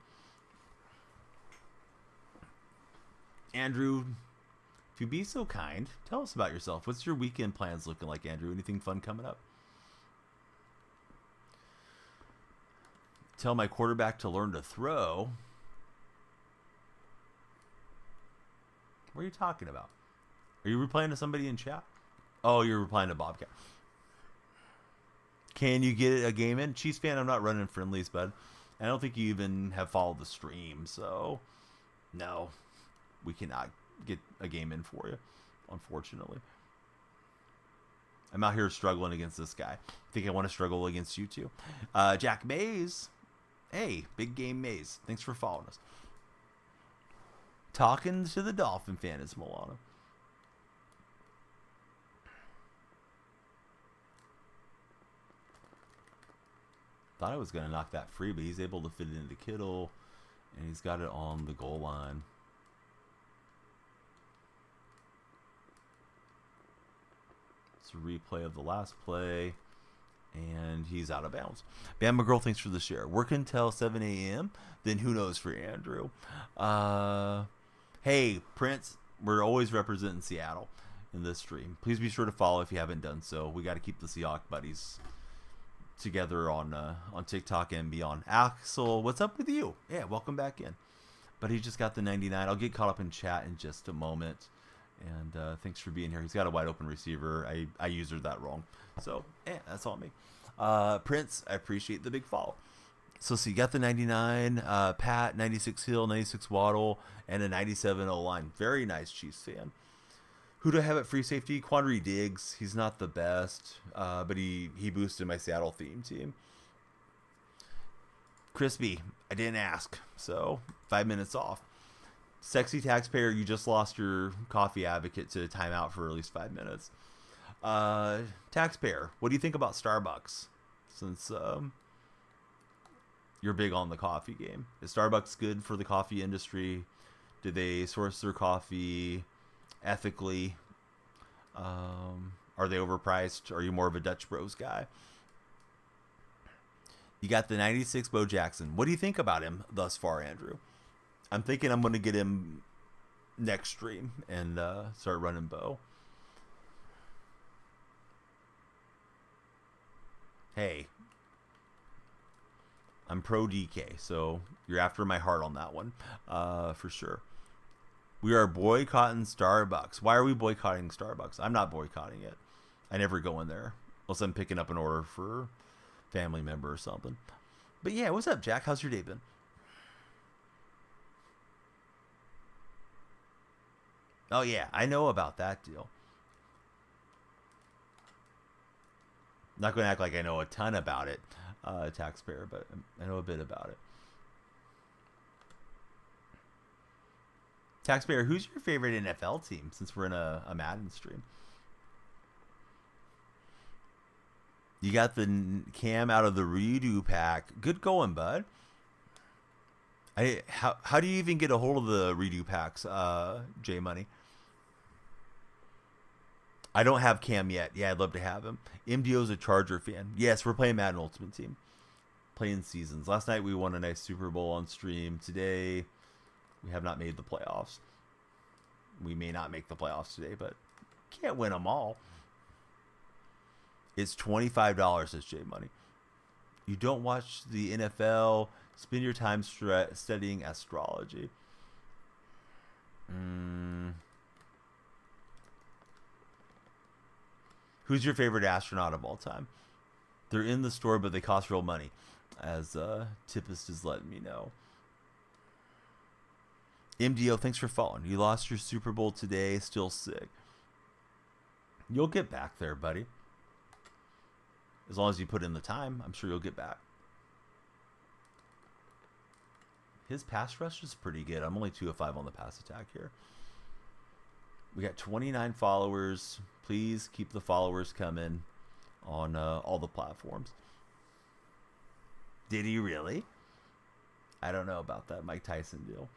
Andrew, if you'd be so kind, tell us about yourself. What's your weekend plans looking like, Andrew? Anything fun coming up? Tell my quarterback to learn to throw. What are you talking about? Are you replying to somebody in chat? Oh, you're replying to Bobcat. Can you get a game in? Chiefs fan, I'm not running friendlies, bud. I don't think you even have followed the stream, so no. we cannot get a game in for you, unfortunately. I'm out here struggling against this guy. I think I want to struggle against you too. Jack Mays. Hey, Big Game Mays. Thanks for following us. Talking to the Dolphin fan is Milano. Thought I was going to knock that free, but he's able to fit it into Kittle, and he's got it on the goal line. It's a replay of the last play, and he's out of bounds. Bama Girl, thanks for the share. Working till 7 a.m., then who knows for Andrew. Hey, Prince, we're always representing Seattle in this stream. Please be sure to follow if you haven't done so. We got to keep the Seahawk buddies together on TikTok and beyond. Axel, what's up with you? Yeah, welcome back in. But he just got the 99. I'll get caught up in chat in just a moment. And thanks for being here. He's got a wide open receiver. I used that wrong. So, that's on me. Prince, I appreciate the big follow. So, you got the 99, Pat, 96 Hill, 96 Waddle, and a 97 O-line. Very nice Chiefs fan. Who do I have at free safety? Quandary Diggs. He's not the best, but he boosted my Seattle theme team. Crispy, I didn't ask, so 5 minutes off. Sexy Taxpayer, you just lost your coffee advocate to timeout for at least 5 minutes. Taxpayer, what do you think about Starbucks? Since you're big on the coffee game. Is Starbucks good for the coffee industry? Do they source their coffee ethically? Are they overpriced? Are you more of a Dutch Bros guy? You got the 96 Bo Jackson. What do you think about him thus far, Andrew? I'm thinking I'm going to get him next stream and start running Bo. Hey, I'm pro DK, so you're after my heart on that one, for sure. We are boycotting Starbucks. Why are we boycotting Starbucks? I'm not boycotting it. I never go in there unless I'm picking up an order for a family member or something. But yeah, what's up, Jack? How's your day been? Oh yeah, I know about that deal. Not going to act like I know a ton about it, Taxpayer, but I know a bit about it. Taxpayer, who's your favorite NFL team since we're in a Madden stream? You got the Cam out of the redo pack. Good going, bud. How do you even get a hold of the redo packs, J Money? I don't have Cam yet. Yeah, I'd love to have him. MDO's a Charger fan. Yes, we're playing Madden Ultimate Team. Playing seasons. Last night we won a nice Super Bowl on stream. Today we have not made the playoffs. We may not make the playoffs today, but can't win them all. It's $25, says J Money. You don't watch the NFL. Spend your time studying astrology. Who's your favorite astronaut of all time? They're in the store, but they cost real money, as Tippist is letting me know. MDO, thanks for following. You lost your Super Bowl today, still sick. You'll get back there, buddy. As long as you put in the time, I'm sure you'll get back. His pass rush is pretty good. I'm only 2 of 5 on the pass attack here. We got 29 followers. Please keep the followers coming on all the platforms. Did he really? I don't know about that Mike Tyson deal.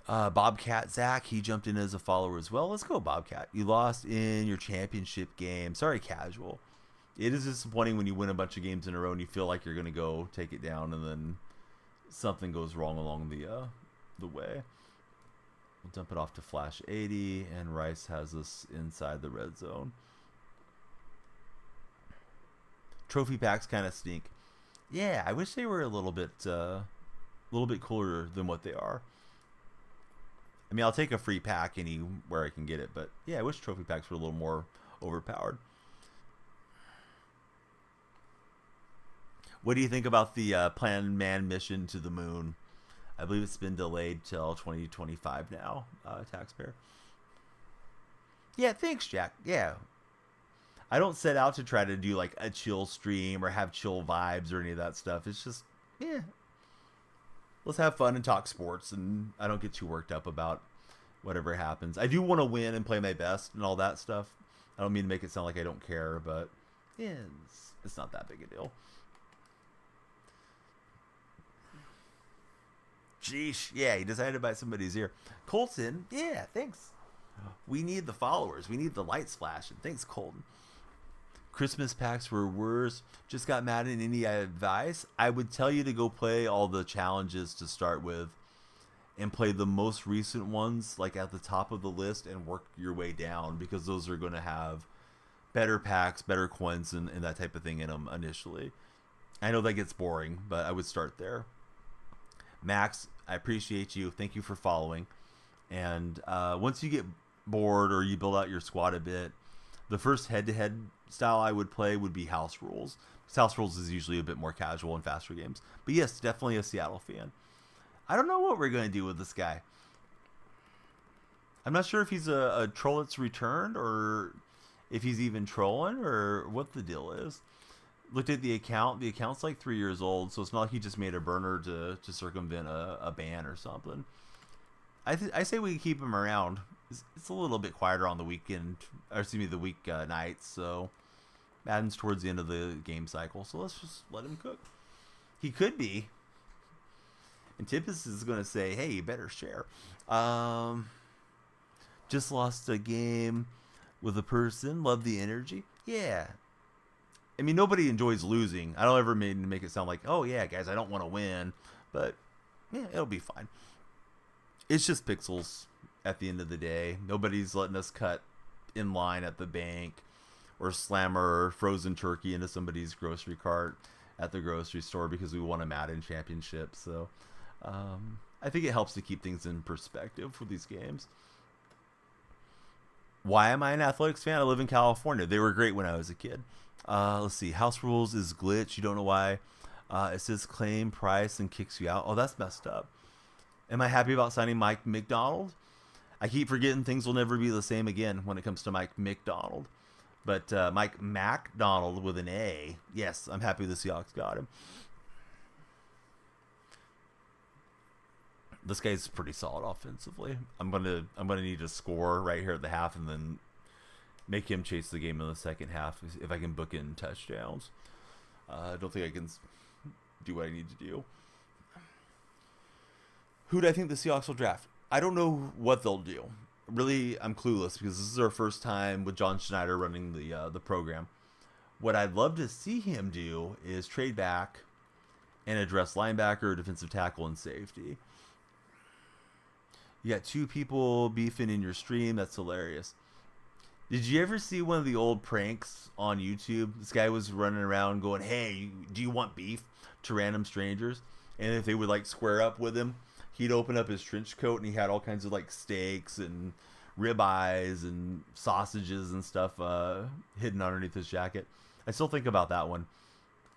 Bobcat Zach, he jumped in as a follower as well. Let's go, Bobcat. You lost in your championship game. Sorry, Casual. It is disappointing when you win a bunch of games in a row and you feel like you're going to go take it down and then something goes wrong along the way. We'll dump it off to Flash 80, and Rice has us inside the red zone. Trophy packs kind of stink. Yeah, I wish they were a little bit cooler than what they are. I mean, I'll take a free pack anywhere I can get it, but yeah, I wish trophy packs were a little more overpowered. What do you think about the planned man mission to the moon? I believe it's been delayed till 2025 now, taxpayer. Yeah, thanks, Jack. Yeah. I don't set out to try to do like a chill stream or have chill vibes or any of that stuff. It's just, yeah, let's have fun and talk sports, and I don't get too worked up about whatever happens. I do want to win and play my best and all that stuff. I don't mean to make it sound like I don't care, but yeah, it's not that big a deal. Jeesh, yeah, he decided to bite somebody's ear. Colton, yeah, thanks. We need the followers. We need the lights flashing. Thanks, Colton. Christmas packs were worse. Just got mad at any advice. I would tell you to go play all the challenges to start with and play the most recent ones like at the top of the list and work your way down, because those are going to have better packs, better coins, and that type of thing in them initially. I know that gets boring, but I would start there. Max, I appreciate you. Thank you for following. And once you get bored or you build out your squad a bit, the first head-to-head style I would play would be House Rules. Because House Rules is usually a bit more casual and faster games. But yes, definitely a Seattle fan. I don't know what we're going to do with this guy. I'm not sure if he's a troll that's returned, or if he's even trolling, or what the deal is. Looked at the account. The account's like 3 years old, so it's not like he just made a burner to circumvent a ban or something. I say we keep him around. It's a little bit quieter on the weekend, or excuse me, the week nights. So Madden's towards the end of the game cycle, so let's just let him cook. He could be. And Tippus is going to say, hey, you better share. Just lost a game with a person. Love the energy. Yeah. I mean, nobody enjoys losing. I don't ever mean to make it sound like, oh, yeah, guys, I don't want to win. But, yeah, it'll be fine. It's just pixels at the end of the day. Nobody's letting us cut in line at the bank or slammer frozen turkey into somebody's grocery cart at the grocery store because we won a Madden championship. So I think it helps to keep things in perspective for these games. Why am I an Athletics fan? I live in California. They were great when I was a kid. Let's see. House Rules is glitch. You don't know why. It says claim price and kicks you out. Oh, that's messed up. Am I happy about signing Mike McDonald? I keep forgetting things will never be the same again when it comes to Mike McDonald. But Mike MacDonald with an A. Yes, I'm happy the Seahawks got him. This guy's pretty solid offensively. I'm gonna need to score right here at the half and then make him chase the game in the second half if I can book in touchdowns. I don't think I can do what I need to do. Who do I think the Seahawks will draft? I don't know what they'll do. Really, I'm clueless because this is our first time with John Schneider running the program. What I'd love to see him do is trade back and address linebacker, defensive tackle, and safety. You got two people beefing in your stream. That's hilarious. Did you ever see one of the old pranks on YouTube? This guy was running around going, hey, do you want beef, to random strangers? And if they would like square up with him, he'd open up his trench coat and he had all kinds of like steaks and ribeyes and sausages and stuff hidden underneath his jacket. I still think about that one.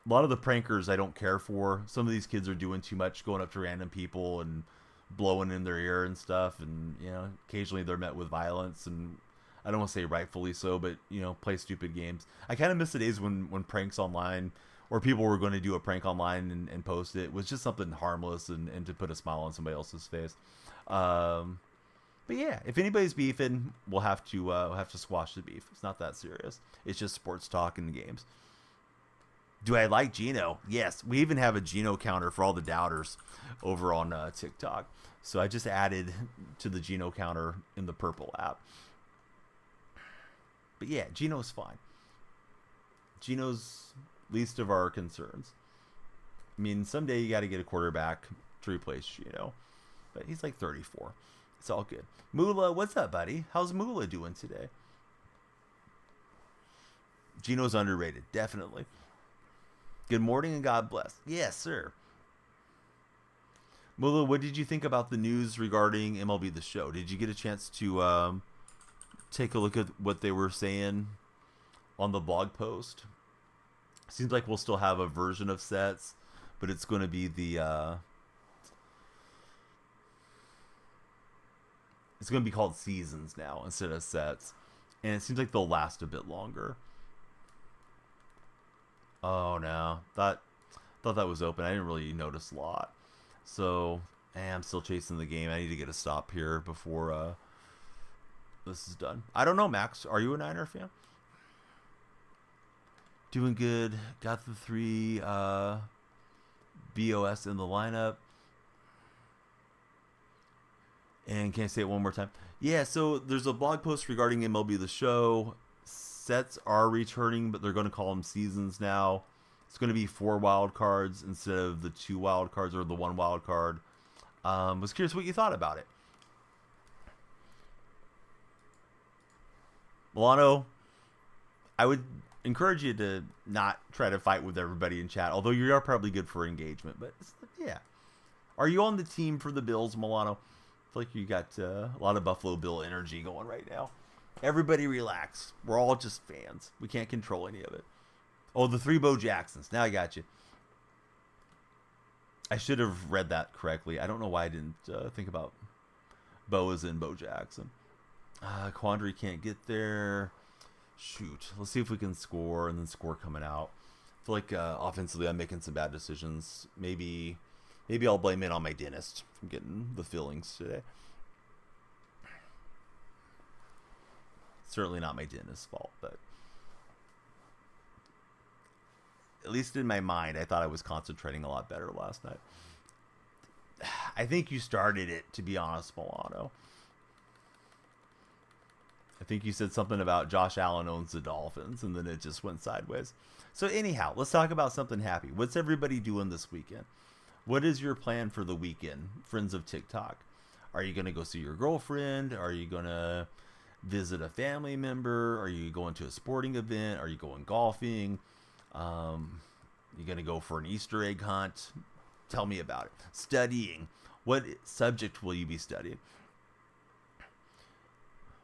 A lot of the prankers I don't care for. Some of these kids are doing too much, going up to random people and blowing in their ear and stuff. And, you know, occasionally they're met with violence, and I don't want to say rightfully so, but, you know, play stupid games. I kind of miss the days when pranks online, or people were going to do a prank online and post it, was just something harmless and to put a smile on somebody else's face. But yeah, if anybody's beefing, we'll have to squash the beef. It's not that serious. It's just sports talk in the games. Do I like Geno? Yes. We even have a Geno counter for all the doubters over on TikTok. So I just added to the Geno counter in the purple app. But yeah, Geno's fine. Geno's least of our concerns. I mean, someday you got to get a quarterback to replace Geno. But he's like 34. It's all good. Moolah, what's up, buddy? How's Moolah doing today? Geno's underrated, definitely. Good morning and God bless. Yes, sir. Moolah, what did you think about the news regarding MLB The Show? Did you get a chance to take a look at what they were saying on the blog post? Seems like we'll still have a version of sets, but it's going to be it's going to be called seasons now instead of sets, and it seems like they'll last a bit longer. Oh no, thought that was open. I didn't really notice a lot. So, I'm still chasing the game. I need to get a stop here before this is done. I don't know, Max. Are you a Niner fan? Doing good. Got the 3 BOS in the lineup. And can I say it one more time? Yeah, so there's a blog post regarding MLB The Show. Sets are returning, but they're going to call them seasons now. It's going to be 4 wild cards instead of the 2 wild cards or the 1 wild card. Was curious what you thought about it. Milano, I would encourage you to not try to fight with everybody in chat, although you are probably good for engagement. But yeah, are you on the team for the Bills, Milano? I feel like you got a lot of Buffalo Bill energy going right now. Everybody relax. We're all just fans. We can't control any of it. Oh, the 3 Bo Jacksons. Now I got you. I should have read that correctly. I don't know why I didn't think about Bo as in Bo Jackson. Quandary can't get there. Shoot. Let's see if we can score and then score coming out. I feel like offensively I'm making some bad decisions. Maybe I'll blame it on my dentist from getting the fillings today. Certainly not my dentist's fault, but at least in my mind, I thought I was concentrating a lot better last night. I think you started it, to be honest, Milano. I think you said something about Josh Allen owns the Dolphins, and then it just went sideways. So anyhow, let's talk about something happy. What's everybody doing this weekend? What is your plan for the weekend, friends of TikTok? Are you going to go see your girlfriend? Are you going to visit a family member? Are you going to a sporting event? Are you going golfing? You going to go for an Easter egg hunt? Tell me about it. Studying. What subject will you be studying?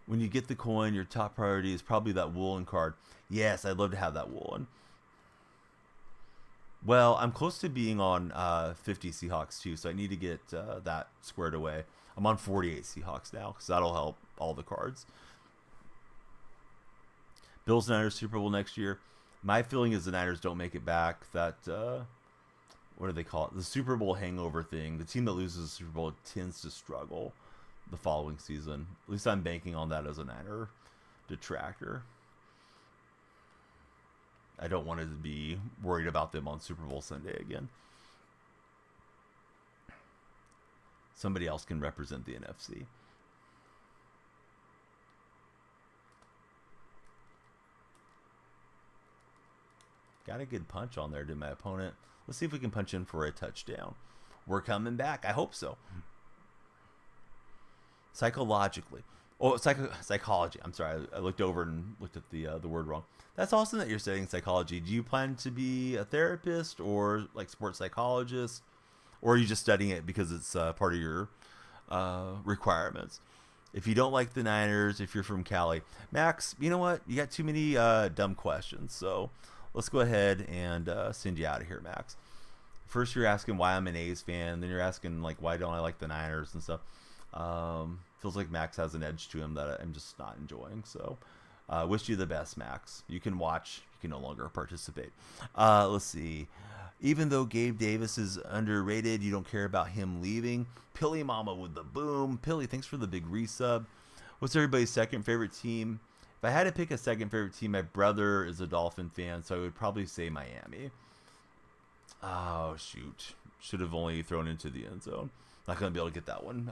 When you get the coin, your top priority is probably that Woolen card. Yes, I'd love to have that Woolen. Well, I'm close to being on 50 Seahawks too, so I need to get that squared away. I'm on 48 Seahawks now, because that'll help all the cards. Bills Niners Super Bowl next year. My feeling is the Niners don't make it back. That what do they call it? The Super Bowl hangover thing. The team that loses the Super Bowl tends to struggle the following season. At least I'm banking on that as a Niner detractor. I don't want to be worried about them on Super Bowl Sunday again. Somebody else can represent the NFC. Got a good punch on there, did my opponent. Let's see if we can punch in for a touchdown. We're coming back. I hope so. Psychologically. Oh, psychology. I'm sorry. I looked over and looked at the word wrong. That's awesome that you're studying psychology. Do you plan to be a therapist or like sports psychologist? Or are you just studying it because it's part of your requirements? If you don't like the Niners, if you're from Cali, Max, you know what? You got too many dumb questions. So let's go ahead and send you out of here, Max. First, you're asking why I'm an A's fan. Then you're asking like why don't I like the Niners and stuff. Feels like Max has an edge to him that I'm just not enjoying. So wish you the best, Max. You can watch. You can no longer participate. Let's see. Even though Gabe Davis is underrated, you don't care about him leaving. Pilly Mama with the boom. Pilly, thanks for the big resub. What's everybody's second favorite team? If I had to pick a second favorite team, my brother is a Dolphin fan, so I would probably say Miami. Oh, shoot. Should have only thrown into the end zone. Not going to be able to get that one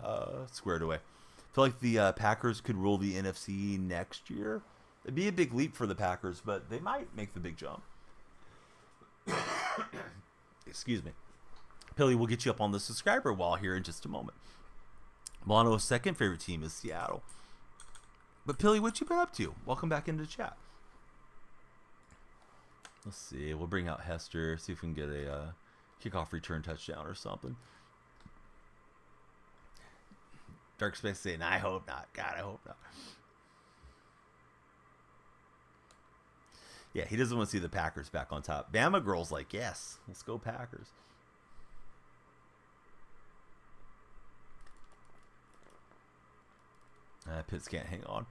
squared away. I feel like the Packers could rule the NFC next year. It'd be a big leap for the Packers, but they might make the big jump. Excuse me. Pilly, we'll get you up on the subscriber wall here in just a moment. Milano's second favorite team is Seattle. But Pilly, what you been up to? Welcome back into chat. Let's see. We'll bring out Hester. See if we can get a kickoff return touchdown or something. Dark Space saying, I hope not. God, I hope not. Yeah, he doesn't want to see the Packers back on top. Bama girl's like, yes, let's go Packers. Pitts can't hang on.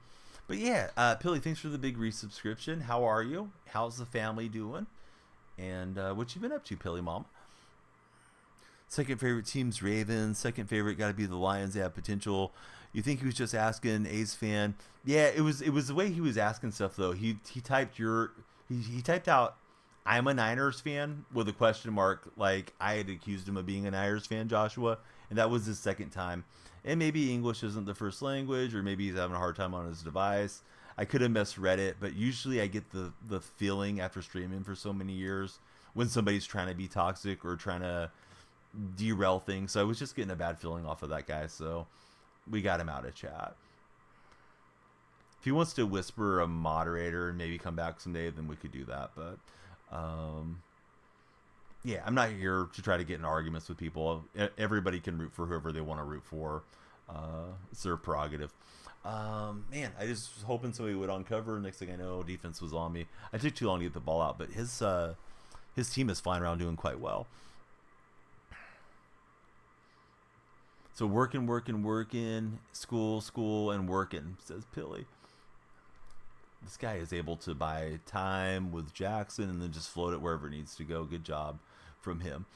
But yeah, Pilly, thanks for the big resubscription. How are you? How's the family doing? And what you been up to, Pilly Mom? Second favorite team's Ravens. Second favorite got to be the Lions. They have potential. You think he was just asking A's fan? Yeah, it was the way he was asking stuff though. He typed he typed out I'm a Niners fan with a question mark, like I had accused him of being a Niners fan, Joshua, and that was his second time. And maybe English isn't the first language, or maybe he's having a hard time on his device. I could have misread it, but usually I get the feeling after streaming for so many years when somebody's trying to be toxic or trying to derail things. So I was just getting a bad feeling off of that guy, so we got him out of chat. If he wants to whisper a moderator and maybe come back someday, then we could do that. But yeah, I'm not here to try to get in arguments with people. Everybody can root for whoever they want to root for. It's their prerogative. Man, I just was hoping somebody would uncover. Next thing I know, defense was on me. I took too long to get the ball out, but his team is flying around doing quite well. So working, school, and working, says Pilly. This guy is able to buy time with Jackson and then just float it wherever it needs to go. Good job from him.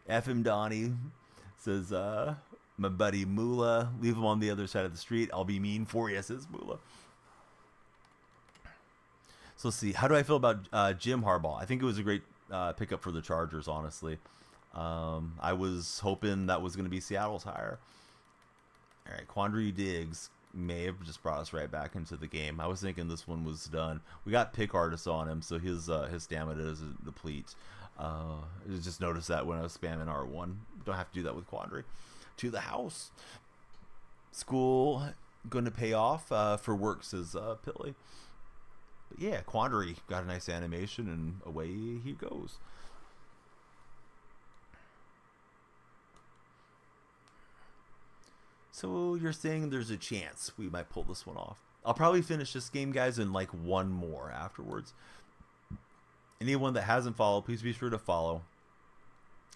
FM Donnie says, my buddy Moolah, leave him on the other side of the street. I'll be mean for you, says Moolah. So let's see. How do I feel about Jim Harbaugh? I think it was a great pickup for the Chargers, honestly. I was hoping that was going to be Seattle's hire. All right, Quandary Diggs may have just brought us right back into the game. I was thinking this one was done. We got pick artists on him, so his stamina doesn't deplete. I just noticed that when I was spamming R1. Don't have to do that with Quandary. To the house. School going to pay off for work, says Pilly. But yeah, Quandary got a nice animation, and away he goes. So you're saying there's a chance we might pull this one off. I'll probably finish this game, guys, and like one more afterwards. Anyone that hasn't followed, please be sure to follow.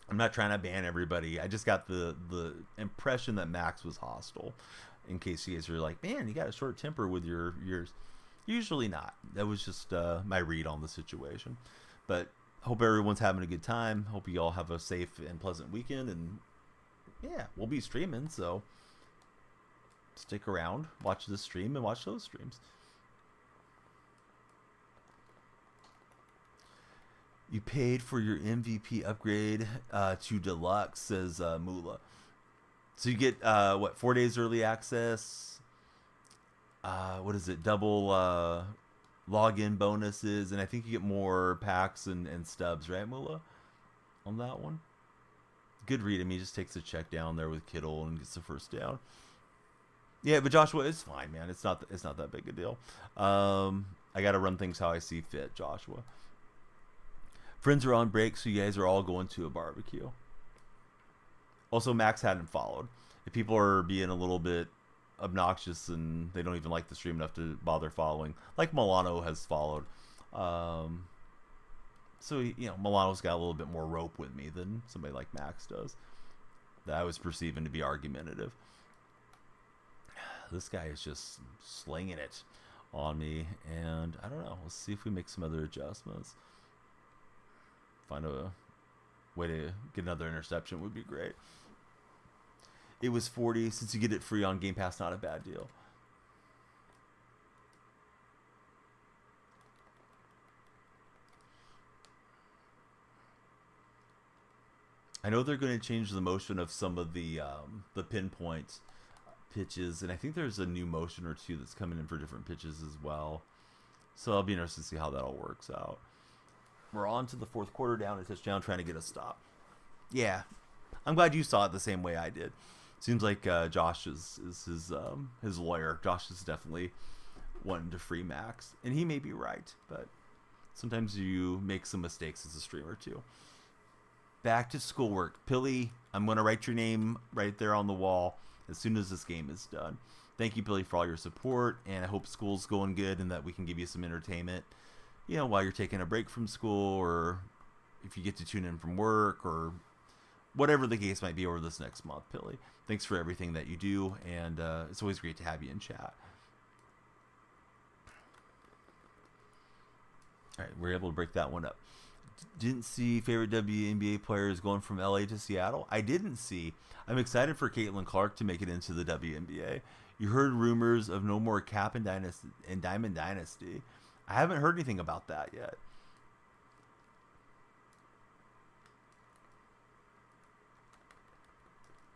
I'm not trying to ban everybody. I just got the impression that Max was hostile. In case you guys are like, man, you got a short temper with your yours. Usually not. That was just my read on the situation. But hope everyone's having a good time. Hope you all have a safe and pleasant weekend. And yeah, we'll be streaming, so stick around, watch this stream, and watch those streams. You paid for your MVP upgrade to Deluxe, says Moolah. So you get, 4 days early access? What is it? Double login bonuses, and I think you get more packs and stubs, right, Moolah? On that one? Good read. I mean, he just takes a check down there with Kittle and gets the first down. Yeah, but Joshua, it's fine, man. It's not that big a deal. I got to run things how I see fit, Joshua. Friends are on break, so you guys are all going to a barbecue. Also, Max hadn't followed. If people are being a little bit obnoxious and they don't even like the stream enough to bother following, like Milano has followed. So, Milano's got a little bit more rope with me than somebody like Max does, that I was perceiving to be argumentative. This guy is just slinging it on me, and I don't know. Let's see if we make some other adjustments. Find a way to get another interception would be great. It was 40. Since you get it free on Game Pass, not a bad deal. I know they're going to change the motion of some of the pinpoint pitches, and I think there's a new motion or two that's coming in for different pitches as well. So I'll be interested to see how that all works out. We're on to the fourth quarter, down a touchdown, trying to get a stop. Yeah, I'm glad you saw it the same way I did. Seems like Josh is his lawyer. Josh is definitely wanting to free Max, and he may be right, but sometimes you make some mistakes as a streamer too. Back to schoolwork. Pilly, I'm going to write your name right there on the wall as soon as this game is done. thank you, Billy, for all your support, and I hope school's going good and that we can give you some entertainment, while you're taking a break from school, or if you get to tune in from work, or whatever the case might be over this next month, Billy. Thanks for everything that you do, and it's always great to have you in chat. All right, we're able to break that one up. Didn't see favorite WNBA players going from LA to Seattle. I didn't see. I'm excited for Caitlin Clark to make it into the WNBA. You heard rumors of no more Cap and Diamond Dynasty. I haven't heard anything about that yet.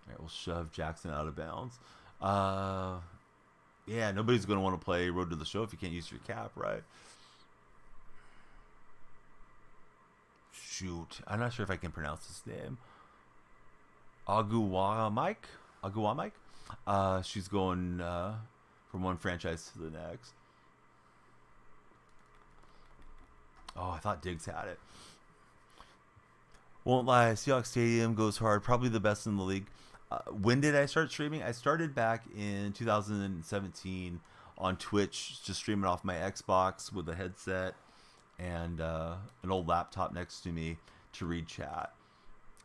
All right, we'll shove Jackson out of bounds. Yeah, nobody's going to want to play Road to the Show if you can't use your cap, right? Shoot, I'm not sure if I can pronounce his name. Aguamike. She's going from one franchise to the next. Oh, I thought Diggs had it. Won't lie, Seahawks Stadium goes hard. Probably the best in the league. When did I start streaming? I started back in 2017 on Twitch, just streaming off my Xbox with a headset and an old laptop next to me to read chat.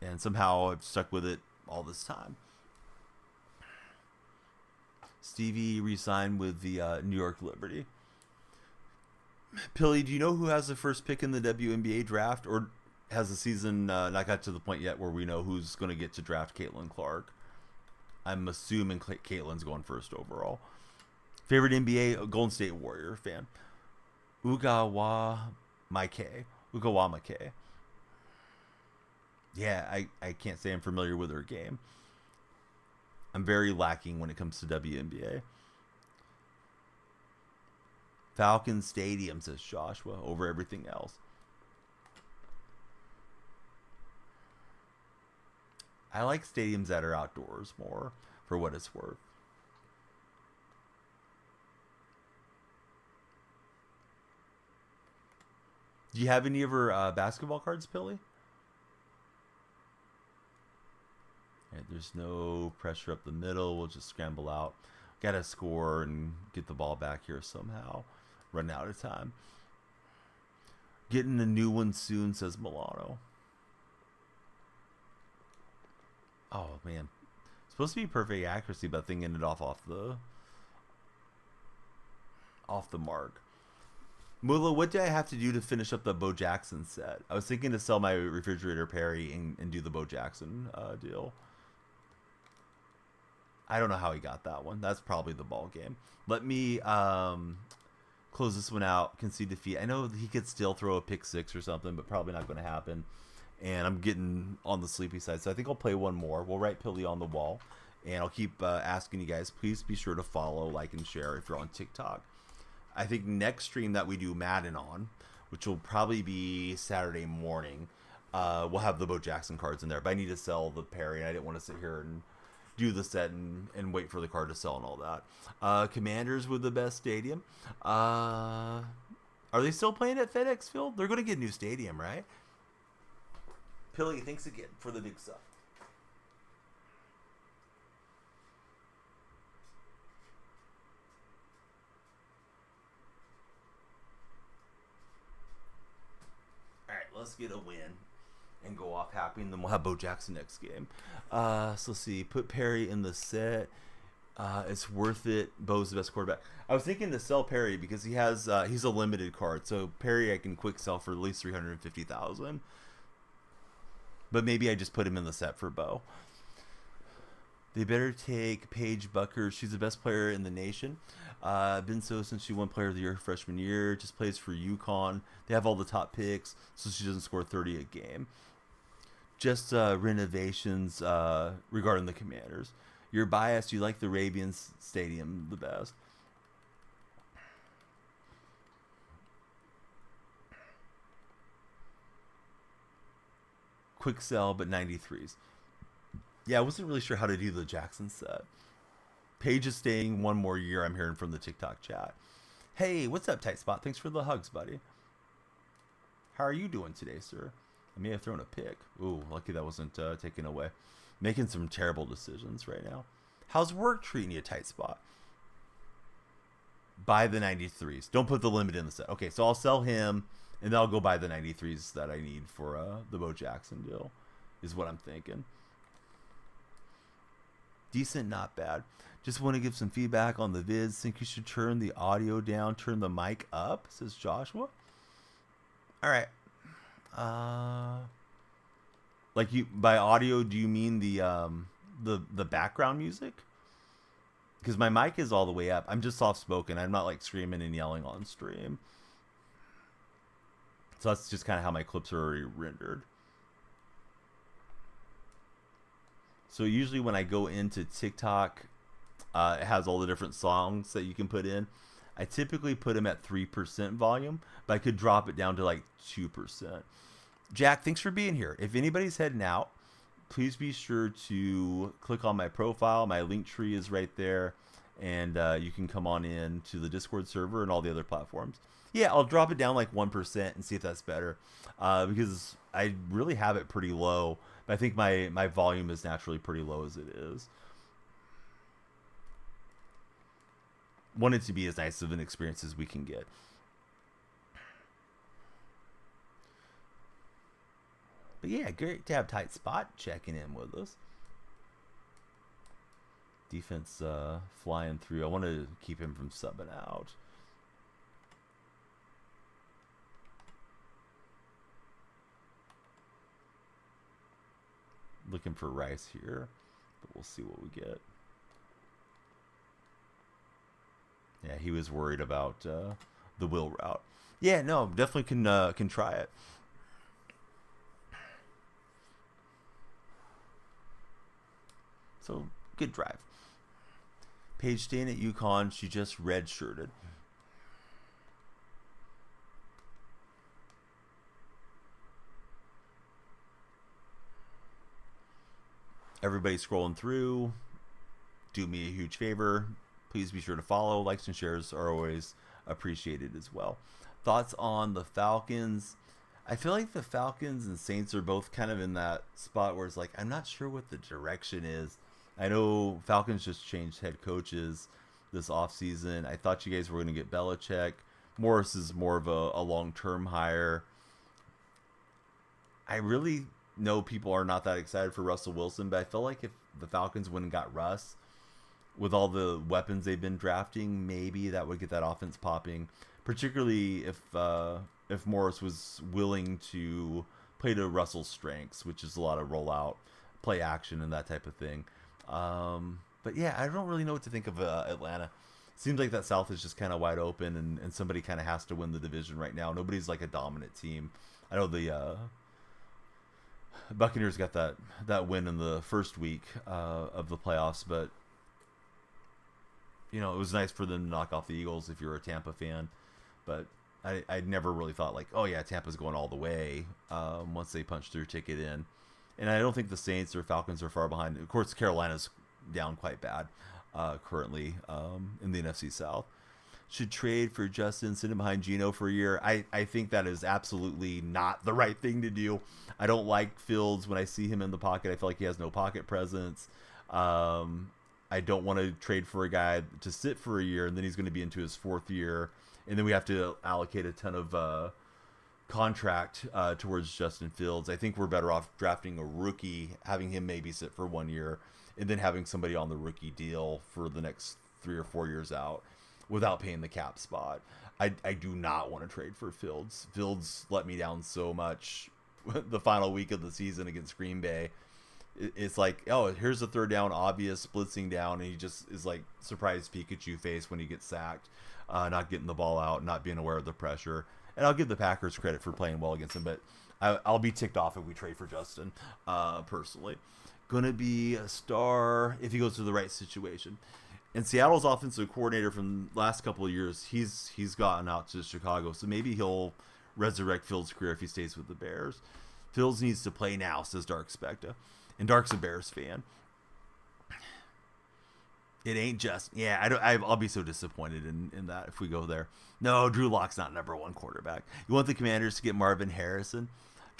And somehow I've stuck with it all this time. Stevie re-signed with the New York Liberty. Pilly, do you know who has the first pick in the WNBA draft? Or has the season not got to the point yet where we know who's going to get to draft Caitlin Clark? I'm assuming Caitlin's going first overall. Favorite NBA Golden State Warrior fan? Ugawamake. Yeah, I can't say I'm familiar with her game. I'm very lacking when it comes to WNBA. Falcon Stadium, says Joshua, over everything else. I like stadiums that are outdoors more, for what it's worth. Do you have any of her basketball cards, Pilly? Right, there's no pressure up the middle. We'll just scramble out. Got to score and get the ball back here somehow. Running out of time. Getting a new one soon, says Milano. Oh, man. Supposed to be perfect accuracy, but thinking it off the mark. Mula, what do I have to do to finish up the Bo Jackson set? I was thinking to sell my refrigerator Perry and do the Bo Jackson deal. I don't know how he got that one. That's probably the ball game. Let me close this one out. Concede defeat. I know he could still throw a pick six or something, but probably not going to happen. And I'm getting on the sleepy side, so I think I'll play one more. We'll write Pilly on the wall, and I'll keep asking you guys. Please be sure to follow, like, and share if you're on TikTok. I think next stream that we do Madden on, which will probably be Saturday morning, we'll have the Bo Jackson cards in there. But I need to sell the Perry, and I didn't want to sit here and do the set and wait for the card to sell and all that. Commanders with the best stadium. Are they still playing at FedEx Field? They're going to get a new stadium, right? Pilly, thanks again for the big stuff. All right, let's get a win and go off happy, and then we'll have Bo Jackson next game. So let's see. Put Perry in the set. It's worth it. Bo's the best quarterback. I was thinking to sell Perry because he has he's a limited card. So Perry I can quick sell for at least $350,000. But maybe I just put him in the set for Bo. They better take Paige Bucker. She's the best player in the nation. Been so since she won Player of the Year freshman year. Just plays for UConn. They have all the top picks, so she doesn't score 30 a game. Just renovations regarding the Commanders. You're biased. You like the Arabian Stadium the best. Quick sell, but 93s. Yeah, I wasn't really sure how to do the Jackson set. Paige is staying one more year, I'm hearing from the TikTok chat. Hey, what's up, Tight Spot? Thanks for the hugs, buddy. How are you doing today, sir? I may have thrown a pick. Ooh, lucky that wasn't taken away. Making some terrible decisions right now. How's work treating you, Tight Spot? Buy the 93s. Don't put the limit in the set. Okay, so I'll sell him, and then I'll go buy the 93s that I need for the Bo Jackson deal, is what I'm thinking. Decent, not bad. Just want to give some feedback on the vids. Think you should turn the audio down, turn the mic up, says Joshua. All right. Like, you by audio, do you mean the background music? Because my mic is all the way up. I'm just soft spoken. I'm not like screaming and yelling on stream. So that's just kind of how my clips are already rendered. So usually when I go into TikTok, it has all the different songs that you can put in. I typically put them at 3% volume, but I could drop it down to like 2%. Jack, thanks for being here. If anybody's heading out, please be sure to click on my profile. My link tree is right there, and you can come on in to the Discord server and all the other platforms. Yeah, I'll drop it down like 1% and see if that's better, because I really have it pretty low. But I think my volume is naturally pretty low as it is. Want it to be as nice of an experience as we can get. But yeah, great to have Tight Spot checking in with us. Defense flying through. I want to keep him from subbing out. Looking for Rice here, but we'll see what we get. Yeah, he was worried about the will route. Yeah, no, definitely can try it. So, good drive. Paige staying at UConn. She just redshirted. Everybody scrolling through, do me a huge favor. Please be sure to follow. Likes and shares are always appreciated as well. Thoughts on the Falcons? I feel like the Falcons and Saints are both kind of in that spot where it's like, I'm not sure what the direction is. I know Falcons just changed head coaches this offseason. I thought you guys were going to get Belichick. Morris is more of a long-term hire. I really know people are not that excited for Russell Wilson, but I feel like if the Falcons went and got Russ, with all the weapons they've been drafting, maybe that would get that offense popping. Particularly if Morris was willing to play to Russell's strengths, which is a lot of rollout, play action, and that type of thing. But yeah, I don't really know what to think of Atlanta. Seems like that South is just kind of wide open, and somebody kind of has to win the division right now. Nobody's like a dominant team. I know the Buccaneers got that win in the first week of the playoffs, but you know, it was nice for them to knock off the Eagles if you're a Tampa fan. But I never really thought like, oh yeah, Tampa's going all the way once they punched their ticket in. And I don't think the Saints or Falcons are far behind. Of course, Carolina's down quite bad currently in the NFC South. Should trade for Justin, send him behind Geno for a year. I think that is absolutely not the right thing to do. I don't like Fields when I see him in the pocket. I feel like he has no pocket presence. I don't want to trade for a guy to sit for a year, and then he's going to be into his fourth year, and then we have to allocate a ton of contract towards Justin Fields. I think we're better off drafting a rookie, having him maybe sit for 1 year, and then having somebody on the rookie deal for the next 3 or 4 years out without paying the cap spot. I do not want to trade for Fields. Fields let me down so much the final week of the season against Green Bay. It's like, oh, here's a third down, obvious blitzing down, and he just is like surprised Pikachu face when he gets sacked, not getting the ball out, not being aware of the pressure. And I'll give the Packers credit for playing well against him, but I'll be ticked off if we trade for Justin, personally. Gonna be a star if he goes to the right situation. And Seattle's offensive coordinator from the last couple of years, he's gotten out to Chicago, so maybe he'll resurrect Fields' career if he stays with the Bears. Fields needs to play now, says Dark Specta. And Dark's a Bears fan. It ain't just... Yeah, I'll be so disappointed in that if we go there. No, Drew Lock's not #1 quarterback. You want the Commanders to get Marvin Harrison?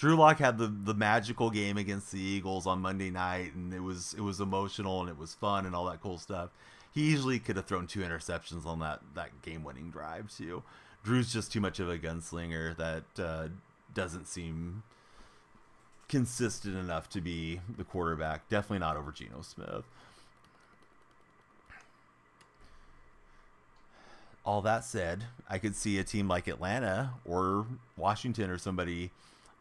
Drew Lock had the magical game against the Eagles on Monday night, and it was emotional and it was fun and all that cool stuff. He easily could have thrown 2 interceptions on that game winning drive too. Drew's just too much of a gunslinger that doesn't seem consistent enough to be the quarterback. Definitely not over Geno Smith. All that said, I could see a team like Atlanta or Washington or somebody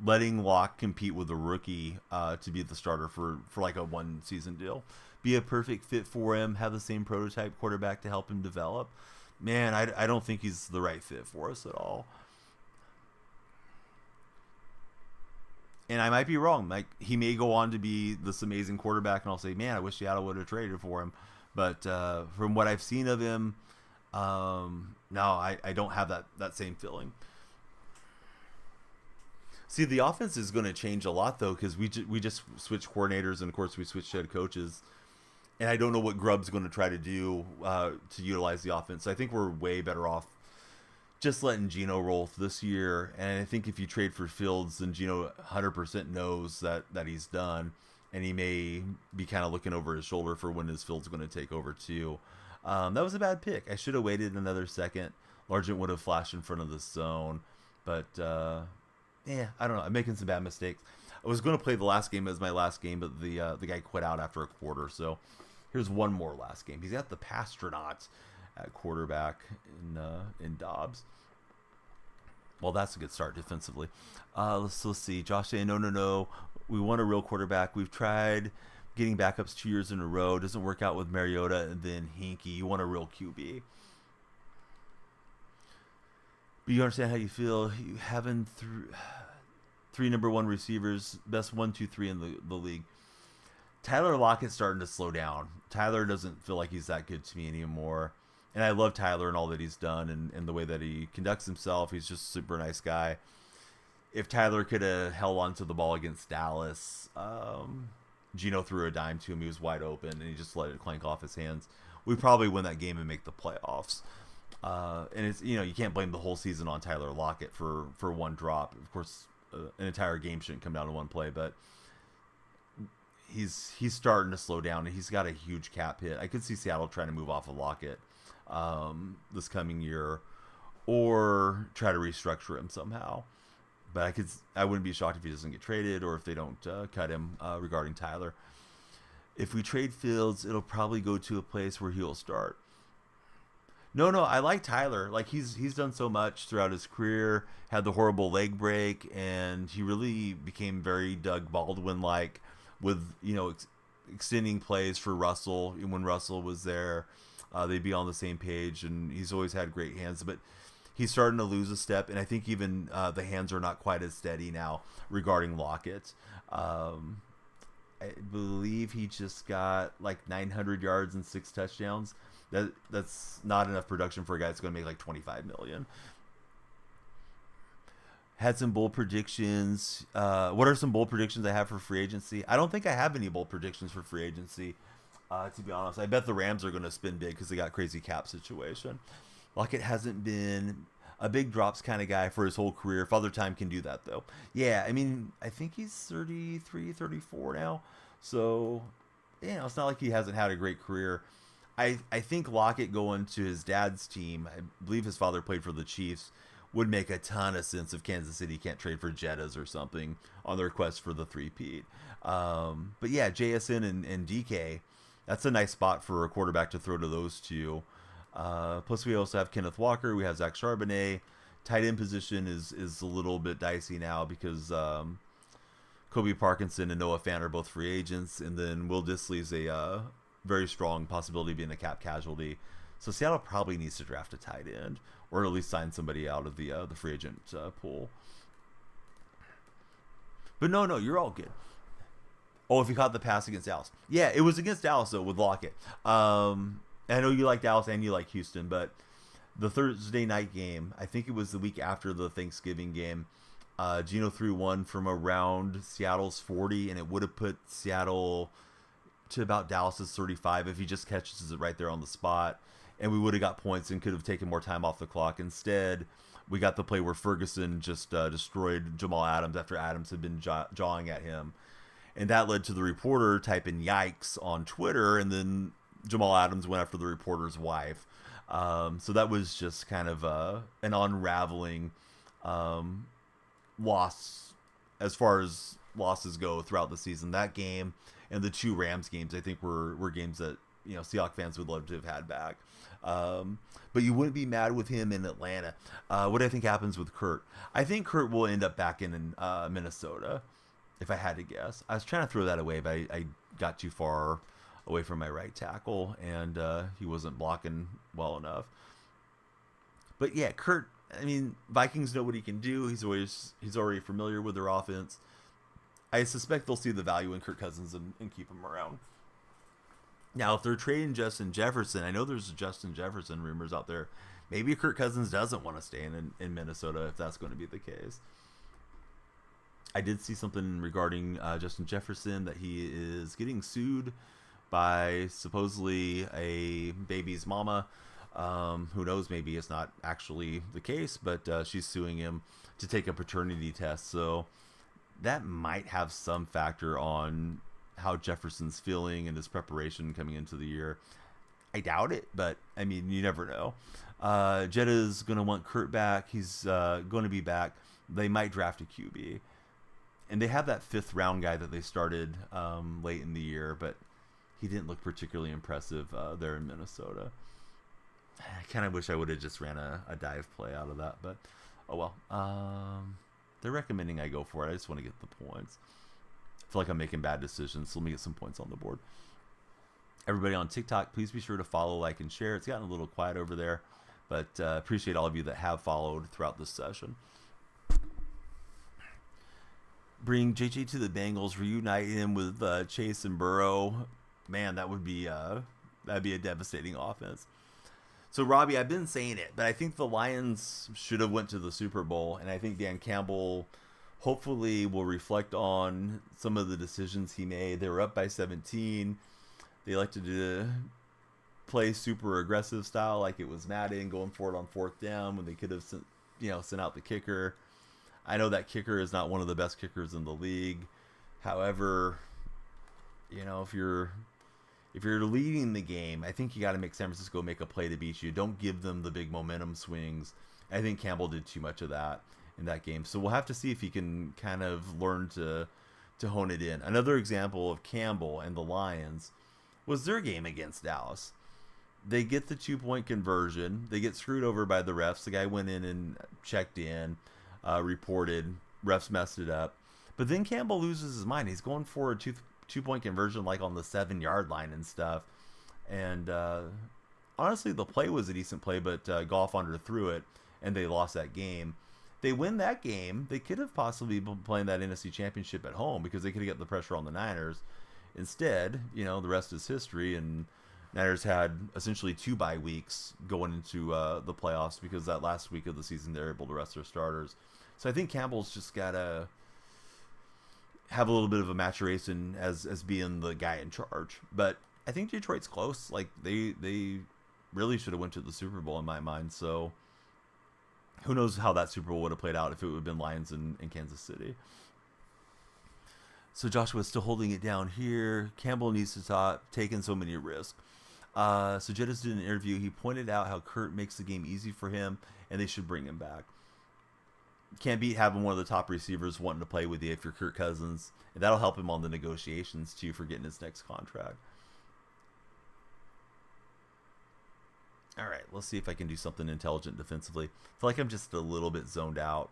letting Locke compete with a rookie to be the starter for like a 1 season deal. Be a perfect fit for him, have the same prototype quarterback to help him develop. Man, I don't think he's the right fit for us at all. And I might be wrong. Like, he may go on to be this amazing quarterback, and I'll say, man, I wish Seattle would have traded for him. But from what I've seen of him, no, I don't have that same feeling. See, the offense is going to change a lot, though, because we just switched coordinators, and, of course, we switched head coaches. And I don't know what Grubb's going to try to do to utilize the offense. I think we're way better off just letting Geno roll this year. And I think if you trade for Fields, then Geno 100% knows that he's done. And he may be kind of looking over his shoulder for when his Fields going to take over, too. That was a bad pick. I should have waited another second. Largent would have flashed in front of the zone. But, yeah, I don't know. I'm making some bad mistakes. I was going to play the last game as my last game, but the guy quit out after a quarter. So here's one more last game. He's got the Pastronauts at quarterback in Dobbs. Well, that's a good start defensively. Let's see. Josh saying, no. We want a real quarterback. We've tried getting backups 2 years in a row. Doesn't work out with Mariota and then Hinkie. You want a real QB. But you understand how you feel. You having three number one receivers, best 1, 2, 3 in the league. Tyler Lockett's starting to slow down. Tyler doesn't feel like he's that good to me anymore. And I love Tyler and all that he's done and the way that he conducts himself. He's just a super nice guy. If Tyler could have held on to the ball against Dallas, Geno threw a dime to him. He was wide open, and he just let it clank off his hands. We probably win that game and make the playoffs. And it's, you can't blame the whole season on Tyler Lockett for one drop. Of course, an entire game shouldn't come down to one play, but he's starting to slow down, and he's got a huge cap hit. I could see Seattle trying to move off of Lockett this coming year, or try to restructure him somehow. But I wouldn't be shocked if he doesn't get traded, or if they don't cut him regarding Tyler. If we trade Fields, it'll probably go to a place where he'll start. No, I like Tyler. Like, he's done so much throughout his career. Had the horrible leg break, and he really became very Doug Baldwin-like with extending plays for Russell. When Russell was there, they'd be on the same page, and he's always had great hands. But he's starting to lose a step, and I think even the hands are not quite as steady now regarding Lockett. I believe he just got like 900 yards and 6 touchdowns. That's not enough production for a guy that's going to make like $25 million. Had some bold predictions. What are some bold predictions I have for free agency? I don't think I have any bold predictions for free agency, to be honest. I bet the Rams are going to spend big because they got crazy cap situation. Lockett hasn't been a big drops kind of guy for his whole career. Father Time can do that, though. Yeah, I mean, I think he's 33, 34 now. So, it's not like he hasn't had a great career. I think Lockett going to his dad's team, I believe his father played for the Chiefs, would make a ton of sense if Kansas City can't trade for Jettas or something on their quest for the three-peat. But yeah, JSN and DK, that's a nice spot for a quarterback to throw to those two. Plus we also have Kenneth Walker, we have Zach Charbonnet. Tight end position is a little bit dicey now because Kobe Parkinson and Noah Fant are both free agents, and then Will Dissly's a very strong possibility of being a cap casualty. So Seattle probably needs to draft a tight end, or at least sign somebody out of the free agent pool. But no, you're all good. Oh, if you caught the pass against Dallas. Yeah, it was against Dallas, though, with Lockett. I know you like Dallas and you like Houston, but the Thursday night game, I think it was the week after the Thanksgiving game, Geno threw one from around Seattle's 40, and it would have put Seattle to about Dallas's 35 if he just catches it right there on the spot, and we would have got points and could have taken more time off the clock. Instead, We got the play where Ferguson just destroyed Jamal Adams after Adams had been jawing at him. And that led to the reporter typing "yikes" on Twitter, and then Jamal Adams went after the reporter's wife. So that was just kind of an unraveling loss as far as losses go throughout the season. That game and the 2 Rams games, I think, were games that Seahawks fans would love to have had back. But you wouldn't be mad with him in Atlanta. What do I think happens with Kurt? I think Kurt will end up back in Minnesota, if I had to guess. I was trying to throw that away, but I got too far away from my right tackle, and he wasn't blocking well enough. But yeah, Kurt, I mean, Vikings know what he can do. He's already familiar with their offense. I suspect they'll see the value in Kirk Cousins and keep him around. Now, if they're trading Justin Jefferson, I know there's Justin Jefferson rumors out there. Maybe Kirk Cousins doesn't want to stay in Minnesota if that's going to be the case. I did see something regarding Justin Jefferson, that he is getting sued by supposedly a baby's mama. Who knows, maybe it's not actually the case, but she's suing him to take a paternity test. So that might have some factor on how Jefferson's feeling and his preparation coming into the year. I doubt it, but I mean, you never know. Jeddah's going to want Kurt back. He's going to be back. They might draft a QB. And they have that 5th round guy that they started late in the year, but he didn't look particularly impressive there in Minnesota. I kind of wish I would have just ran a dive play out of that, but oh well. They're recommending I go for it. I just want to get the points. I feel like I'm making bad decisions, so let me get some points on the board. Everybody on TikTok, please be sure to follow, like, and share. It's gotten a little quiet over there, but appreciate all of you that have followed throughout this session. Bring JJ to the Bengals, reunite him with Chase and Burrow. Man, that'd be a devastating offense. So, Robbie, I've been saying it, but I think the Lions should have went to the Super Bowl, and I think Dan Campbell hopefully will reflect on some of the decisions he made. They were up by 17. They elected to play super aggressive style like it was Madden, going for it on 4th down when they could have sent out the kicker. I know that kicker is not one of the best kickers in the league. However, if you're leading the game, I think you got to make San Francisco make a play to beat you. Don't give them the big momentum swings. I think Campbell did too much of that in that game. So we'll have to see if he can kind of learn to hone it in. Another example of Campbell and the Lions was their game against Dallas. They get the 2-point conversion. They get screwed over by the refs. The guy went in and checked in, reported. Refs messed it up. But then Campbell loses his mind. He's going for a two-point conversion like on the 7-yard line and stuff. And honestly, the play was a decent play, but Goff underthrew it, and they lost that game. They win that game. They could have possibly been playing that NFC Championship at home because they could have got the pressure on the Niners. Instead, the rest is history, and Niners had essentially 2 bye weeks going into the playoffs because that last week of the season they're able to rest their starters. So I think Campbell's just got to have a little bit of a maturation as being the guy in charge. But I think Detroit's close. Like they really should have went to the Super Bowl in my mind. So who knows how that Super Bowl would have played out if it would have been Lions in Kansas City. So Joshua's still holding it down here. Campbell needs to stop taking so many risks. So Jettis did an interview. He pointed out how Kurt makes the game easy for him, and they should bring him back. Can't beat having one of the top receivers wanting to play with you if you're Kirk Cousins. And that'll help him on the negotiations, too, for getting his next contract. All right, let's see if I can do something intelligent defensively. I feel like I'm just a little bit zoned out.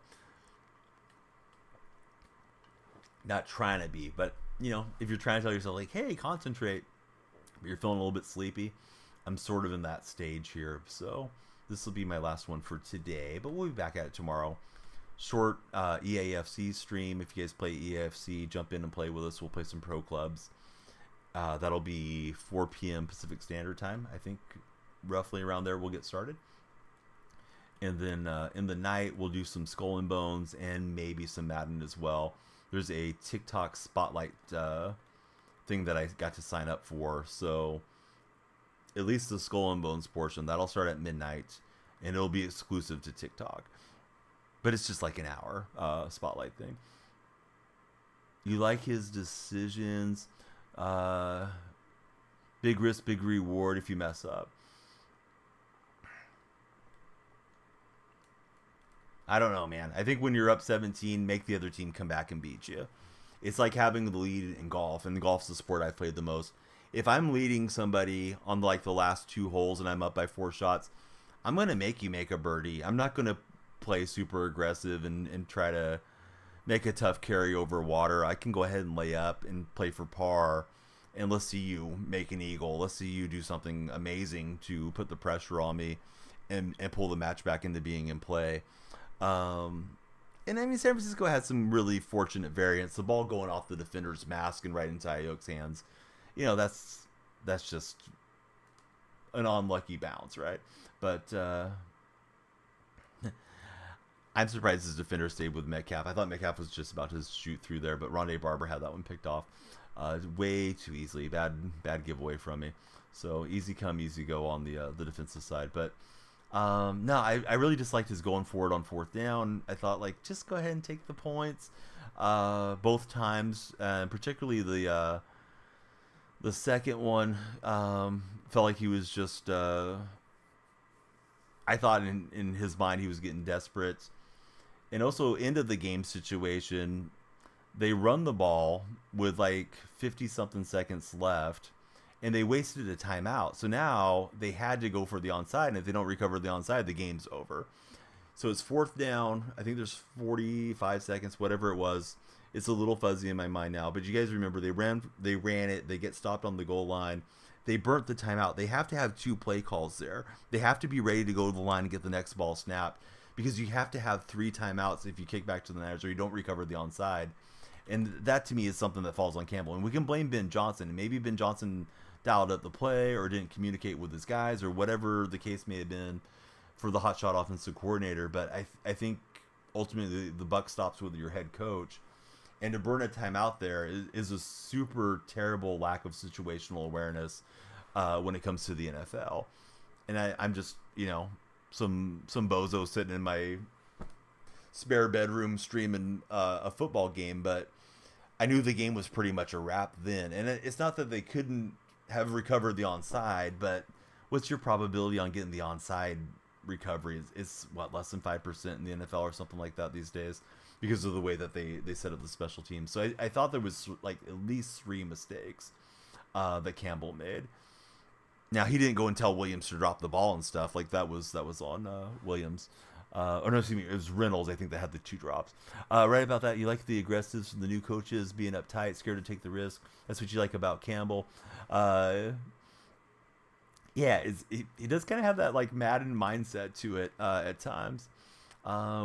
Not trying to be, but, if you're trying to tell yourself, like, hey, concentrate, but you're feeling a little bit sleepy, I'm sort of in that stage here. So this will be my last one for today, but we'll be back at it tomorrow. Short EAFC stream. If you guys play EAFC, jump in and play with us. We'll play some pro clubs. That'll be 4 p.m. Pacific Standard Time. I think roughly around there we'll get started. And then in the night, we'll do some Skull and Bones and maybe some Madden as well. There's a TikTok spotlight thing that I got to sign up for. So at least the Skull and Bones portion, that'll start at midnight. And it'll be exclusive to TikTok. but it's just like an hour spotlight thing. You like his decisions. Big risk, big reward if you mess up. I don't know, man. I think when you're up 17, make the other team come back and beat you. It's like having the lead in golf, and golf's the sport I've played the most. If I'm leading somebody on like the last 2 holes and I'm up by 4 shots, I'm going to make you make a birdie. I'm not going to play super aggressive and try to make a tough carry over water. I can go ahead and lay up and play for par, and let's see you make an eagle. Let's see you do something amazing to put the pressure on me and pull the match back into being in play. And I mean, San Francisco had some really fortunate variants. The ball going off the defender's mask and right into Ayuk's hands. You know, that's just an unlucky bounce, right? But I'm surprised his defender stayed with Metcalf. I thought Metcalf was just about to shoot through there, but Rondé Barber had that one picked off way too easily. Bad giveaway from me. So easy come, easy go on the defensive side. But no, I really disliked his going forward on 4th down. I thought, like, just go ahead and take the points both times, and particularly the second one felt like he was just I thought in his mind he was getting desperate. And also, end of the game situation, they run the ball with like 50-something seconds left, and they wasted a timeout. So now they had to go for the onside, and if they don't recover the onside, the game's over. So it's 4th down. I think there's 45 seconds, whatever it was. It's a little fuzzy in my mind now, but you guys remember they ran it. They get stopped on the goal line. They burnt the timeout. They have to have 2 play calls there. They have to be ready to go to the line and get the next ball snapped, because you have to have 3 timeouts if you kick back to the Niners or you don't recover the onside. And that, to me, is something that falls on Campbell. And we can blame Ben Johnson. Maybe Ben Johnson dialed up the play or didn't communicate with his guys or whatever the case may have been for the hotshot offensive coordinator. But I think ultimately the buck stops with your head coach. And to burn a timeout there is a super terrible lack of situational awareness when it comes to the NFL. And I'm just, some bozo sitting in my spare bedroom streaming a football game, but I knew the game was pretty much a wrap then. And it's not that they couldn't have recovered the onside, but what's your probability on getting the onside recovery? It's what, less than 5% in the NFL or something like that these days, because of the way that they set up the special teams. So I thought there was like at least 3 mistakes that Campbell made. Now, he didn't go and tell Williams to drop the ball and stuff. Like that was on Williams. Or no, excuse me, it was Reynolds, I think, that had the 2 drops. Right about that, you like the aggressives from the new coaches being uptight, scared to take the risk. That's what you like about Campbell. Yeah, he does kind of have that like Madden mindset to it at times.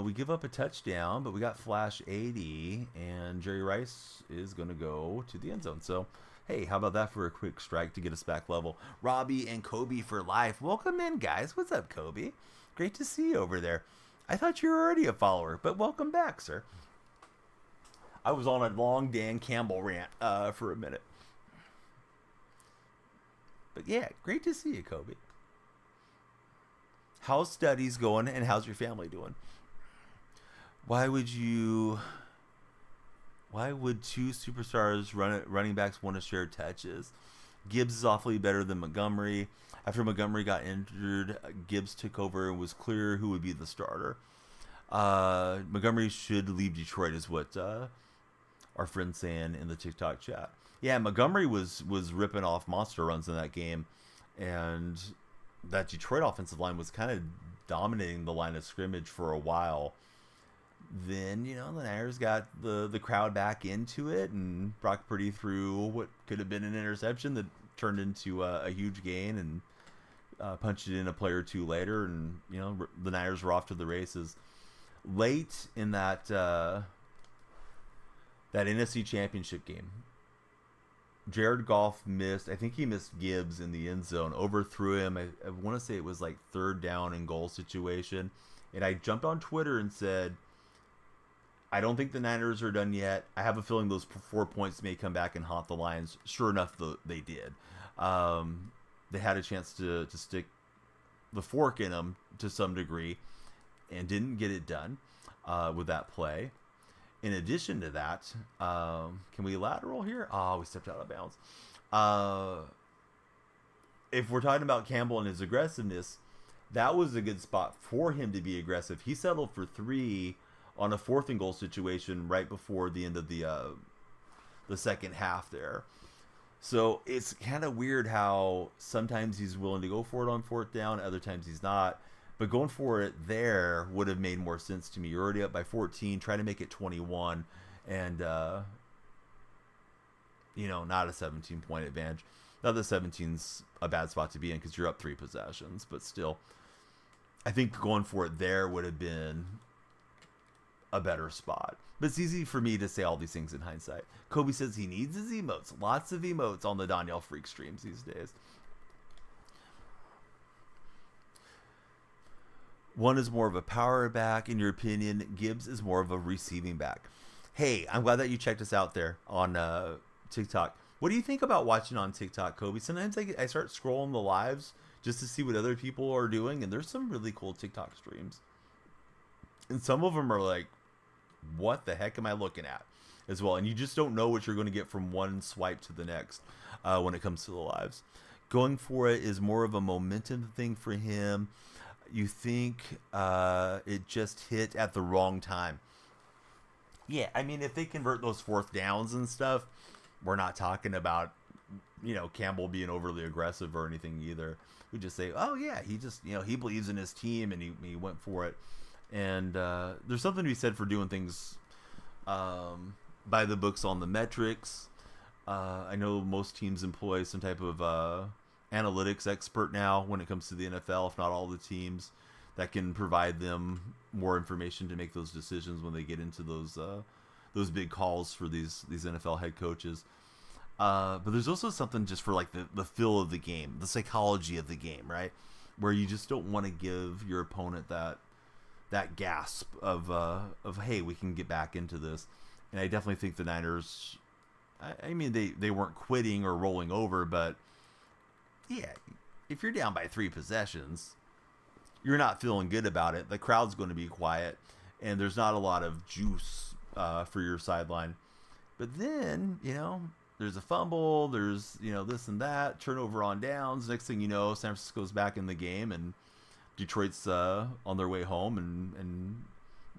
We give up a touchdown, but we got Flash 80, and Jerry Rice is going to go to the end zone. So, hey, how about that for a quick strike to get us back level? Robbie and Kobe for life. Welcome in, guys. What's up, Kobe? Great to see you over there. I thought you were already a follower, but welcome back, sir. I was on a long Dan Campbell rant for a minute. But yeah, great to see you, Kobe. How's studies going, and how's your family doing? Why would 2 superstars running backs want to share touches? Gibbs is awfully better than Montgomery. After Montgomery got injured, Gibbs took over and was clear who would be the starter. Montgomery should leave Detroit, is what our friend's saying in the TikTok chat. Yeah, Montgomery was ripping off monster runs in that game, and that Detroit offensive line was kind of dominating the line of scrimmage for a while. Then, the Niners got the crowd back into it, and Brock Purdy threw what could have been an interception that turned into a huge gain, and punched it in a play or 2 later, and the Niners were off to the races. Late in that NFC Championship game, Jared Goff missed. I think he missed Gibbs in the end zone, overthrew him. I want to say it was like 3rd down and goal situation, and I jumped on Twitter and said, I don't think the Niners are done yet. I have a feeling those 4 points may come back and haunt the Lions. Sure enough, they did. They had a chance to stick the fork in them to some degree and didn't get it done. with that play. In addition to that, can we lateral here? Oh, we stepped out of bounds. If we're talking about Campbell and his aggressiveness, that was a good spot for him to be aggressive. He settled for 3 on a 4th and goal situation right before the end of the second half there. So it's kind of weird how sometimes he's willing to go for it on 4th down, other times he's not. But going for it there would have made more sense to me. You're already up by 14, try to make it 21, and not a 17-point advantage. Not that 17's a bad spot to be in because you're up 3 possessions, but still, I think going for it there would have been a better spot. But it's easy for me to say all these things in hindsight. Kobe says he needs his emotes. Lots of emotes on the Danielle Freak streams these days. One is more of a power back, in your opinion. Gibbs is more of a receiving back. Hey, I'm glad that you checked us out there on TikTok. What do you think about watching on TikTok, Kobe? Sometimes I start scrolling the lives just to see what other people are doing, and there's some really cool TikTok streams. And some of them are like, what the heck am I looking at as well? And you just don't know what you're going to get from one swipe to the next when it comes to the lives. Going for it is more of a momentum thing for him. You think it just hit at the wrong time. Yeah, I mean, if they convert those 4th downs and stuff, we're not talking about, Campbell being overly aggressive or anything either. We just say, oh yeah, he just, he believes in his team and he went for it. And there's something to be said for doing things by the books on the metrics. I know most teams employ some type of analytics expert now when it comes to the NFL, if not all the teams, that can provide them more information to make those decisions when they get into those big calls for these NFL head coaches. But there's also something just for like the feel of the game, the psychology of the game, right? Where you just don't want to give your opponent that gasp of hey, we can get back into this. And I definitely think the Niners, I mean, they weren't quitting or rolling over, but yeah, if you're down by 3 possessions, you're not feeling good about it. The crowd's going to be quiet, and there's not a lot of juice for your sideline. But then, there's a fumble, there's, this and that, turnover on downs. Next thing you know, San Francisco's back in the game, and Detroit's on their way home and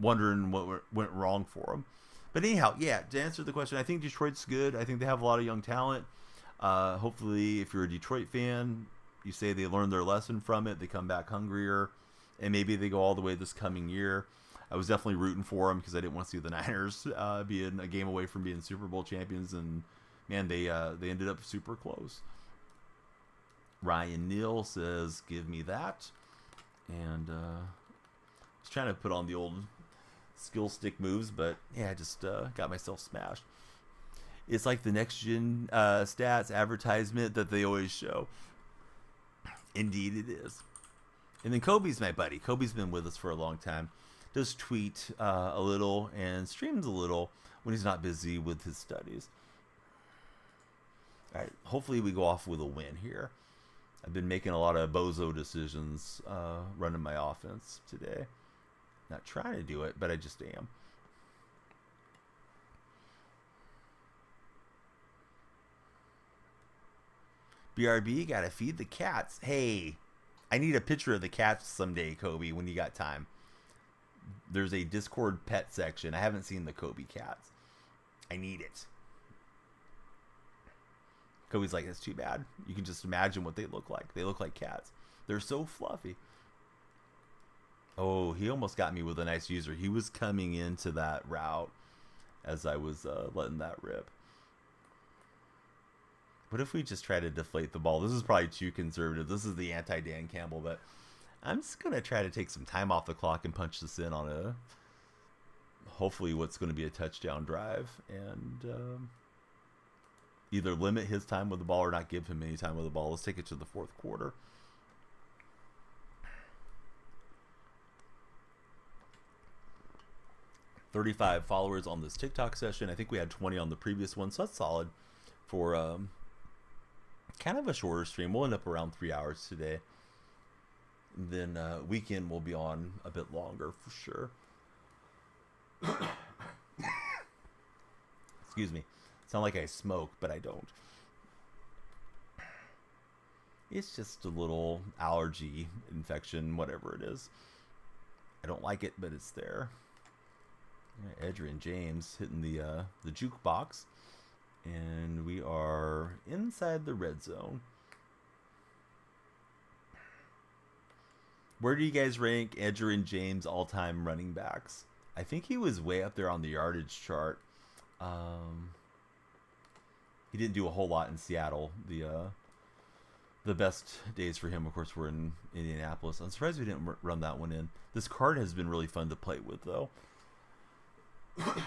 wondering what went wrong for them. But anyhow, yeah, to answer the question, I think Detroit's good. I think they have a lot of young talent. Hopefully, if you're a Detroit fan, you say they learned their lesson from it. They come back hungrier, and maybe they go all the way this coming year. I was definitely rooting for them because I didn't want to see the Niners being a game away from being Super Bowl champions, and man, they ended up super close. Ryan Neal says, "Give me that," and I was trying to put on the old skill stick moves, but yeah, I just got myself smashed. It's like the next gen stats advertisement that they always show. Indeed it is. And then Kobe's my buddy. Kobe's been with us for a long time. Does tweet a little and streams a little when he's not busy with his studies. All right, hopefully we go off with a win here. I've been making a lot of bozo decisions running my offense today. Not trying to do it, but I just am. BRB, gotta feed the cats. Hey, I need a picture of the cats someday, Kobe, when you got time. There's a Discord pet section. I haven't seen the Kobe cats. I need it. Kobe's like, it's too bad. You can just imagine what they look like. They look like cats. They're so fluffy. Oh, he almost got me with a nice user. He was coming into that route as I was letting that rip. What if we just try to deflate the ball? This is probably too conservative. This is the anti-Dan Campbell, but I'm just going to try to take some time off the clock and punch this in on a, hopefully what's going to be a touchdown drive, and either limit his time with the ball or not give him any time with the ball. Let's take it to the fourth quarter. $35 followers on this TikTok session. I think we had 20 on the previous one, so that's solid for kind of a shorter stream. We'll end up around 3 hours today. Then weekend will be on a bit longer for sure. Excuse me. Sound like I smoke, but I don't. It's just a little allergy infection, whatever it is. I don't like it, but it's there. Right, Adrian James hitting the jukebox, and we are inside the red zone. Where do you guys rank Adrian James all-time running backs? I think he was way up there on the yardage chart. He didn't do a whole lot in Seattle. The best days for him, of course, were in Indianapolis. I'm surprised we didn't run that one in. This card has been really fun to play with, though. Let's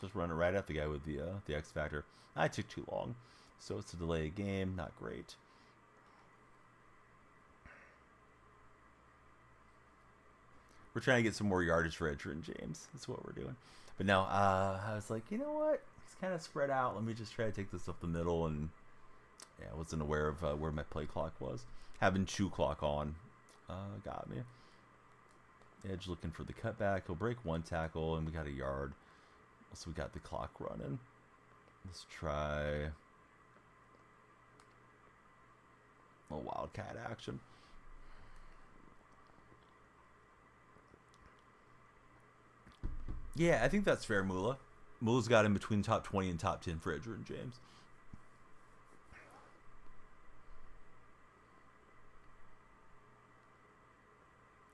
just run it right at the guy with the X Factor. I took too long, so it's a delay of game. Not great. We're trying to get some more yardage for Adrian James. That's what we're doing. But now I was like, you know what? He's kind of spread out. Let me just try to take this up the middle. And yeah, I wasn't aware of where my play clock was. Having chew clock on got me. Edge looking for the cutback. He'll break one tackle, and we got a yard. So we got the clock running. Let's try a wildcat action. Yeah, I think that's fair, Mula. Mula's got in between top 20 and top 10 for Adrian James.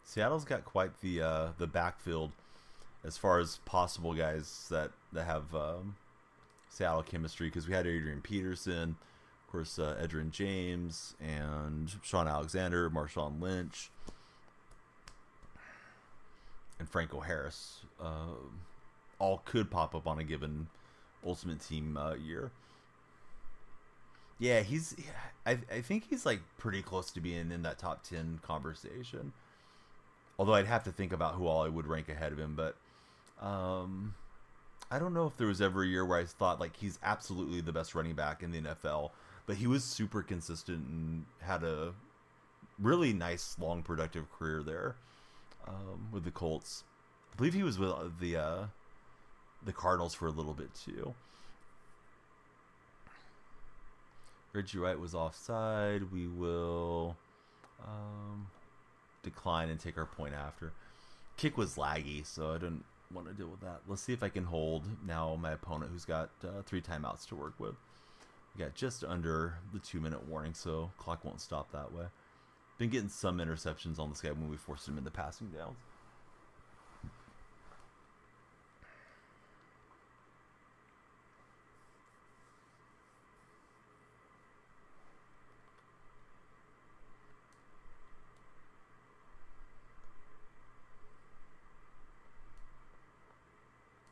Seattle's got quite the backfield as far as possible guys that have Seattle chemistry, because we had Adrian Peterson, of course, Adrian James, and Sean Alexander, Marshawn Lynch, and Franco Harris. All could pop up on a given Ultimate Team year. Yeah, I think he's like pretty close to being in that top 10 conversation. Although I'd have to think about who all I would rank ahead of him, but I don't know if there was ever a year where I thought like he's absolutely the best running back in the NFL, but he was super consistent and had a really nice, long, productive career there with the Colts. I believe he was with the Cardinals for a little bit too. Reggie White was offside. We will decline and take our point after. Kick was laggy, so I didn't want to deal with that. Let's see if I can hold now my opponent, who's got 3 timeouts to work with. We got just under the 2-minute warning, so clock won't stop that way. Been getting some interceptions on this guy when we forced him into passing downs.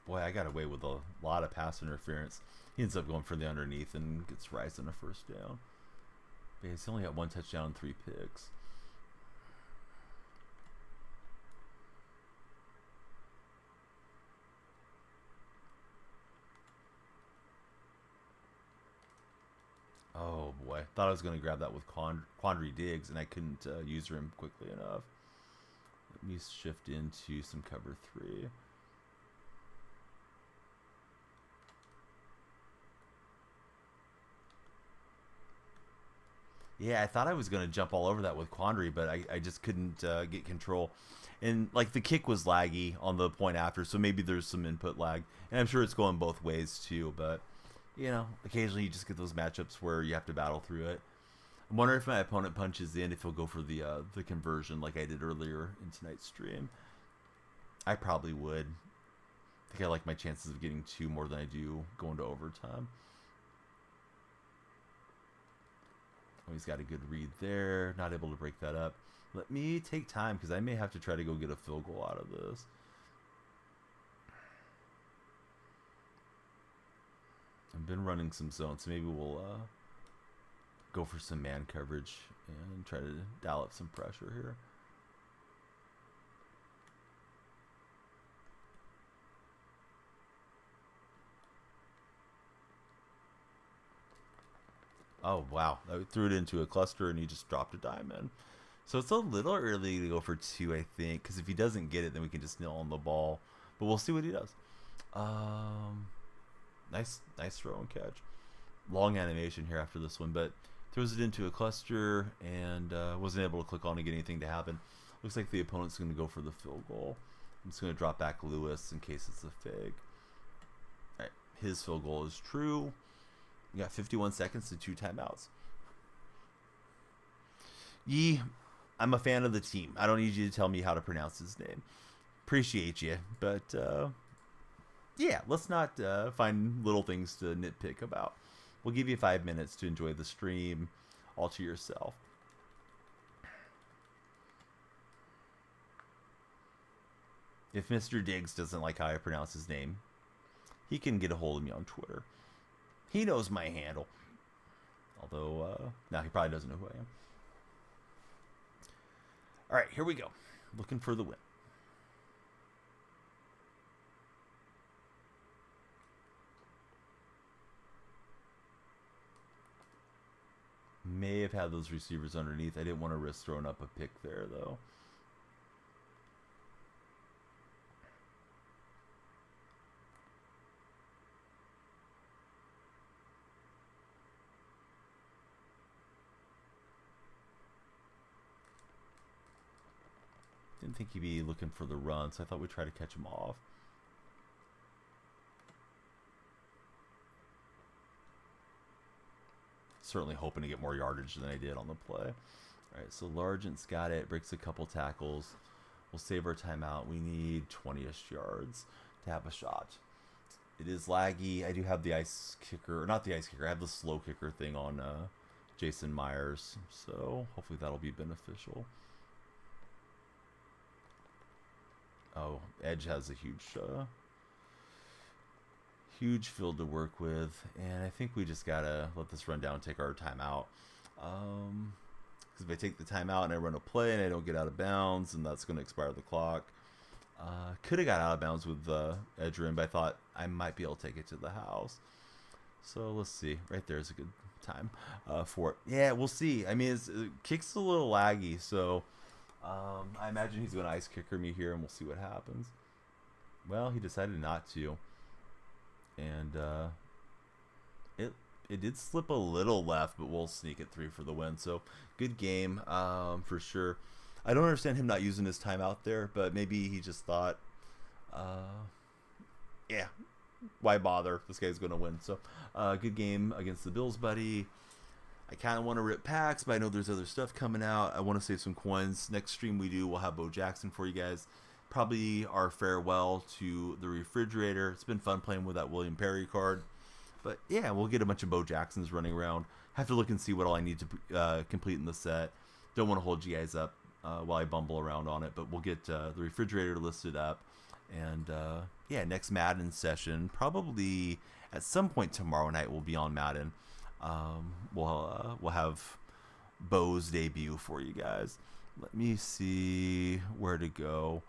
Boy, I got away with a lot of pass interference. He ends up going for the underneath and gets Rising a first down. But he's only got 1 touchdown and 3 picks. Oh boy, thought I was going to grab that with Quandary Diggs, and I couldn't user him quickly enough. Let me shift into some cover 3. Yeah, I thought I was going to jump all over that with Quandary, but I just couldn't get control. And, like, the kick was laggy on the point after, so maybe there's some input lag. And I'm sure it's going both ways, too. But, you know, occasionally you just get those matchups where you have to battle through it. I wonder if my opponent punches in, if he'll go for the conversion like I did earlier in tonight's stream. I probably would. I think I like my chances of getting 2 more than I do going to overtime. Oh, he's got a good read there. Not able to break that up. Let me take time, because I may have to try to go get a field goal out of this. I've been running some zones, so maybe we'll go for some man coverage and try to dial up some pressure here. Oh, wow. I threw it into a cluster and he just dropped a diamond. So it's a little early to go for two, I think, because if he doesn't get it, then we can just kneel on the ball. But we'll see what he does. Nice throw and catch. Long animation here after this one, but throws it into a cluster and wasn't able to click on to get anything to happen. Looks like the opponent's going to go for the field goal. I'm just going to drop back Lewis in case it's a fake. All right, his field goal is true. We got 51 seconds to 2 timeouts. Yi, I'm a fan of the team. I don't need you to tell me how to pronounce his name. Appreciate you, but yeah, let's not find little things to nitpick about. We'll give you 5 minutes to enjoy the stream all to yourself. If Mr. Diggs doesn't like how I pronounce his name, he can get a hold of me on Twitter. He knows my handle. Although, now he probably doesn't know who I am. All right, here we go. Looking for the win. May have had those receivers underneath. I didn't want to risk throwing up a pick there, though. Didn't think he'd be looking for the run, so I thought we'd try to catch him off. Certainly hoping to get more yardage than I did on the play. All right, so Largent's got it. Breaks a couple tackles. We'll save our timeout. We need 20-ish yards to have a shot. It is laggy. I do have the ice kicker, or not the ice kicker. I have the slow kicker thing on Jason Myers, so hopefully that'll be beneficial. Oh, Edge has a huge field to work with, and I think we just gotta let this run down and take our timeout. Because if I take the timeout and I run a play and I don't get out of bounds, and that's going to expire the clock. Could have got out of bounds with Edgerrin, but I thought I might be able to take it to the house. So let's see. Right there is a good time for it. Yeah, we'll see. I mean, it kick's a little laggy, so I imagine he's going to ice kicker me here, and we'll see what happens. Well, he decided not to. And it did slip a little left, but we'll sneak it 3 for the win. So good game for sure. I don't understand him not using his timeout there, but maybe he just thought, yeah, why bother? This guy's going to win. So good game against the Bills, buddy. I kind of want to rip packs, but I know there's other stuff coming out. I want to save some coins. Next stream we do, we'll have Bo Jackson for you guys. Probably our farewell to the refrigerator. It's been fun playing with that William Perry card. But yeah, we'll get a bunch of Bo Jacksons running around. Have to look and see what all I need to complete in the set. Don't want to hold you guys up while I bumble around on it. But we'll get the refrigerator listed up. And yeah, next Madden session, probably at some point tomorrow night, we'll be on Madden. We'll have Bo's debut for you guys. Let me see where to go.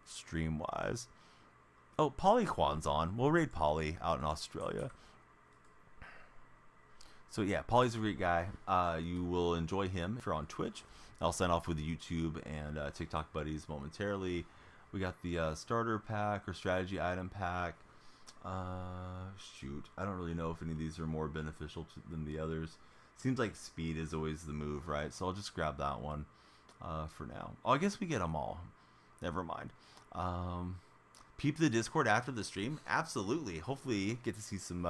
Stream wise. Oh, Polyquan's on. We'll raid Polly out in Australia. So yeah, Polly's a great guy. You will enjoy him if you're on Twitch. I'll sign off with YouTube and TikTok buddies momentarily. We got the starter pack or strategy item pack. Shoot, I don't really know if any of these are more beneficial than the others. Seems like speed is always the move, right? So I'll just grab that one for now. Oh, I guess we get them all. Never mind. Peep the Discord after the stream. Absolutely. Hopefully get to see some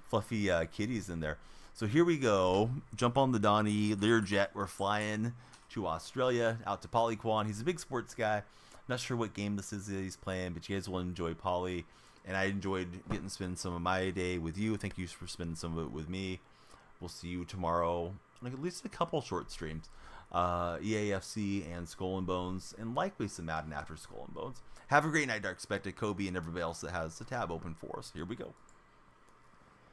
fluffy kitties in there. So here we go. Jump on the Donnie Learjet. We're flying to Australia, out to Polyquan. He's a big sports guy. Not sure what game this is that he's playing, but you guys will enjoy Polly. And I enjoyed getting to spend some of my day with you. Thank you for spending some of it with me. We'll see you tomorrow, like at least a couple short streams. EAFC and Skull and Bones, and likely some Madden after Skull and Bones. Have a great night, Dark Spectre, Kobe, and everybody else that has the tab open for us. Here we go.